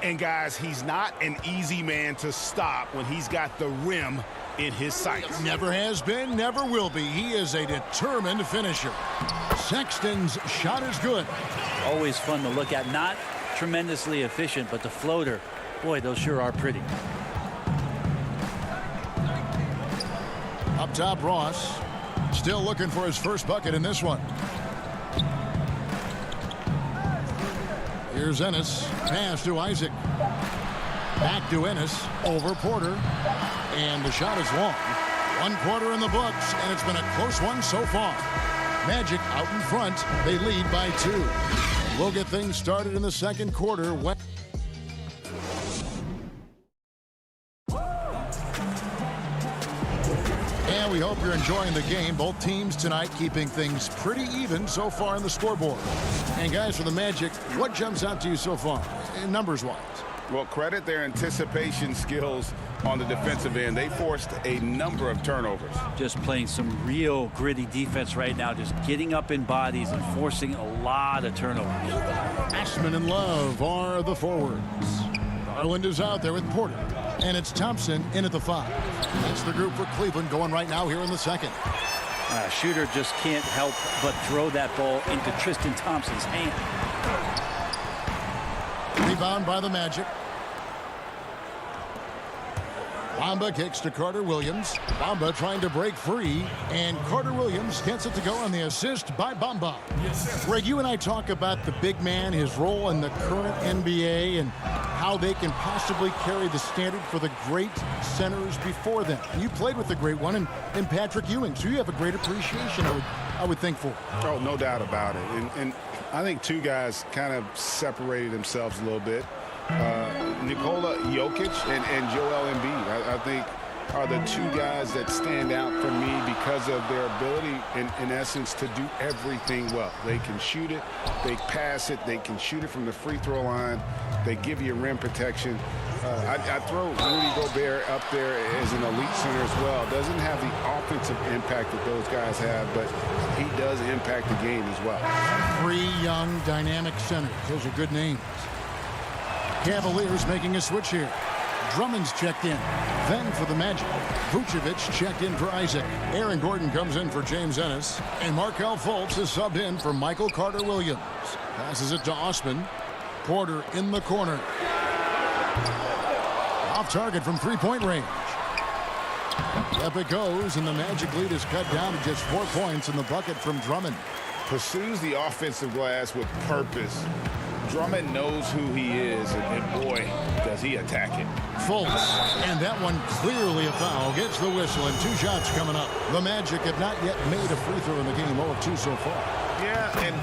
Speaker 2: And guys, he's not an easy man to stop when he's got the rim in his sights.
Speaker 1: Never has been, never will be. He is a determined finisher. Sexton's shot is good.
Speaker 11: Always fun to look at. Not tremendously efficient, but the floater, boy, those sure are pretty.
Speaker 1: Up top, Ross. Still looking for his first bucket in this one. Here's Ennis. Pass to Isaac. Back to Ennis. Over Porter. And the shot is long. 1 quarter in the books, and it's been a close one so far. Magic out in front. They lead by 2. We'll get things started in the second quarter. And we hope you're enjoying the game. Both teams tonight keeping things pretty even so far in the scoreboard. And guys, for the Magic, what jumps out to you so far, numbers-wise?
Speaker 2: Well, credit their anticipation skills on the defensive end. They forced a number of turnovers.
Speaker 11: Just playing some real gritty defense right now, just getting up in bodies and forcing a lot of turnovers.
Speaker 1: Ashman and Love are the forwards. Garland is out there with Porter. And it's Thompson in at the 5. That's the group for Cleveland going right now here in the second.
Speaker 11: Shooter just can't help but throw that ball into Tristan Thompson's hand.
Speaker 1: Rebound by the Magic. Bamba kicks to Carter Williams. Bamba trying to break free, and Carter Williams gets it to go on the assist by Bamba. Greg, you and I talk about the big man, his role in the current NBA, and how they can possibly carry the standard for the great centers before them. You played with the great one in Patrick Ewing, so you have a great appreciation, I would think, for.
Speaker 2: Oh, no doubt about it. And I think 2 guys kind of separated themselves a little bit. Nikola Jokic and Joel Embiid, I think, are the 2 guys that stand out for me because of their ability, in essence, to do everything well. They can shoot it, they pass it, they can shoot it from the free throw line, they give you rim protection. I throw Rudy Gobert up there as an elite center as well. Doesn't have the offensive impact that those guys have, but he does impact the game as well.
Speaker 1: 3 young, dynamic centers. Those are good names. Cavaliers making a switch here. Drummond's checked in. Then for the Magic, Vucevic checked in for Isaac. Aaron Gordon comes in for James Ennis. And Markelle Fultz is subbed in for Michael Carter-Williams. Passes it to Osman. Porter in the corner. Off target from 3-point range. Up it goes, and the Magic lead is cut down to just 4 points in the bucket from Drummond.
Speaker 4: pursues the offensive glass with purpose. Drummond knows who he is, and boy, does he attack it.
Speaker 1: Fultz, and that one clearly a foul. Gets the whistle, and 2 shots coming up. The Magic have not yet made a free throw in the game, 0 of 2 so far.
Speaker 4: Yeah, and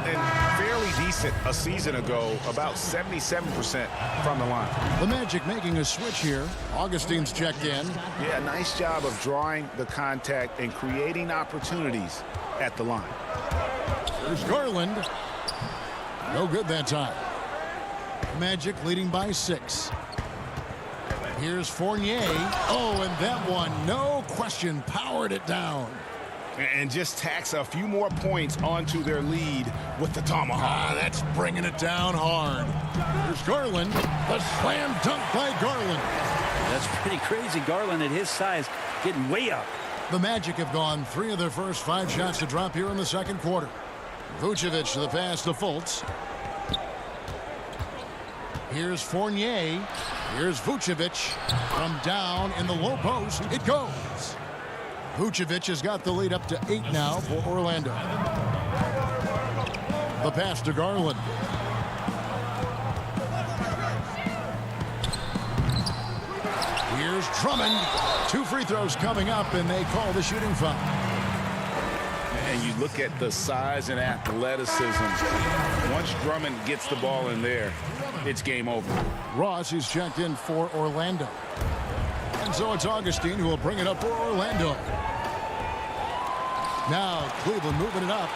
Speaker 4: fairly decent a season ago, about 77% from the line.
Speaker 1: The Magic making a switch here. Augustine's checked in.
Speaker 4: Yeah, nice job of drawing the contact and creating opportunities at the line.
Speaker 1: There's Garland. No good that time. Magic leading by 6. Here's Fournier. Oh, and that one, no question, powered it down.
Speaker 4: And just tacks a few more points onto their lead with the tomahawk.
Speaker 1: That's bringing it down hard. Here's Garland. The slam dunk by Garland.
Speaker 11: That's pretty crazy. Garland at his size getting way up.
Speaker 1: The Magic have gone 3 of their first 5 shots to drop here in the second quarter. Vucevic to the pass to Fultz. Here's Fournier. Here's Vucevic. From down in the low post, it goes. Vucevic has got the lead up to 8 now for Orlando. The pass to Garland. Here's Drummond. 2 free throws coming up, and they call the shooting foul.
Speaker 4: And you look at the size and athleticism. Once Drummond gets the ball in there, it's game over.
Speaker 1: Ross is checked in for Orlando. And so it's Augustine who will bring it up for Orlando. Now Cleveland moving it up.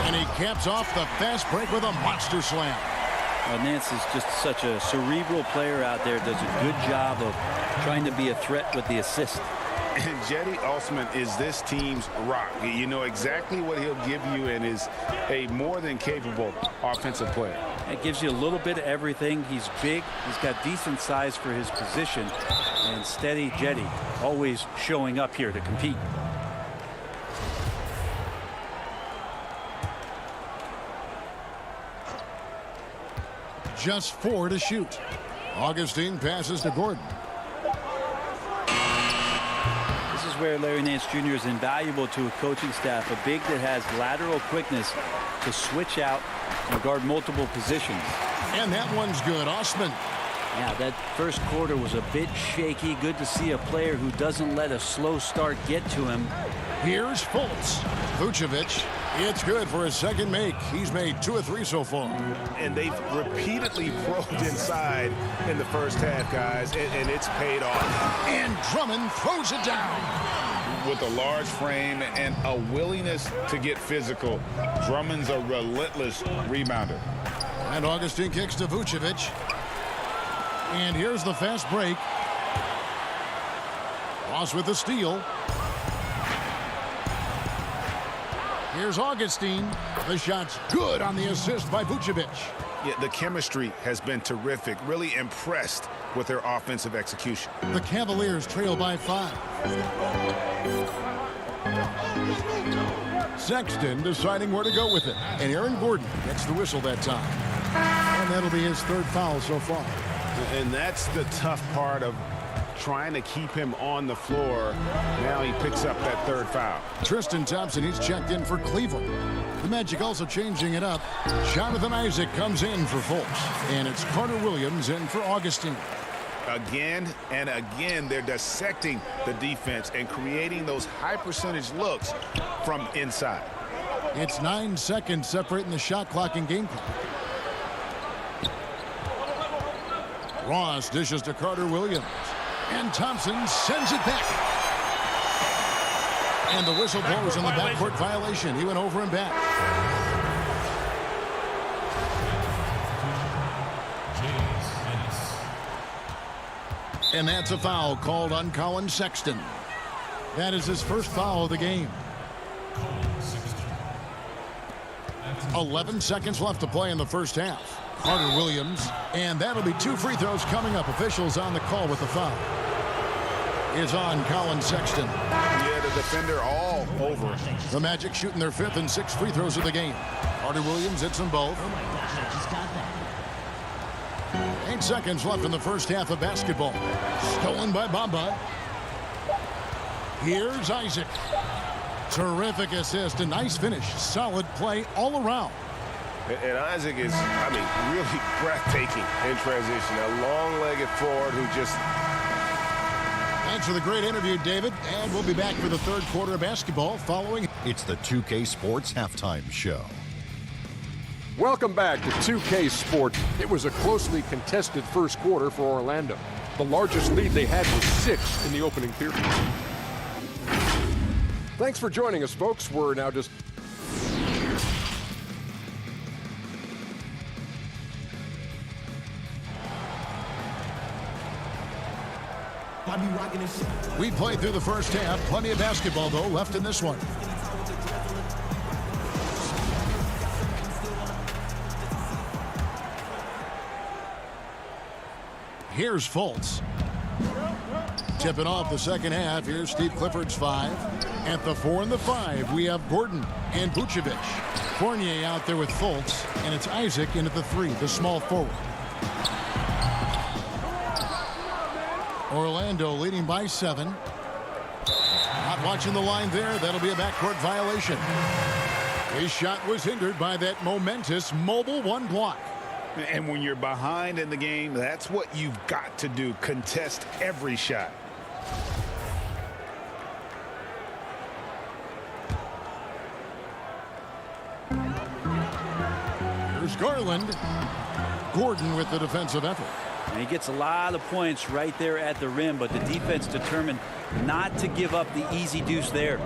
Speaker 1: And he caps off the fast break with a monster slam.
Speaker 11: Well, Nance is just such a cerebral player out there. Does a good job of trying to be a threat with the assist.
Speaker 4: And Cedi Osman is this team's rock. You know exactly what he'll give you and is a more than capable offensive player.
Speaker 11: It gives you a little bit of everything. He's big. He's got decent size for his position. And steady Cedi, always showing up here to compete.
Speaker 1: Just 4 to shoot. Augustine passes to Gordon.
Speaker 11: This is where Larry Nance Jr. is invaluable to a coaching staff. A big that has lateral quickness to switch out and guard multiple positions.
Speaker 1: And that one's good. Osman.
Speaker 11: Yeah, that first quarter was a bit shaky. Good to see a player who doesn't let a slow start get to him.
Speaker 1: Here's Fultz. Vucevic. It's good for his second make. He's made 2 of 3 so far.
Speaker 4: And they've repeatedly broke inside in the first half, guys, and it's paid off.
Speaker 1: And Drummond throws it down.
Speaker 4: With a large frame and a willingness to get physical, Drummond's a relentless rebounder.
Speaker 1: And Augustine kicks to Vucevic. And here's the fast break. Ross with the steal. Here's Augustine. The shot's good on the assist by Vucevic.
Speaker 4: Yeah, the chemistry has been terrific. Really impressed with their offensive execution.
Speaker 1: The Cavaliers trail by 5. Sexton deciding where to go with it. And Aaron Gordon gets the whistle that time. And that'll be his 3rd foul so far.
Speaker 4: And that's the tough part of trying to keep him on the floor. Now he picks up that 3rd foul.
Speaker 1: Tristan Thompson, he's checked in for Cleveland. The Magic also changing it up. Jonathan Isaac comes in for Fultz. And it's Carter Williams in for Augustine.
Speaker 4: Again and again, they're dissecting the defense and creating those high percentage looks from inside.
Speaker 1: It's 9 seconds separating the shot clock and game clock. Ross dishes to Carter Williams. And Thompson sends it back. And the whistle blows on the backcourt violation. He went over and back. And that's a foul called on Colin Sexton. That is his 1st foul of the game. 11 seconds left to play in the first half. Carter Williams, and that'll be 2 free throws coming up. Officials on the call with the foul. Is on Colin Sexton.
Speaker 4: Yeah, the defender all over him.
Speaker 1: The Magic shooting their 5th and 6th free throws of the game. Carter Williams hits them both. 8 seconds left in the first half of basketball. Stolen by Bamba. Here's Isaac. Terrific assist, a nice finish, solid play all around.
Speaker 4: And Isaac is, I mean, really breathtaking in transition. A long-legged forward who just...
Speaker 1: Thanks for the great interview, David. And we'll be back for the third quarter of basketball following.
Speaker 5: It's the 2K Sports Halftime Show.
Speaker 6: Welcome back to 2K Sports. It was a closely contested first quarter for Orlando. The largest lead they had was 6 in the opening period. Thanks for joining us, folks. We're now just...
Speaker 1: We played through the first half. Plenty of basketball, though, left in this one. Here's Fultz. Tipping off the second half. Here's Steve Clifford's 5. At the 4 and the 5, we have Gordon and Vucevic. Fournier out there with Fultz, and it's Isaac in at the 3, the small forward. Orlando leading by 7. Not watching the line there. That'll be a backcourt violation. His shot was hindered by that momentous mobile 1 block.
Speaker 2: And when you're behind in the game, that's what you've got to do. Contest every shot.
Speaker 1: Here's Garland. Gordon with the defensive effort.
Speaker 11: And he gets a lot of points right there at the rim, but the defense determined not to give up the easy deuce there.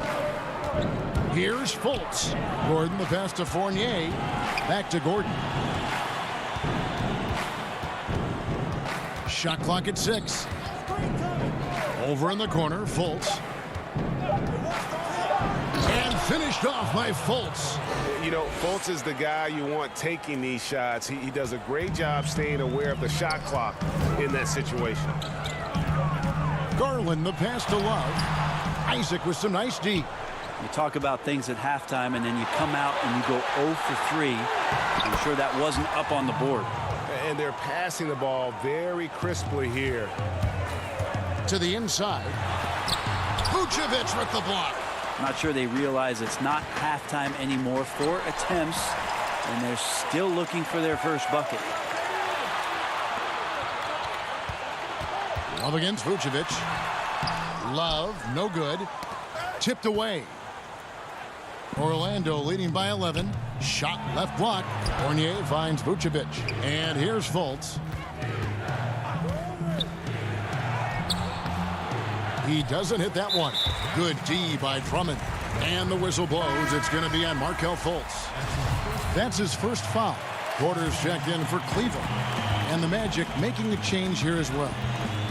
Speaker 1: Here's Fultz. Gordon the pass to Fournier. Back to Gordon. Shot clock at 6. Over in the corner, Fultz. And finished off by Fultz.
Speaker 4: You know, Fultz is the guy you want taking these shots. He does a great job staying aware of the shot clock in that situation.
Speaker 1: Garland the pass to Love. Isaac with some nice D.
Speaker 11: You talk about things at halftime, and then you come out and you go 0 for 3. I'm sure that wasn't up on the board.
Speaker 4: And they're passing the ball very crisply here.
Speaker 1: To the inside. Vucevic with the block.
Speaker 11: Not sure they realize it's not halftime anymore. 4 attempts, and they're still looking for their first bucket.
Speaker 1: Love against Vucevic. Love, no good. Tipped away. Orlando leading by 11. Shot left block. Fournier finds Vucevic. And here's Fultz. He doesn't hit that one. Good D by Drummond. And the whistle blows. It's going to be on Markelle Fultz. That's his first foul. Porter's checked in for Cleveland. And the Magic making a change here as well.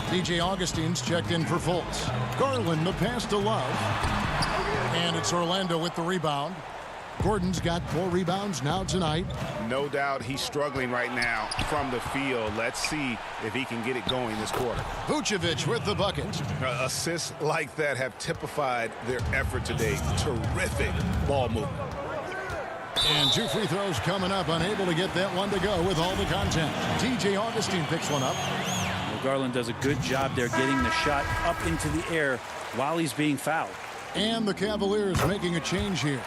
Speaker 1: DJ Augustine's checked in for Fultz. Garland the pass to Love. And it's Orlando with the rebound. Gordon's got 4 rebounds now tonight.
Speaker 2: No doubt he's struggling right now from the field. Let's see if he can get it going this quarter.
Speaker 1: Vucevic with the bucket.
Speaker 2: Assists like that have typified their effort today. Terrific ball movement.
Speaker 1: And 2 free throws coming up. Unable to get that one to go with all the content. DJ Augustine picks one up.
Speaker 11: Well, Garland does a good job there getting the shot up into the air while he's being fouled.
Speaker 1: And the Cavaliers making a change here.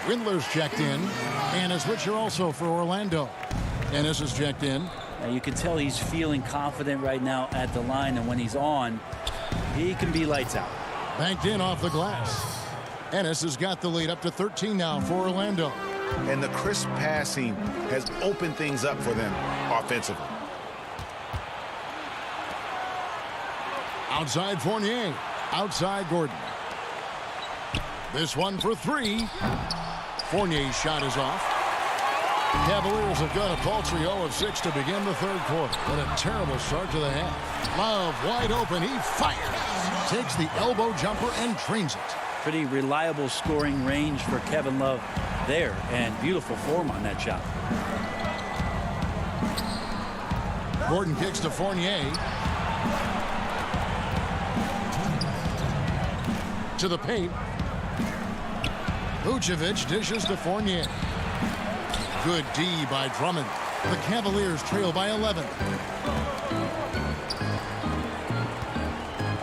Speaker 1: Windler's checked in, and a switcher also for Orlando. Ennis is checked in.
Speaker 11: Now you can tell he's feeling confident right now at the line, and when he's on, he can be lights out.
Speaker 1: Banked in off the glass. Ennis has got the lead up to 13 now for Orlando.
Speaker 2: And the crisp passing has opened things up for them offensively.
Speaker 1: Outside Fournier. Outside Gordon. This one for 3. Fournier's shot is off. Cavaliers have got a paltry 0 of 6 to begin the third quarter. What a terrible start to the half. Love wide open. He fires. Takes the elbow jumper and trains it.
Speaker 11: Pretty reliable scoring range for Kevin Love there, and beautiful form on that shot.
Speaker 1: Gordon kicks to Fournier. To the paint. Vucevic dishes to Fournier. Good D by Drummond. The Cavaliers trail by 11.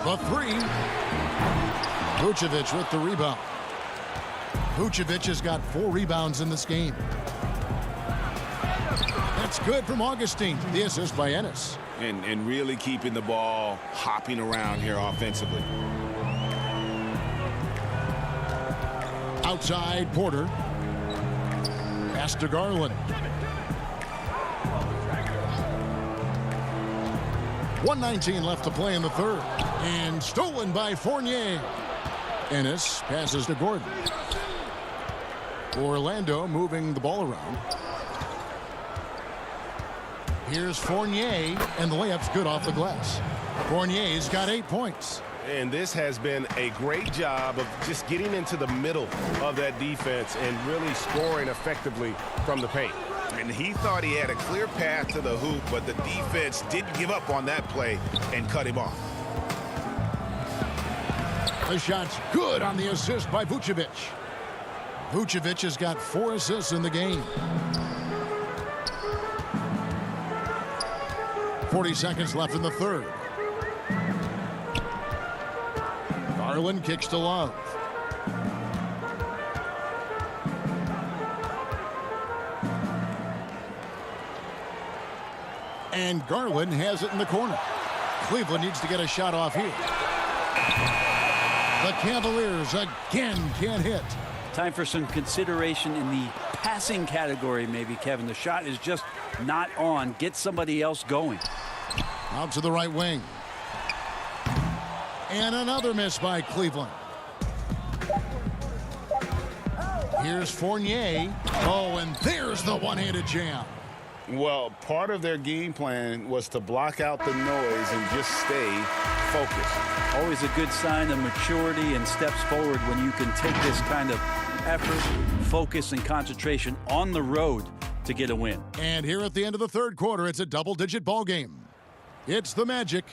Speaker 1: The 3. Vucevic with the rebound. Vucevic has got 4 rebounds in this game. That's good from Augustine. The assist by Ennis.
Speaker 4: And really keeping the ball hopping around here offensively.
Speaker 1: Outside, Porter. Pass to Garland. 1:19 left to play in the third. And stolen by Fournier. Ennis passes to Gordon. Orlando moving the ball around. Here's Fournier, and the layup's good off the glass. Fournier's got 8 points.
Speaker 4: And this has been a great job of just getting into the middle of that defense and really scoring effectively from the paint.
Speaker 2: And he thought he had a clear path to the hoop, but the defense didn't give up on that play and cut him off.
Speaker 1: The shot's good on the assist by Vucevic. Vucevic has got 4 assists in the game. 40 seconds left in the third. Garland kicks to Love. And Garland has it in the corner. Cleveland needs to get a shot off here. The Cavaliers again can't hit.
Speaker 11: Time for some consideration in the passing category, maybe, Kevin. The shot is just not on. Get somebody else going.
Speaker 1: Out to the right wing. And another miss by Cleveland. Here's Fournier. Oh, and there's the one-handed jam.
Speaker 4: Well, part of their game plan was to block out the noise and just stay focused.
Speaker 11: Always a good sign of maturity and steps forward when you can take this kind of effort, focus, and concentration on the road to get a win.
Speaker 1: And here at the end of the third quarter, it's a double-digit ball game. It's the Magic.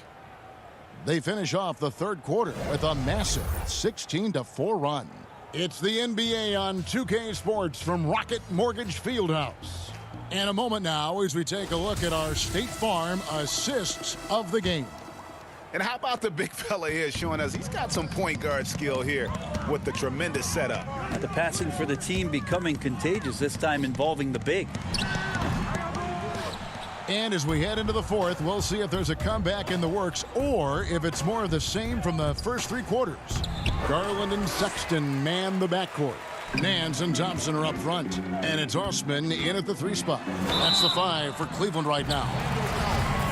Speaker 1: They finish off the third quarter with a massive 16-4 run. It's the NBA on 2K Sports from Rocket Mortgage Fieldhouse. And a moment now as we take a look at our State Farm assists of the game.
Speaker 2: And how about the big fella here showing us he's got some point guard skill here with the tremendous setup.
Speaker 11: The passing for the team becoming contagious, this time involving the big.
Speaker 1: And as we head into the fourth, we'll see if there's a comeback in the works or if it's more of the same from the first 3 quarters. Garland and Sexton man the backcourt. Nance and Thompson are up front. And it's Osman in at the 3 spot. That's the 5 for Cleveland right now.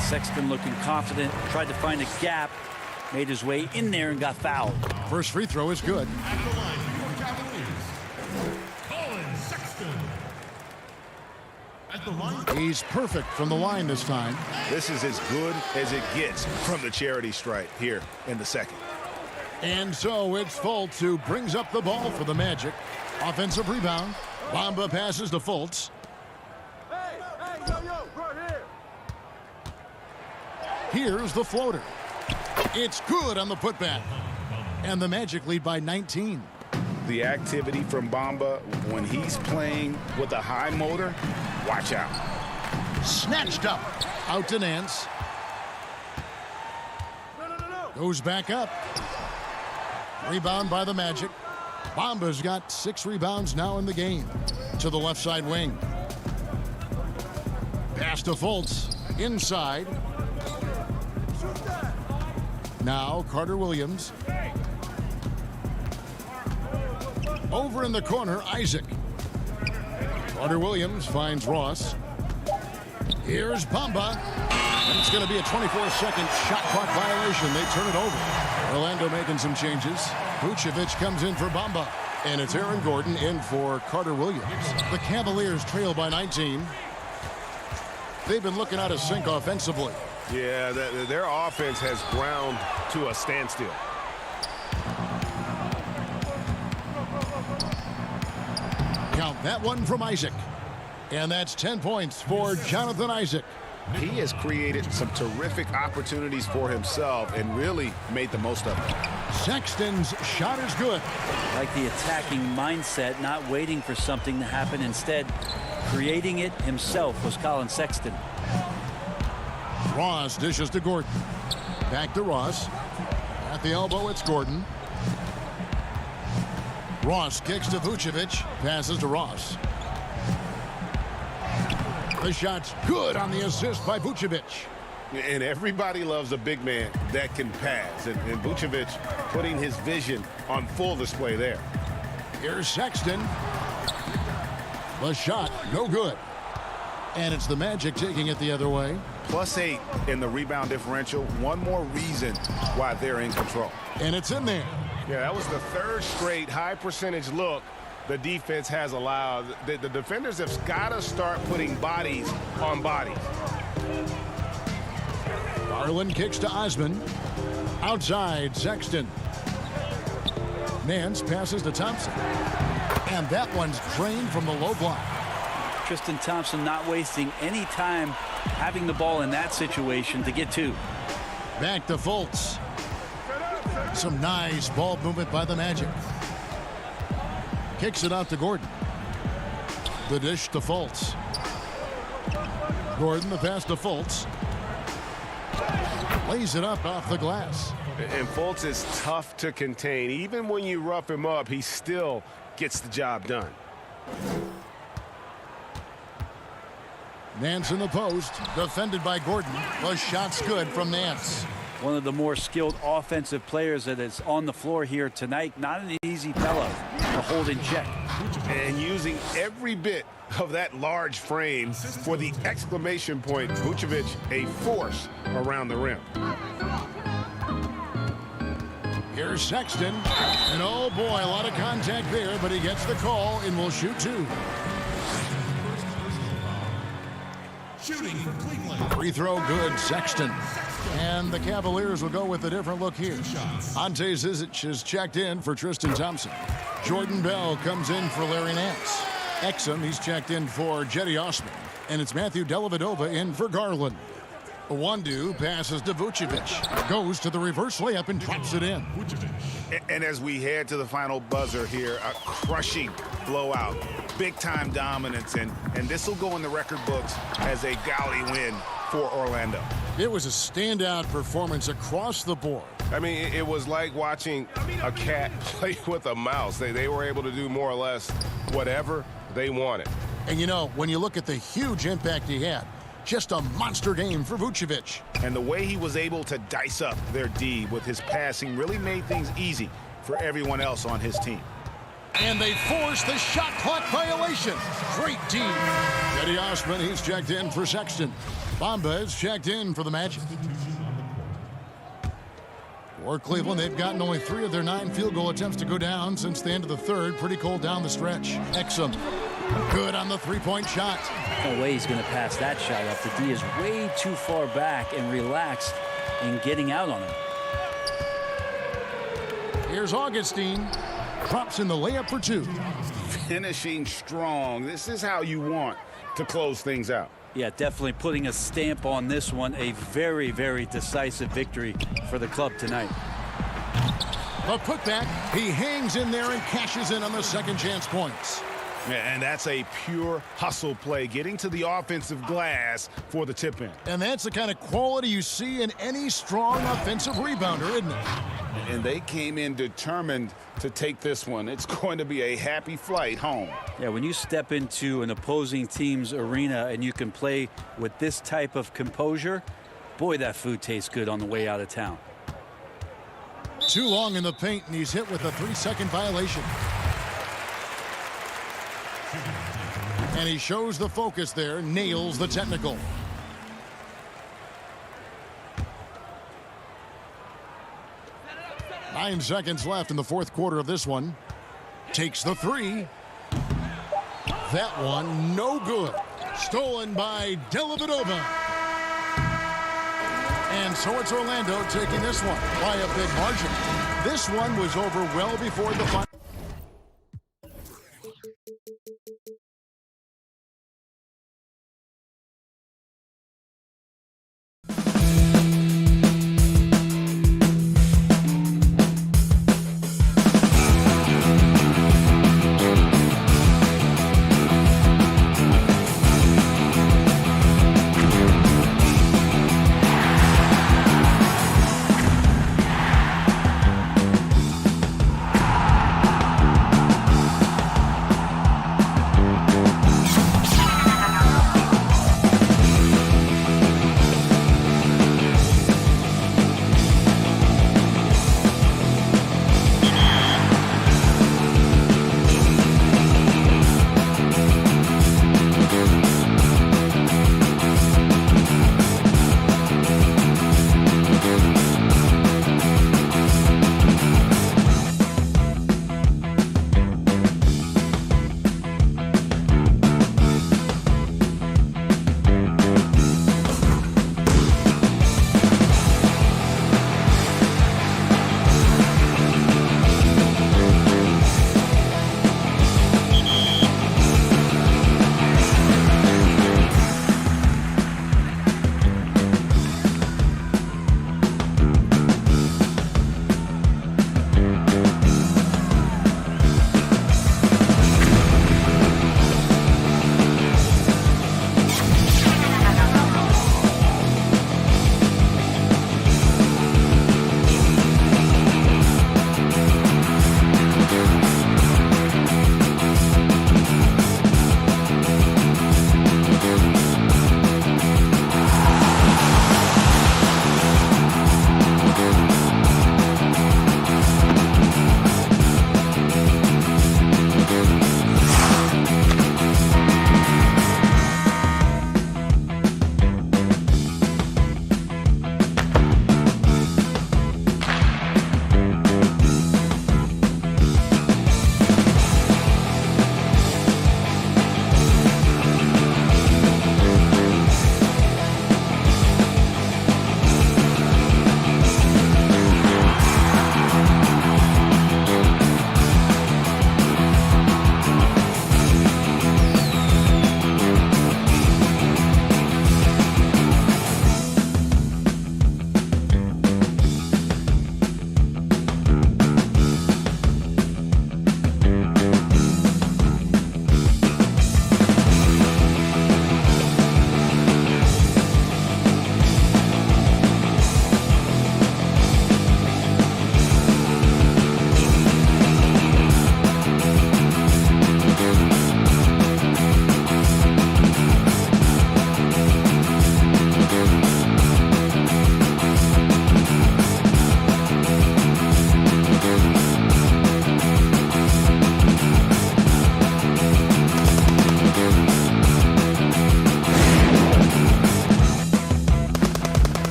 Speaker 11: Sexton looking confident, tried to find a gap, made his way in there and got fouled.
Speaker 1: First free throw is good. He's perfect from the line this time.
Speaker 2: This is as good as it gets from the charity stripe here in the second.
Speaker 1: And so it's Fultz who brings up the ball for the Magic. Offensive rebound. Bamba passes to Fultz. Here's the floater. It's good on the putback. And the Magic lead by 19.
Speaker 2: The activity from Bamba when he's playing with a high motor, watch out.
Speaker 1: Snatched up. Out to Nance. Goes back up. Rebound by the Magic. Bamba's got 6 rebounds now in the game. To the left side wing. Pass to Fultz. Inside. Now Carter Williams. Over in the corner, Isaac. Carter Williams finds Ross. Here's Bamba. And it's going to be a 24-second shot clock violation. They turn it over. Orlando making some changes. Vucevic comes in for Bamba. And it's Aaron Gordon in for Carter Williams. The Cavaliers trail by 19. They've been looking out of sync offensively.
Speaker 4: Yeah, their offense has ground to a standstill.
Speaker 1: Count that one from Isaac. And that's 10 points for Jonathan Isaac.
Speaker 2: He has created some terrific opportunities for himself and really made the most of it.
Speaker 1: Sexton's shot is good.
Speaker 11: Like the attacking mindset, not waiting for something to happen. Instead, creating it himself was Colin Sexton.
Speaker 1: Ross dishes to Gordon. Back to Ross. At the elbow, it's Gordon. Ross kicks to Vucevic. Passes to Ross. The shot's good on the assist by Vucevic.
Speaker 4: And everybody loves a big man that can pass. And Vucevic putting his vision on full display there.
Speaker 1: Here's Sexton. The shot, no good. And it's the Magic taking it the other way.
Speaker 2: +8 in the rebound differential. One more reason why they're in control.
Speaker 1: And it's in there.
Speaker 4: Yeah, that was the third straight high percentage look the defense has allowed. The defenders have got to start putting bodies on bodies.
Speaker 1: Garland kicks to Osman. Outside, Sexton. Nance passes to Thompson. And that one's drained from the low block.
Speaker 11: Tristan Thompson not wasting any time having the ball in that situation to get two.
Speaker 1: Back to Fultz. Some nice ball movement by the Magic. Kicks it out to Gordon. The dish to Fultz. Gordon, the pass to Fultz. Lays it up off the glass.
Speaker 4: And Fultz is tough to contain. Even when you rough him up, he still gets the job done.
Speaker 1: Nance in the post, defended by Gordon. The shot's good from Nance.
Speaker 11: One of the more skilled offensive players that is on the floor here tonight. Not an easy fellow to hold in check.
Speaker 4: And using every bit of that large frame for the exclamation point. Vucevic, a force around the rim.
Speaker 1: Here's Sexton. And oh boy, a lot of contact there, but he gets the call and will shoot two.
Speaker 5: Shooting for Cleveland.
Speaker 1: Free throw good, Sexton. And the Cavaliers will go with a different look here. Ante Zizic is checked in for Tristan Thompson. Jordan Bell comes in for Larry Nance. Exum, he's checked in for Jetty Osman. And it's Matthew Dellavedova in for Garland. Wandu passes to Vucevic. Goes to the reverse layup and drops it in.
Speaker 2: And as we head to the final buzzer here, a crushing blowout. Big-time dominance, and this will go in the record books as a gaudy win for Orlando.
Speaker 1: It was a standout performance across the board.
Speaker 4: I mean, it was like watching a cat play with a mouse. They were able to do more or less whatever they wanted.
Speaker 1: And you know, when you look at the huge impact he had, just a monster game for Vucevic.
Speaker 2: And the way he was able to dice up their D with his passing really made things easy for everyone else on his team.
Speaker 1: And they force the shot clock violation. Great team. Jetty Osman, he's checked in for Sexton. Bamba is checked in for the Magic. For Cleveland, they've gotten only 3 of their 9 field goal attempts to go down since the end of the third. Pretty cold down the stretch. Exum, good on the three-point shot.
Speaker 11: No way he's going to pass that shot up. The D is way too far back and relaxed in getting out on him.
Speaker 1: Here's Augustine. Drops in the layup for 2.
Speaker 2: Finishing strong. This is how you want to close things out.
Speaker 11: Yeah, definitely putting a stamp on this one. A very, very decisive victory for the club tonight.
Speaker 1: The putback, he hangs in there and cashes in on the second chance points.
Speaker 2: And that's a pure hustle play, getting to the offensive glass for the tip-in.
Speaker 1: And that's the kind of quality you see in any strong offensive rebounder, isn't it?
Speaker 2: And they came in determined to take this one. It's going to be a happy flight home.
Speaker 11: Yeah, when you step into an opposing team's arena and you can play with this type of composure, boy, that food tastes good on the way out of town.
Speaker 1: Too long in the paint, and he's hit with a 3-second violation. And he shows the focus there, nails the technical. Nine seconds left in the fourth quarter of this one. Takes the 3. That one, no good. Stolen by Dellavedova. And so it's Orlando taking this one by a big margin. This one was over well before the final.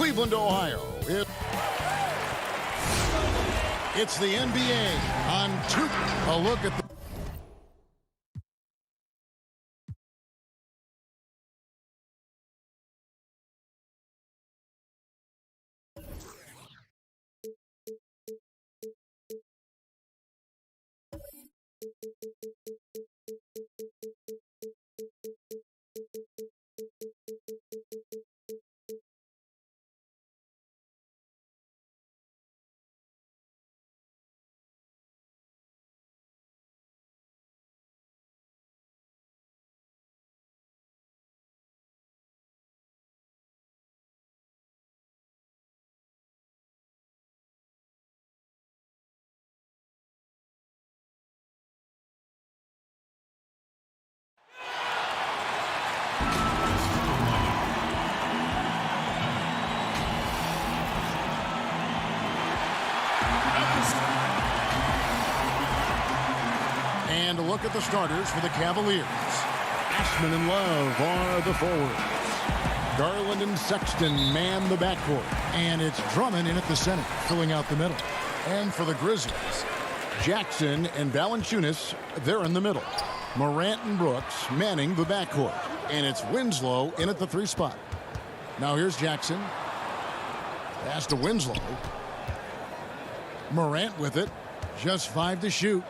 Speaker 1: Cleveland, Ohio. It's the NBA on 2. A look at the and a look at the starters for the Cavaliers. Ashman and Love are the forwards. Garland and Sexton man the backcourt. And it's Drummond in at the center, filling out the middle. And for the Grizzlies, Jackson and Valanciunas, they're in the middle. Morant and Brooks manning the backcourt. And it's Winslow in at the 3 spot. Now here's Jackson. Pass to Winslow. Morant with it. Just 5 to shoot.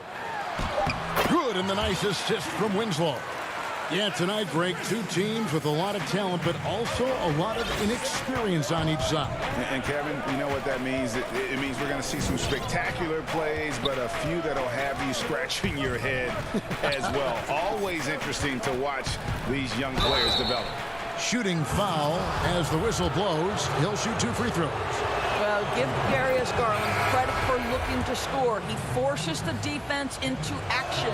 Speaker 1: Good, and the nice assist from Winslow. Yeah, tonight, Greg, 2 teams with a lot of talent, but also a lot of inexperience on each side.
Speaker 2: And Kevin, you know what that means? It means we're going to see some spectacular plays, but a few that'll have you scratching your head as well. Always interesting to watch these young players develop.
Speaker 1: Shooting foul as the whistle blows. He'll shoot 2 free throws.
Speaker 7: Well, give Darius Garland credit for looking to score. He forces the defense into action.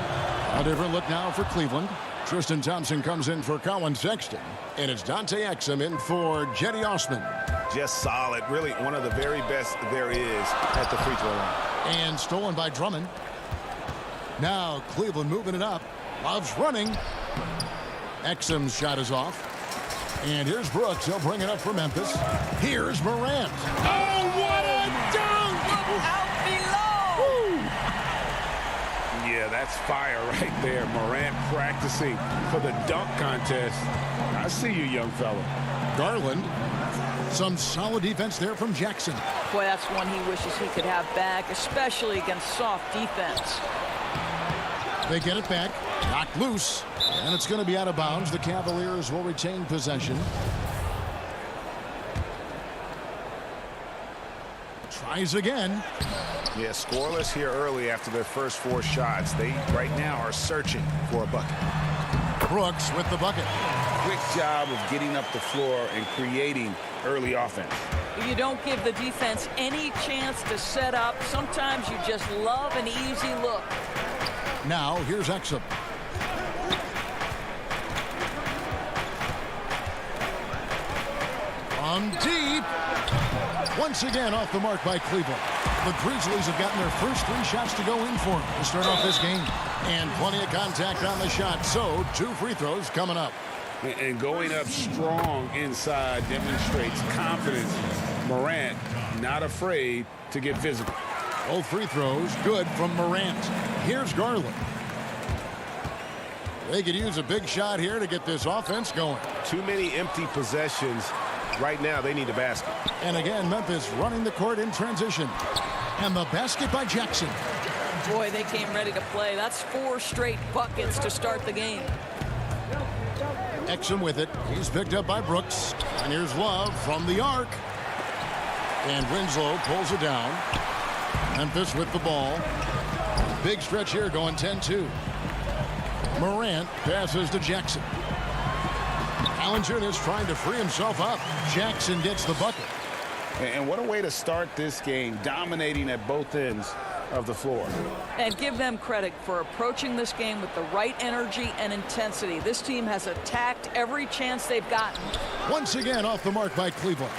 Speaker 1: A different look now for Cleveland. Tristan Thompson comes in for Colin Sexton. And it's Dante Exum in for Jetty Osman.
Speaker 2: Just solid. Really one of the very best there is at the free throw line.
Speaker 1: And stolen by Drummond. Now Cleveland moving it up. Love's running. Exum's shot is off. And here's Brooks. He'll bring it up for Memphis. Here's Morant. Oh, what a dunk!
Speaker 7: Out below!
Speaker 2: Yeah, that's fire right there. Morant practicing for the dunk contest. I see you, young fella.
Speaker 1: Garland. Some solid defense there from Jackson.
Speaker 7: Boy, that's one he wishes he could have back, especially against soft defense.
Speaker 1: They get it back. Knocked loose. And it's going to be out of bounds. The Cavaliers will retain possession. Tries again.
Speaker 2: Yeah, scoreless here early after their first 4 shots. They right now are searching for a bucket.
Speaker 1: Brooks with the bucket.
Speaker 2: Quick job of getting up the floor and creating early offense.
Speaker 7: You don't give the defense any chance to set up. Sometimes you just love an easy look.
Speaker 1: Now here's Exum. From deep. Once again off the mark by Cleveland. The Grizzlies have gotten their first 3 shots to go in for them to start off this game. And plenty of contact on the shot. So 2 free throws coming up.
Speaker 2: And going up strong inside demonstrates confidence. Morant not afraid to get physical.
Speaker 1: Both free throws good from Morant. Here's Garland. They could use a big shot here to get this offense going.
Speaker 4: Too many empty possessions. Right now, they need a basket.
Speaker 1: And again, Memphis running the court in transition. And the basket by Jackson.
Speaker 7: Boy, they came ready to play. That's 4 straight buckets to start the game.
Speaker 1: Exum with it. He's picked up by Brooks. And here's Love from the arc. And Winslow pulls it down. Memphis with the ball. Big stretch here going 10-2. Morant passes to Jackson. Valanciunas trying to free himself up. Jackson gets the bucket.
Speaker 2: And what a way to start this game, dominating at both ends of the floor.
Speaker 7: And give them credit for approaching this game with the right energy and intensity. This team has attacked every chance they've gotten.
Speaker 1: Once again off the mark by Cleveland.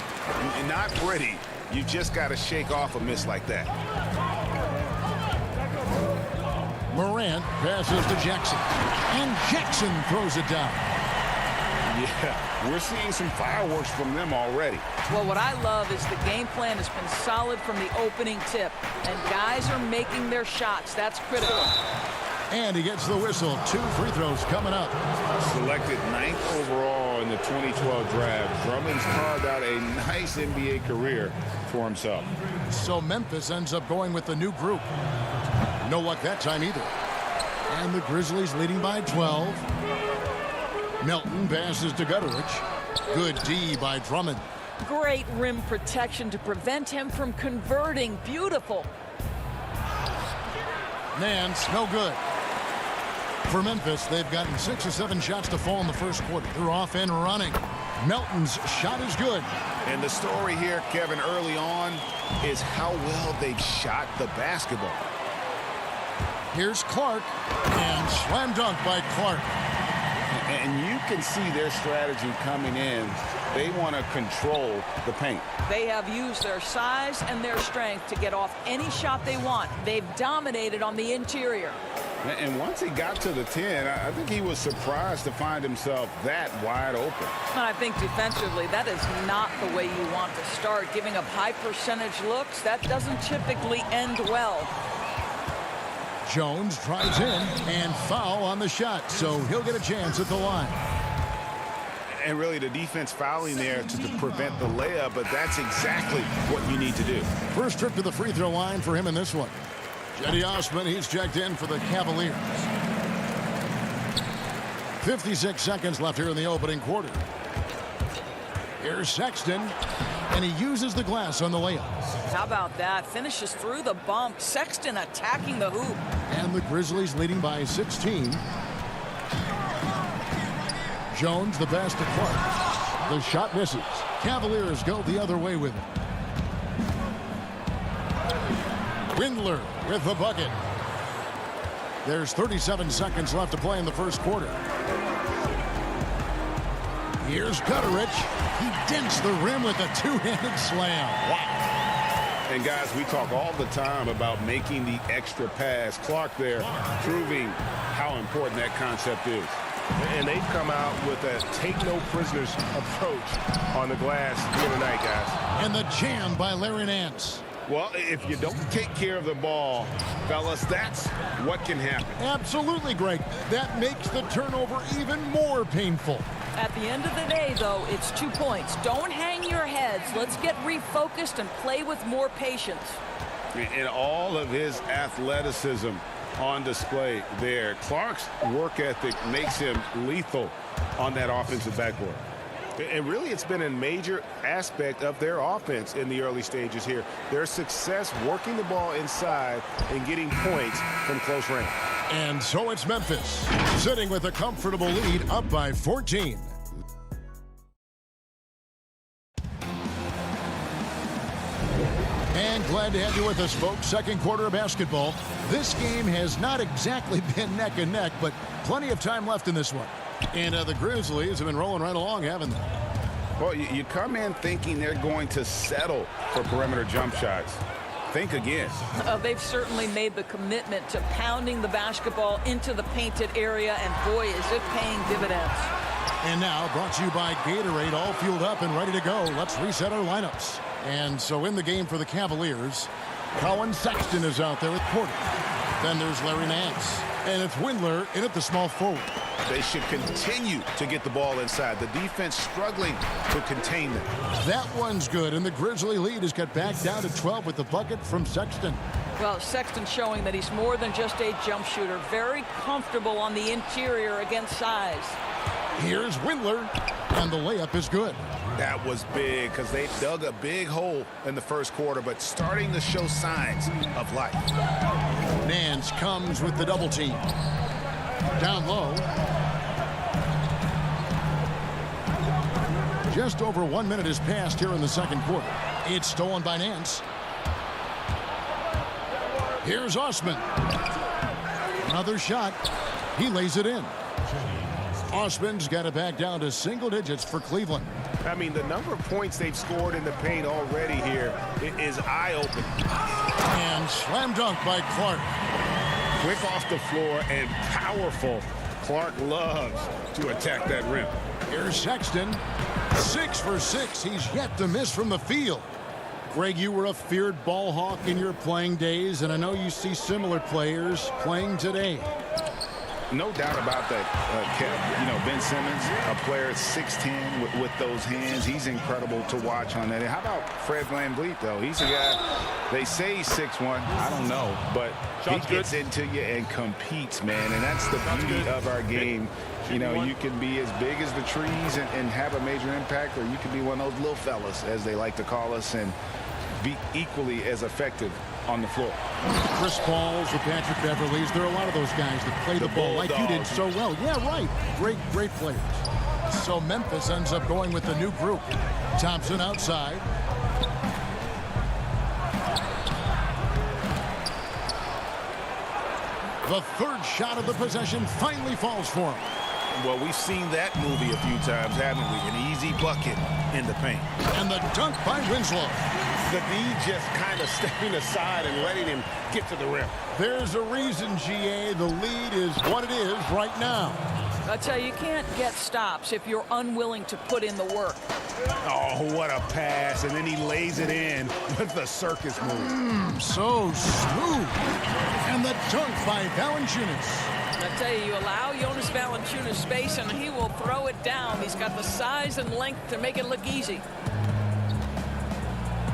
Speaker 2: And not pretty. You just got to shake off a miss like that.
Speaker 1: Morant passes to Jackson. And Jackson throws it down.
Speaker 4: Yeah, we're seeing some fireworks from them already.
Speaker 7: Well, what I love is the game plan has been solid from the opening tip, and guys are making their shots. That's critical.
Speaker 1: And he gets the whistle. 2 free throws coming up.
Speaker 4: Selected 9th overall in the 2012 draft, Drummond's carved out a nice NBA career for himself.
Speaker 1: So Memphis ends up going with the new group. No luck that time either. And the Grizzlies leading by 12. Melton passes to Gutteridge. Good D by Drummond.
Speaker 7: Great rim protection to prevent him from converting. Beautiful.
Speaker 1: Nance, no good. For Memphis, they've gotten 6 or 7 shots to fall in the first quarter. They're off and running. Melton's shot is good.
Speaker 2: And the story here, Kevin, early on is how well they've shot the basketball.
Speaker 1: Here's Clark, and slam dunk by Clark.
Speaker 2: And you can see their strategy coming in. They want to control the paint.
Speaker 7: They have used their size and their strength to get off any shot they want. They've dominated on the interior.
Speaker 2: And once he got to the 10, I think he was surprised to find himself that wide open.
Speaker 7: And I think defensively, that is not the way you want to start. Giving up high percentage looks, that doesn't typically end well.
Speaker 1: Jones drives in and foul on the shot, so he'll get a chance at the line.
Speaker 2: And really the defense fouling there to prevent the layup, but that's exactly what you need to do.
Speaker 1: First trip to the free throw line for him in this one. Jetty Osman, he's checked in for the Cavaliers. 56 seconds left here in the opening quarter. Here's Sexton, and he uses the glass on the layup.
Speaker 7: How about that? Finishes through the bump. Sexton attacking the hoop.
Speaker 1: And the Grizzlies leading by 16. Jones the best to Clark. The shot misses. Cavaliers go the other way with it. Windler with the bucket. There's 37 seconds left to play in the first quarter. Here's Gutteridge. He dents the rim with a two-handed slam. Wow.
Speaker 4: And guys, we talk all the time about making the extra pass. Clark there proving how important that concept is.
Speaker 8: And they've come out with a take-no-prisoners approach on the glass here tonight, guys.
Speaker 1: And the jam by Larry Nance.
Speaker 4: Well, if you don't take care of the ball, fellas, that's what can happen.
Speaker 1: Absolutely, Greg. That makes the turnover even more painful.
Speaker 7: At the end of the day, though, it's 2 points. Don't hang your heads. Let's get refocused and play with more patience.
Speaker 4: And all of his athleticism on display there. Clark's work ethic makes him lethal on that offensive backboard.
Speaker 8: And really, it's been a major aspect of their offense in the early stages here. Their success working the ball inside and getting points from close range.
Speaker 1: And so it's Memphis, sitting with a comfortable lead, up by 14. And glad to have you with us, folks. Second quarter of basketball. This game has not exactly been neck and neck, but plenty of time left in this one. And the Grizzlies have been rolling right along, haven't they?
Speaker 2: Well, you come in thinking they're going to settle for perimeter jump shots. Think again.
Speaker 7: They've certainly made the commitment to pounding the basketball into the painted area, and boy, is it paying dividends.
Speaker 1: And now, brought to you by Gatorade, all fueled up and ready to go. Let's reset our lineups. And so in the game for the Cavaliers, Colin Sexton is out there with Porter. Then there's Larry Nance. And it's Windler in at the small forward.
Speaker 2: They should continue to get the ball inside. The defense struggling to contain them.
Speaker 1: That one's good, and the Grizzly lead is cut back down to 12 with the bucket from Sexton.
Speaker 7: Well, Sexton showing that he's more than just a jump shooter. Very comfortable on the interior against size.
Speaker 1: Here's Windler, and the layup is good.
Speaker 2: That was big because they dug a big hole in the first quarter, but starting to show signs of life.
Speaker 1: Nance comes with the double team. Down low. Just over 1 minute has passed here in the second quarter. It's stolen by Nance. Here's Osman. Another shot. He lays it in. Osman's got it back down to single digits for Cleveland.
Speaker 8: I mean, the number of points they've scored in the paint already here is eye-opening.
Speaker 1: And slam dunk by Clark.
Speaker 4: Quick off the floor and powerful. Clark loves to attack that rim.
Speaker 1: Here's Sexton. 6 for 6. He's yet to miss from the field. Greg, you were a feared ball hawk in your playing days, and I know you see similar players playing today.
Speaker 2: No doubt about that, Kev. You know, Ben Simmons, a player at 6'10" with those hands. He's incredible to watch on that. And how about Fred VanVleet, though? He's a guy, they say he's 6'1". I don't know, but he gets into you and competes, man. And that's the beauty of our game. You know, you can be as big as the trees and have a major impact, or you can be one of those little fellas, as they like to call us, and be equally as effective on the floor.
Speaker 1: Chris Pauls, the Patrick Beverleys, there are a lot of those guys that play the ball like you did so well. Yeah, right. Great players. So Memphis ends up going with the new group. Thompson outside. The third shot of the possession finally falls for him.
Speaker 4: Well, we've seen that movie a few times, haven't we? An easy bucket in the paint.
Speaker 1: And the dunk by Winslow.
Speaker 4: The D just kind of stepping aside and letting him get to the rim.
Speaker 1: There's a reason, GA, the lead is what it is right now.
Speaker 7: I tell you can't get stops if you're unwilling to put in the work.
Speaker 4: Oh, what a pass. And then he lays it in with the circus move.
Speaker 1: So smooth. And the dunk by Valanciunas.
Speaker 7: I tell you, you allow Jonas Valanciunas space and he will throw it down. He's got the size and length to make it look easy.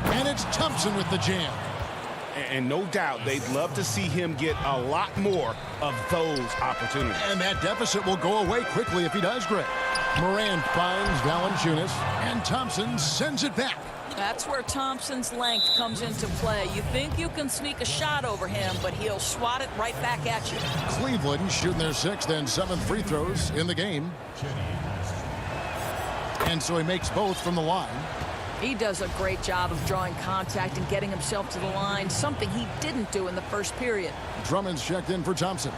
Speaker 1: And it's Thompson with the jam.
Speaker 4: And no doubt they'd love to see him get a lot more of those opportunities.
Speaker 1: And that deficit will go away quickly if he does, Greg. Morant finds Valanciunas, and Thompson sends it back.
Speaker 7: That's where Thompson's length comes into play. You think you can sneak a shot over him, but he'll swat it right back at you.
Speaker 1: Cleveland shooting their 6th and 7th free throws in the game. And so he makes both from the line.
Speaker 7: He does a great job of drawing contact and getting himself to the line, something he didn't do in the first period.
Speaker 1: Drummond's checked in for Thompson.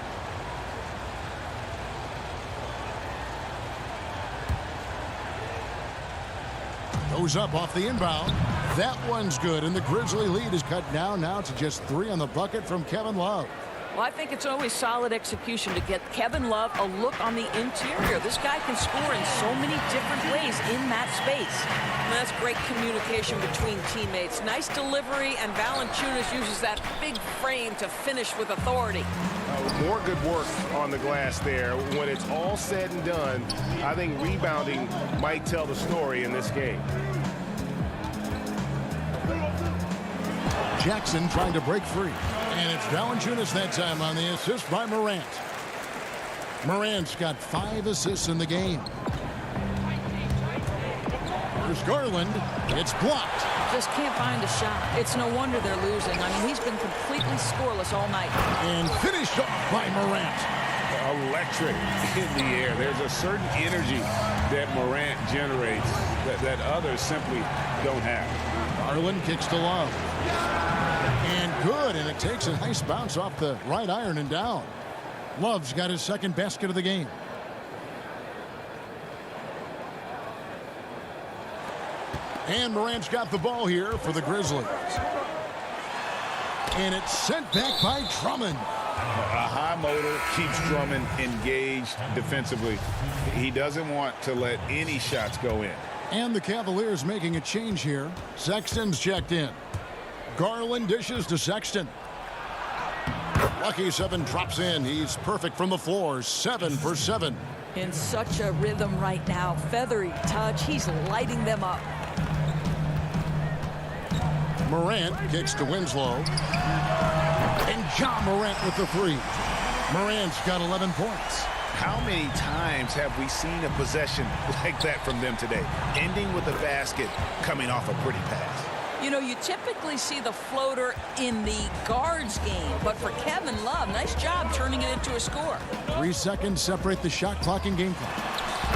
Speaker 1: Goes up off the inbound. That one's good, and the Grizzly lead is cut down now to just 3 on the bucket from Kevin Love.
Speaker 7: Well, I think it's always solid execution to get Kevin Love a look on the interior. This guy can score in so many different ways in that space. And that's great communication between teammates. Nice delivery, and Valanciunas uses that big frame to finish with authority.
Speaker 4: More good work on the glass there. When it's all said and done, I think rebounding might tell the story in this game.
Speaker 1: Jackson trying to break free. And it's Valanciunas that time on the assist by Morant. Morant's got 5 assists in the game. Here's Garland. It's blocked.
Speaker 7: Just can't find a shot. It's no wonder they're losing. I mean, he's been completely scoreless all night.
Speaker 1: And finished off by Morant.
Speaker 4: Electric in the air. There's a certain energy that Morant generates that others simply don't have.
Speaker 1: Garland kicks to Love. And good, and it takes a nice bounce off the right iron and down. Love's got his 2nd basket of the game. And Morant's got the ball here for the Grizzlies. And it's sent back by Drummond.
Speaker 4: A high motor keeps Drummond engaged defensively. He doesn't want to let any shots go in.
Speaker 1: And the Cavaliers making a change here. Sexton's checked in. Garland dishes to Sexton. Lucky 7 drops in. He's perfect from the floor. 7 for 7.
Speaker 7: In such a rhythm right now. Feathery touch. He's lighting them up.
Speaker 1: Morant kicks to Winslow. And John Morant with the 3. Morant's got 11 points.
Speaker 4: How many times have we seen a possession like that from them today? Ending with a basket, coming off a pretty pass.
Speaker 7: You know, you typically see the floater in the guards game, but for Kevin Love, nice job turning it into a score.
Speaker 1: 3 seconds separate the shot clock and game clock.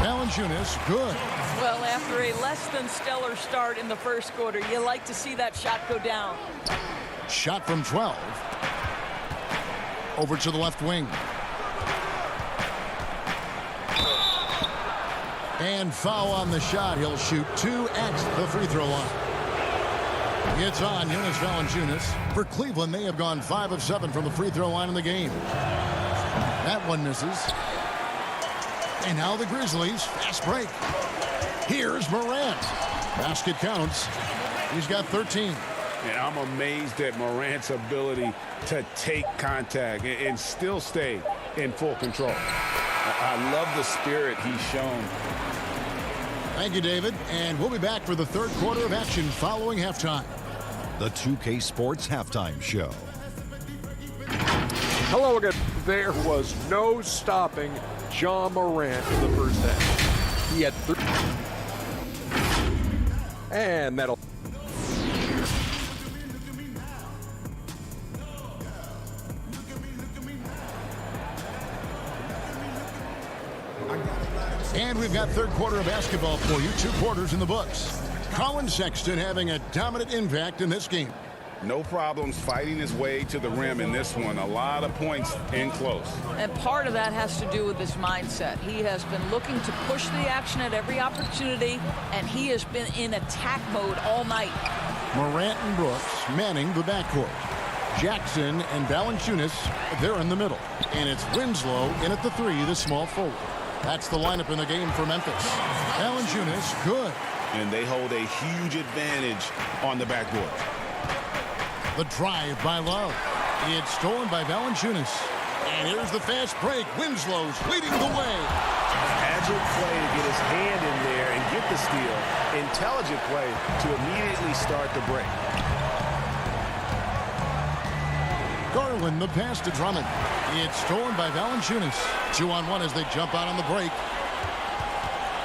Speaker 1: Valanciunas, good.
Speaker 7: Well, after a less than stellar start in the first quarter, you like to see that shot go down.
Speaker 1: Shot from 12. Over to the left wing. And foul on the shot. He'll shoot 2 at the free throw line. It's on Jonas Valanciunas. For Cleveland, they have gone 5 of 7 from the free throw line in the game. That one misses. And now the Grizzlies, fast break. Here's Morant. Basket counts. He's got 13.
Speaker 4: And I'm amazed at Morant's ability to take contact and still stay in full control. I love the spirit he's shown.
Speaker 1: Thank you, David. And we'll be back for the third quarter of action following halftime.
Speaker 5: The 2K Sports Halftime Show.
Speaker 6: Hello again. There was no stopping Ja Morant in the first half. He had 3. And that'll.
Speaker 1: And we've got third quarter of basketball for you. 2 quarters in the books. Colin Sexton having a dominant impact in this game.
Speaker 4: No problems fighting his way to the rim in this one. A lot of points in close.
Speaker 7: And part of that has to do with his mindset. He has been looking to push the action at every opportunity, and he has been in attack mode all night.
Speaker 1: Morant and Brooks manning the backcourt. Jackson and Valanciunas, they're in the middle. And it's Winslow in at the 3, the small forward. That's the lineup in the game for Memphis. Valanciunas, good.
Speaker 4: And they hold a huge advantage on the backboard.
Speaker 1: The drive by Love. It's stolen by Valanciunas. And here's the fast break. Winslow's leading the way.
Speaker 8: Agile play to get his hand in there and get the steal. Intelligent play to immediately start the break.
Speaker 1: Garland, the pass to Drummond. It's stolen by Valanciunas. 2-on-1 as they jump out on the break.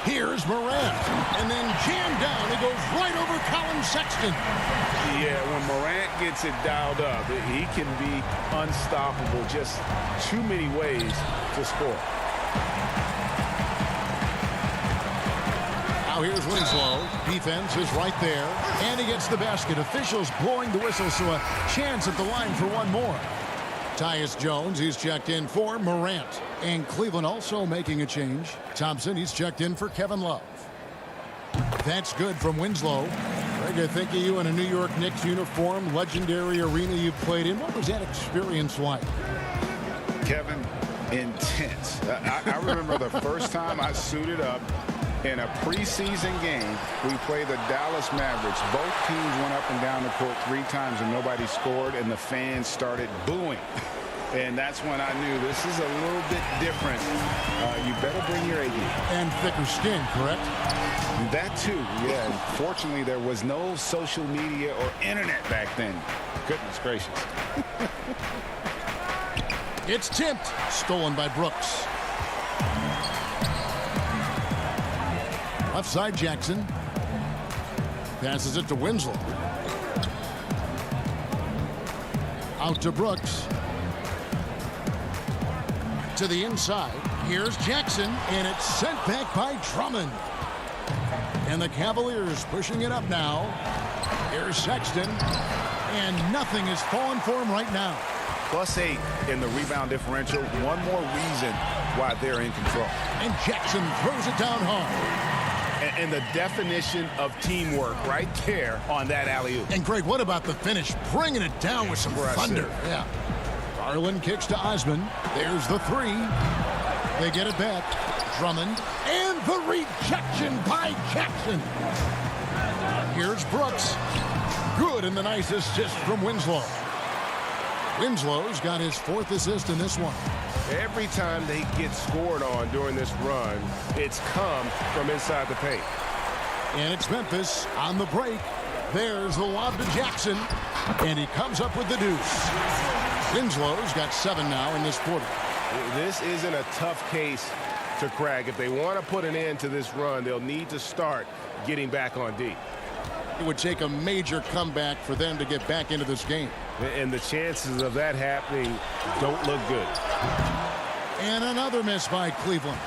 Speaker 1: Here's Morant. And then jammed down. He goes right over Colin Sexton.
Speaker 4: Yeah, when Morant gets it dialed up, he can be unstoppable. Just too many ways to score.
Speaker 1: Now here's Winslow. Defense is right there. And he gets the basket. Officials blowing the whistle, so a chance at the line for one more. Tyus Jones, he's checked in for Morant. And Cleveland also making a change. Thompson, he's checked in for Kevin Love. That's good from Winslow. Greg, I think of you in a New York Knicks uniform, legendary arena you played in. What was that experience like?
Speaker 2: Kevin, intense. I remember the first time I suited up in a preseason game. We played the Dallas Mavericks. Both teams went up and down the court 3 times and nobody scored, and the fans started booing. And that's when I knew this is a little bit different. You better bring your A game.
Speaker 1: And thicker skin, correct?
Speaker 2: That too, yeah. Fortunately, there was no social media or internet back then. Goodness gracious.
Speaker 1: It's tipped. Stolen by Brooks. Left side, Jackson. Passes it to Winslow. Out to Brooks. To the inside. Here's Jackson, and it's sent back by Drummond. And the Cavaliers pushing it up now. Here's Sexton. And nothing is falling for him right now.
Speaker 2: +8 in the rebound differential. One more reason why they're in control.
Speaker 1: And Jackson throws it down hard.
Speaker 4: And the definition of teamwork right there on that alley-oop.
Speaker 1: And Greg, what about the finish? Bringing it down with some thunder. Yeah. Garland kicks to Osman. There's the 3. They get it back. Drummond. And the rejection by Jackson. Here's Brooks. Good, and the nice assist from Winslow. Winslow's got his 4th assist in this one.
Speaker 8: Every time they get scored on during this run, it's come from inside the paint.
Speaker 1: And it's Memphis on the break. There's the lob to Jackson. And he comes up with the deuce. Winslow's got 7 now in this quarter.
Speaker 8: This isn't a tough case to crack. If they want to put an end to this run, they'll need to start getting back on D.
Speaker 1: It would take a major comeback for them to get back into this game.
Speaker 8: And the chances of that happening don't look good.
Speaker 1: And another miss by Cleveland.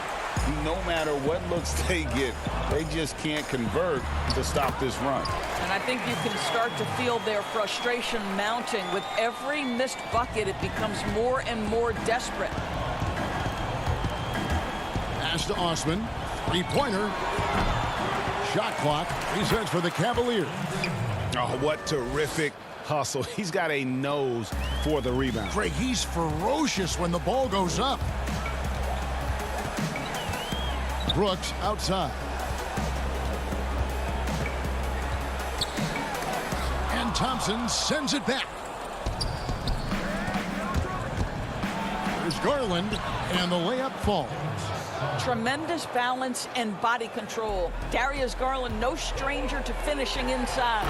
Speaker 2: No matter what looks they get, they just can't convert to stop this run.
Speaker 7: And I think you can start to feel their frustration mounting. With every missed bucket, it becomes more and more desperate.
Speaker 1: Pass to Osman. 3-pointer. Shot clock resets for the Cavaliers.
Speaker 4: Oh, what terrific hustle. He's got a nose for the rebound.
Speaker 1: Greg, he's ferocious when the ball goes up. Brooks outside. And Thompson sends it back. There's Garland, and the layup falls.
Speaker 7: Tremendous balance and body control. Darius Garland, no stranger to finishing inside.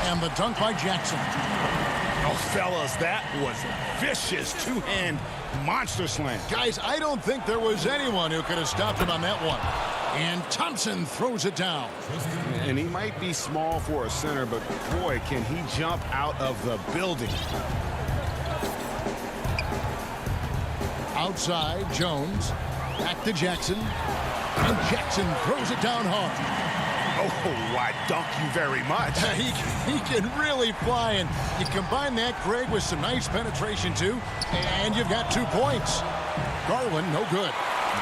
Speaker 1: And the dunk by Jackson.
Speaker 2: Oh, fellas, that was vicious two-hand monster slam.
Speaker 1: Guys, I don't think there was anyone who could have stopped him on that one. And Thompson throws it down.
Speaker 2: And he might be small for a center, but boy, can he jump out of the building.
Speaker 1: Outside, Jones. Back to Jackson. And Jackson throws it down hard.
Speaker 2: Oh, I dunk you very much.
Speaker 1: He can really fly, and you combine that, Greg, with some nice penetration, too, and you've got 2 points. Garland, no good.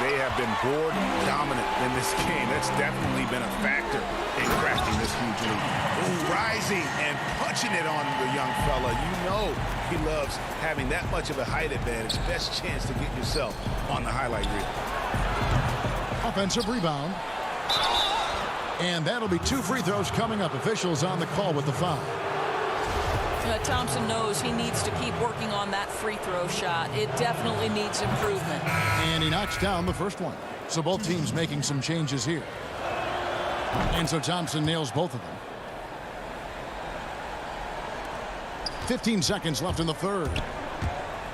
Speaker 2: They have been board dominant in this game. That's definitely been a factor in crafting this huge lead. Ooh, rising and punching it on the young fella. You know he loves having that much of a height advantage. Best chance to get yourself on the highlight reel.
Speaker 1: Offensive rebound. And that'll be 2 free throws coming up. Officials on the call with the foul.
Speaker 7: Thompson knows he needs to keep working on that free throw shot. It definitely needs improvement.
Speaker 1: And he knocks down the first one. So both teams making some changes here. And so Thompson nails both of them. 15 seconds left in the third.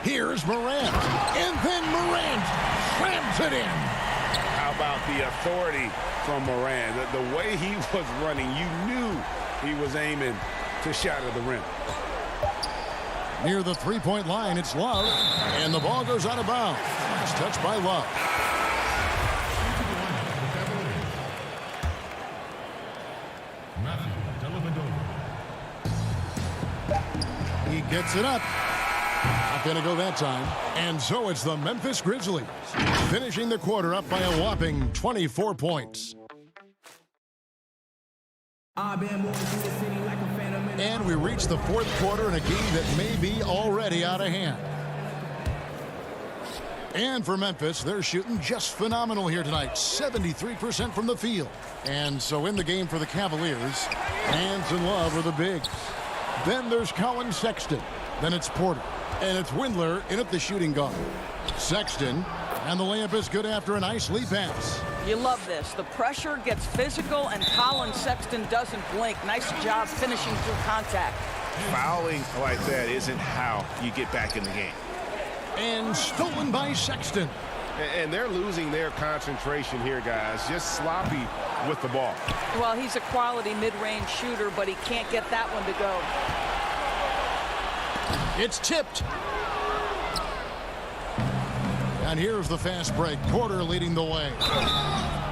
Speaker 1: Here's Morant. And then Morant slams it in.
Speaker 2: How about the authority from Morant? The way he was running, you knew he was aiming to shatter the rim.
Speaker 1: Near the three-point line, it's Love. And the ball goes out of bounds. It's touched by Love. He gets it up. Not going to go that time. And so it's the Memphis Grizzlies finishing the quarter up by a whopping 24 points. And we reach the fourth quarter in a game that may be already out of hand. And for Memphis, they're shooting just phenomenal here tonight. 73% from the field. And so in the game for the Cavaliers, Nance and Love are the bigs. Then there's Colin Sexton. Then it's Porter. And it's Windler in at the shooting guard. Sexton, and the layup is good after a nice lead pass.
Speaker 7: You love this. The pressure gets physical, and Colin Sexton doesn't blink. Nice job finishing through contact.
Speaker 2: Fouling like that isn't how you get back in the game.
Speaker 1: And stolen by Sexton.
Speaker 2: And they're losing their concentration here, guys. Just sloppy with the ball.
Speaker 7: Well, he's a quality mid-range shooter, but he can't get that one to go.
Speaker 1: It's tipped. And here's the fast break. Porter leading the way.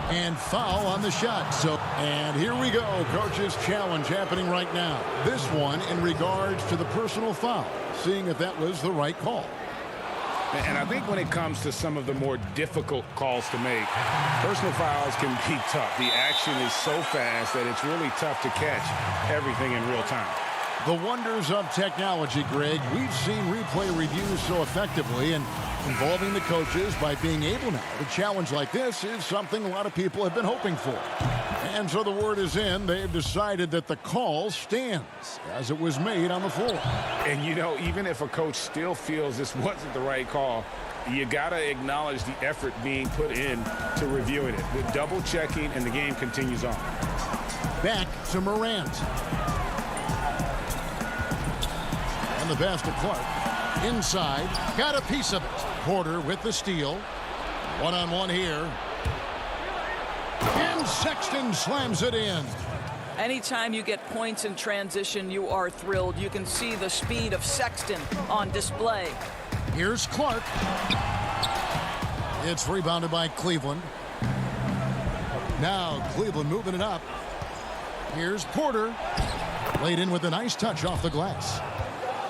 Speaker 1: And foul on the shot. And here we go. Coach's challenge happening right now. This one in regards to the personal foul. Seeing if that was the right call.
Speaker 2: And I think when it comes to some of the more difficult calls to make, personal fouls can be tough. The action is so fast that it's really tough to catch everything in real time.
Speaker 1: The wonders of technology, Greg. We've seen replay reviews so effectively, and involving the coaches by being able now to challenge like this is something a lot of people have been hoping for. And so the word is in. They've decided that the call stands as it was made on the floor.
Speaker 2: And, you know, even if a coach still feels this wasn't the right call, you got to acknowledge the effort being put in to reviewing it. The double checking, and the game continues on.
Speaker 1: Back to Morant. And the pass to Clark. Inside. Got a piece of it. Porter with the steal. One-on-one here. And Sexton slams it in.
Speaker 7: Anytime you get points in transition, you are thrilled. You can see the speed of Sexton on display.
Speaker 1: Here's Clark. It's rebounded by Cleveland. Now Cleveland moving it up. Here's Porter. Laid in with a nice touch off the glass.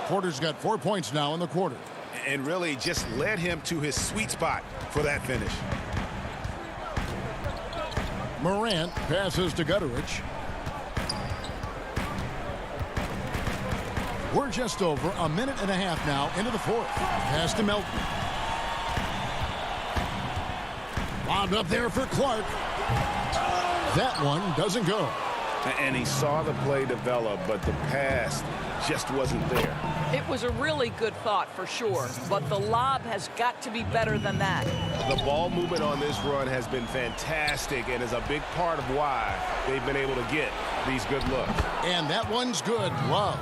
Speaker 1: Porter's got 4 points now in the quarter.
Speaker 2: And really just led him to his sweet spot for that finish.
Speaker 1: Morant passes to Gutteridge. We're just over a minute and a half now into the fourth. Pass to Melton. Lobbed up there for Clark. That one doesn't go.
Speaker 2: And he saw the play develop, but the pass just wasn't there.
Speaker 7: It was a really good thought for sure, but the lob has got to be better than that.
Speaker 4: The ball movement on this run has been fantastic and is a big part of why they've been able to get these good looks.
Speaker 1: And that one's good. Love.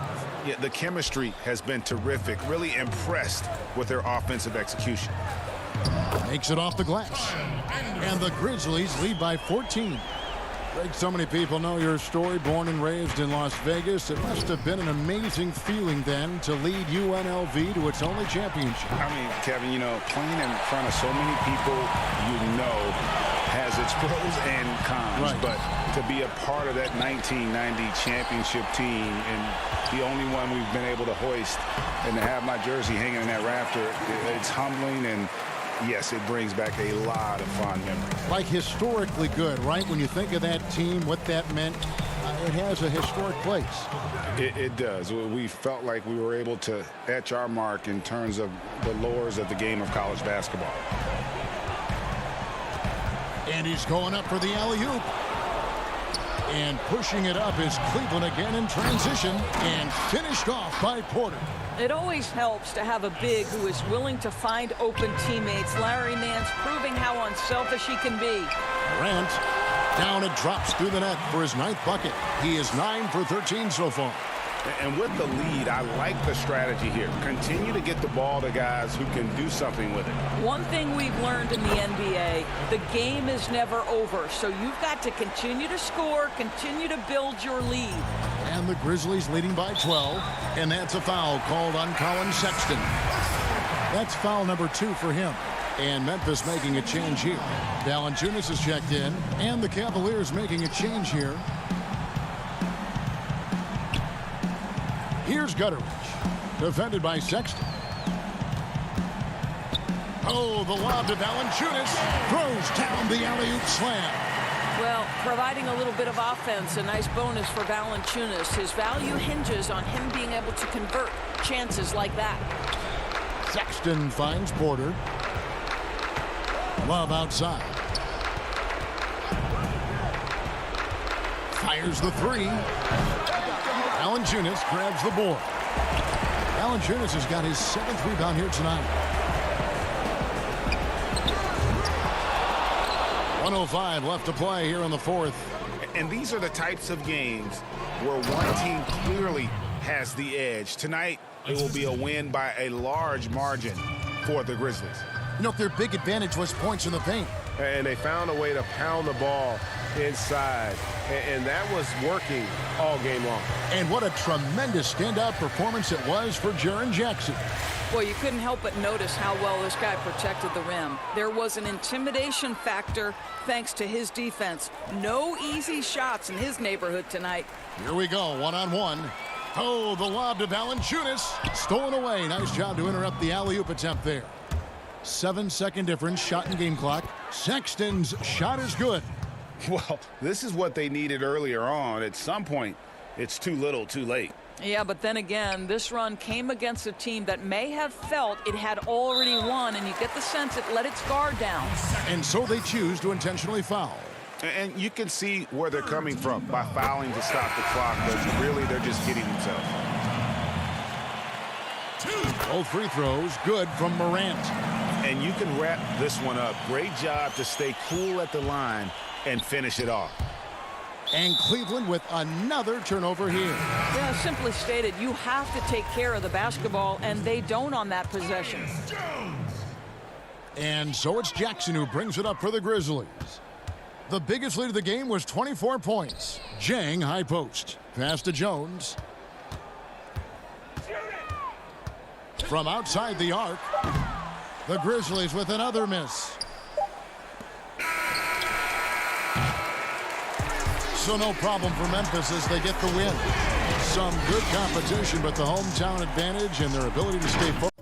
Speaker 2: Yeah, the chemistry has been terrific. Really impressed with their offensive execution.
Speaker 1: Makes it off the glass. And the Grizzlies lead by 14. Greg, so many people know your story, born and raised in Las Vegas. It must have been an amazing feeling then to lead UNLV to its only championship.
Speaker 2: I mean, Kevin, you know, playing in front of so many people you know has its pros and cons.
Speaker 1: Right.
Speaker 2: But to be a part of that 1990 championship team and the only one we've been able to hoist and to have my jersey hanging in that rafter, it's humbling, and yes, it brings back a lot of fond memories.
Speaker 1: Like historically good, right? When you think of that team, what that meant, it has a historic place.
Speaker 2: It does. We felt like we were able to etch our mark in terms of the lures of the game of college basketball.
Speaker 1: And he's going up for the alley-oop. And pushing it up is Cleveland again in transition, and finished off by Porter.
Speaker 7: It always helps to have a big who is willing to find open teammates. Larry Nance proving how unselfish he can be.
Speaker 1: Durant, down and drops through the net for his 9th bucket. He is 9 for 13 so far.
Speaker 2: And with the lead, I like the strategy here. Continue to get the ball to guys who can do something with it.
Speaker 7: One thing we've learned in the NBA, the game is never over. So you've got to continue to score, continue to build your lead.
Speaker 1: And the Grizzlies leading by 12. And that's a foul called on Colin Sexton. That's foul number 2 for him. And Memphis making a change here. Valanciunas is checked in. And the Cavaliers making a change here. Here's Gutteridge, defended by Sexton. Oh, the lob to Valanciunas, throws down the alley-oop slam.
Speaker 7: Well, providing a little bit of offense, a nice bonus for Valanciunas. His value hinges on him being able to convert chances like that.
Speaker 1: Sexton finds Porter. Love outside. Fires the 3. Valanciunas grabs the board. Valanciunas has got his 7th rebound here tonight. 1:05 left to play here in the 4th.
Speaker 2: And these are the types of games where one team clearly has the edge. Tonight, it will be a win by a large margin for the Grizzlies.
Speaker 1: You know, their big advantage was points in the paint.
Speaker 4: And they found a way to pound the ball inside. And that was working all game long.
Speaker 1: And what a tremendous standout performance it was for Jaren Jackson.
Speaker 7: Boy, you couldn't help but notice how well this guy protected the rim. There was an intimidation factor thanks to his defense. No easy shots in his neighborhood tonight.
Speaker 1: Here we go, one-on-one. Oh, the lob to Valanciunas. Stolen away. Nice job to interrupt the alley-oop attempt there. 7-second difference, shot and game clock. Sexton's shot is good.
Speaker 2: Well, this is what they needed earlier on. At some point, it's too little, too late.
Speaker 7: Yeah, but then again, this run came against a team that may have felt it had already won, and you get the sense it let its guard down.
Speaker 1: And so they choose to intentionally foul.
Speaker 2: And you can see where they're coming from by fouling to stop the clock, but really they're just kidding themselves.
Speaker 1: Both free throws good from Morant.
Speaker 2: And you can wrap this one up. Great job to stay cool at the line and finish it off.
Speaker 1: And Cleveland with another turnover here.
Speaker 7: Yeah, simply stated, you have to take care of the basketball, and they don't on that possession.
Speaker 1: And so it's Jackson who brings it up for the Grizzlies. The biggest lead of the game was 24 points. Jang high post. Pass to Jones. From outside the arc, the Grizzlies with another miss. So no problem for Memphis as they get the win. Some good competition, but the hometown advantage and their ability to stay focused.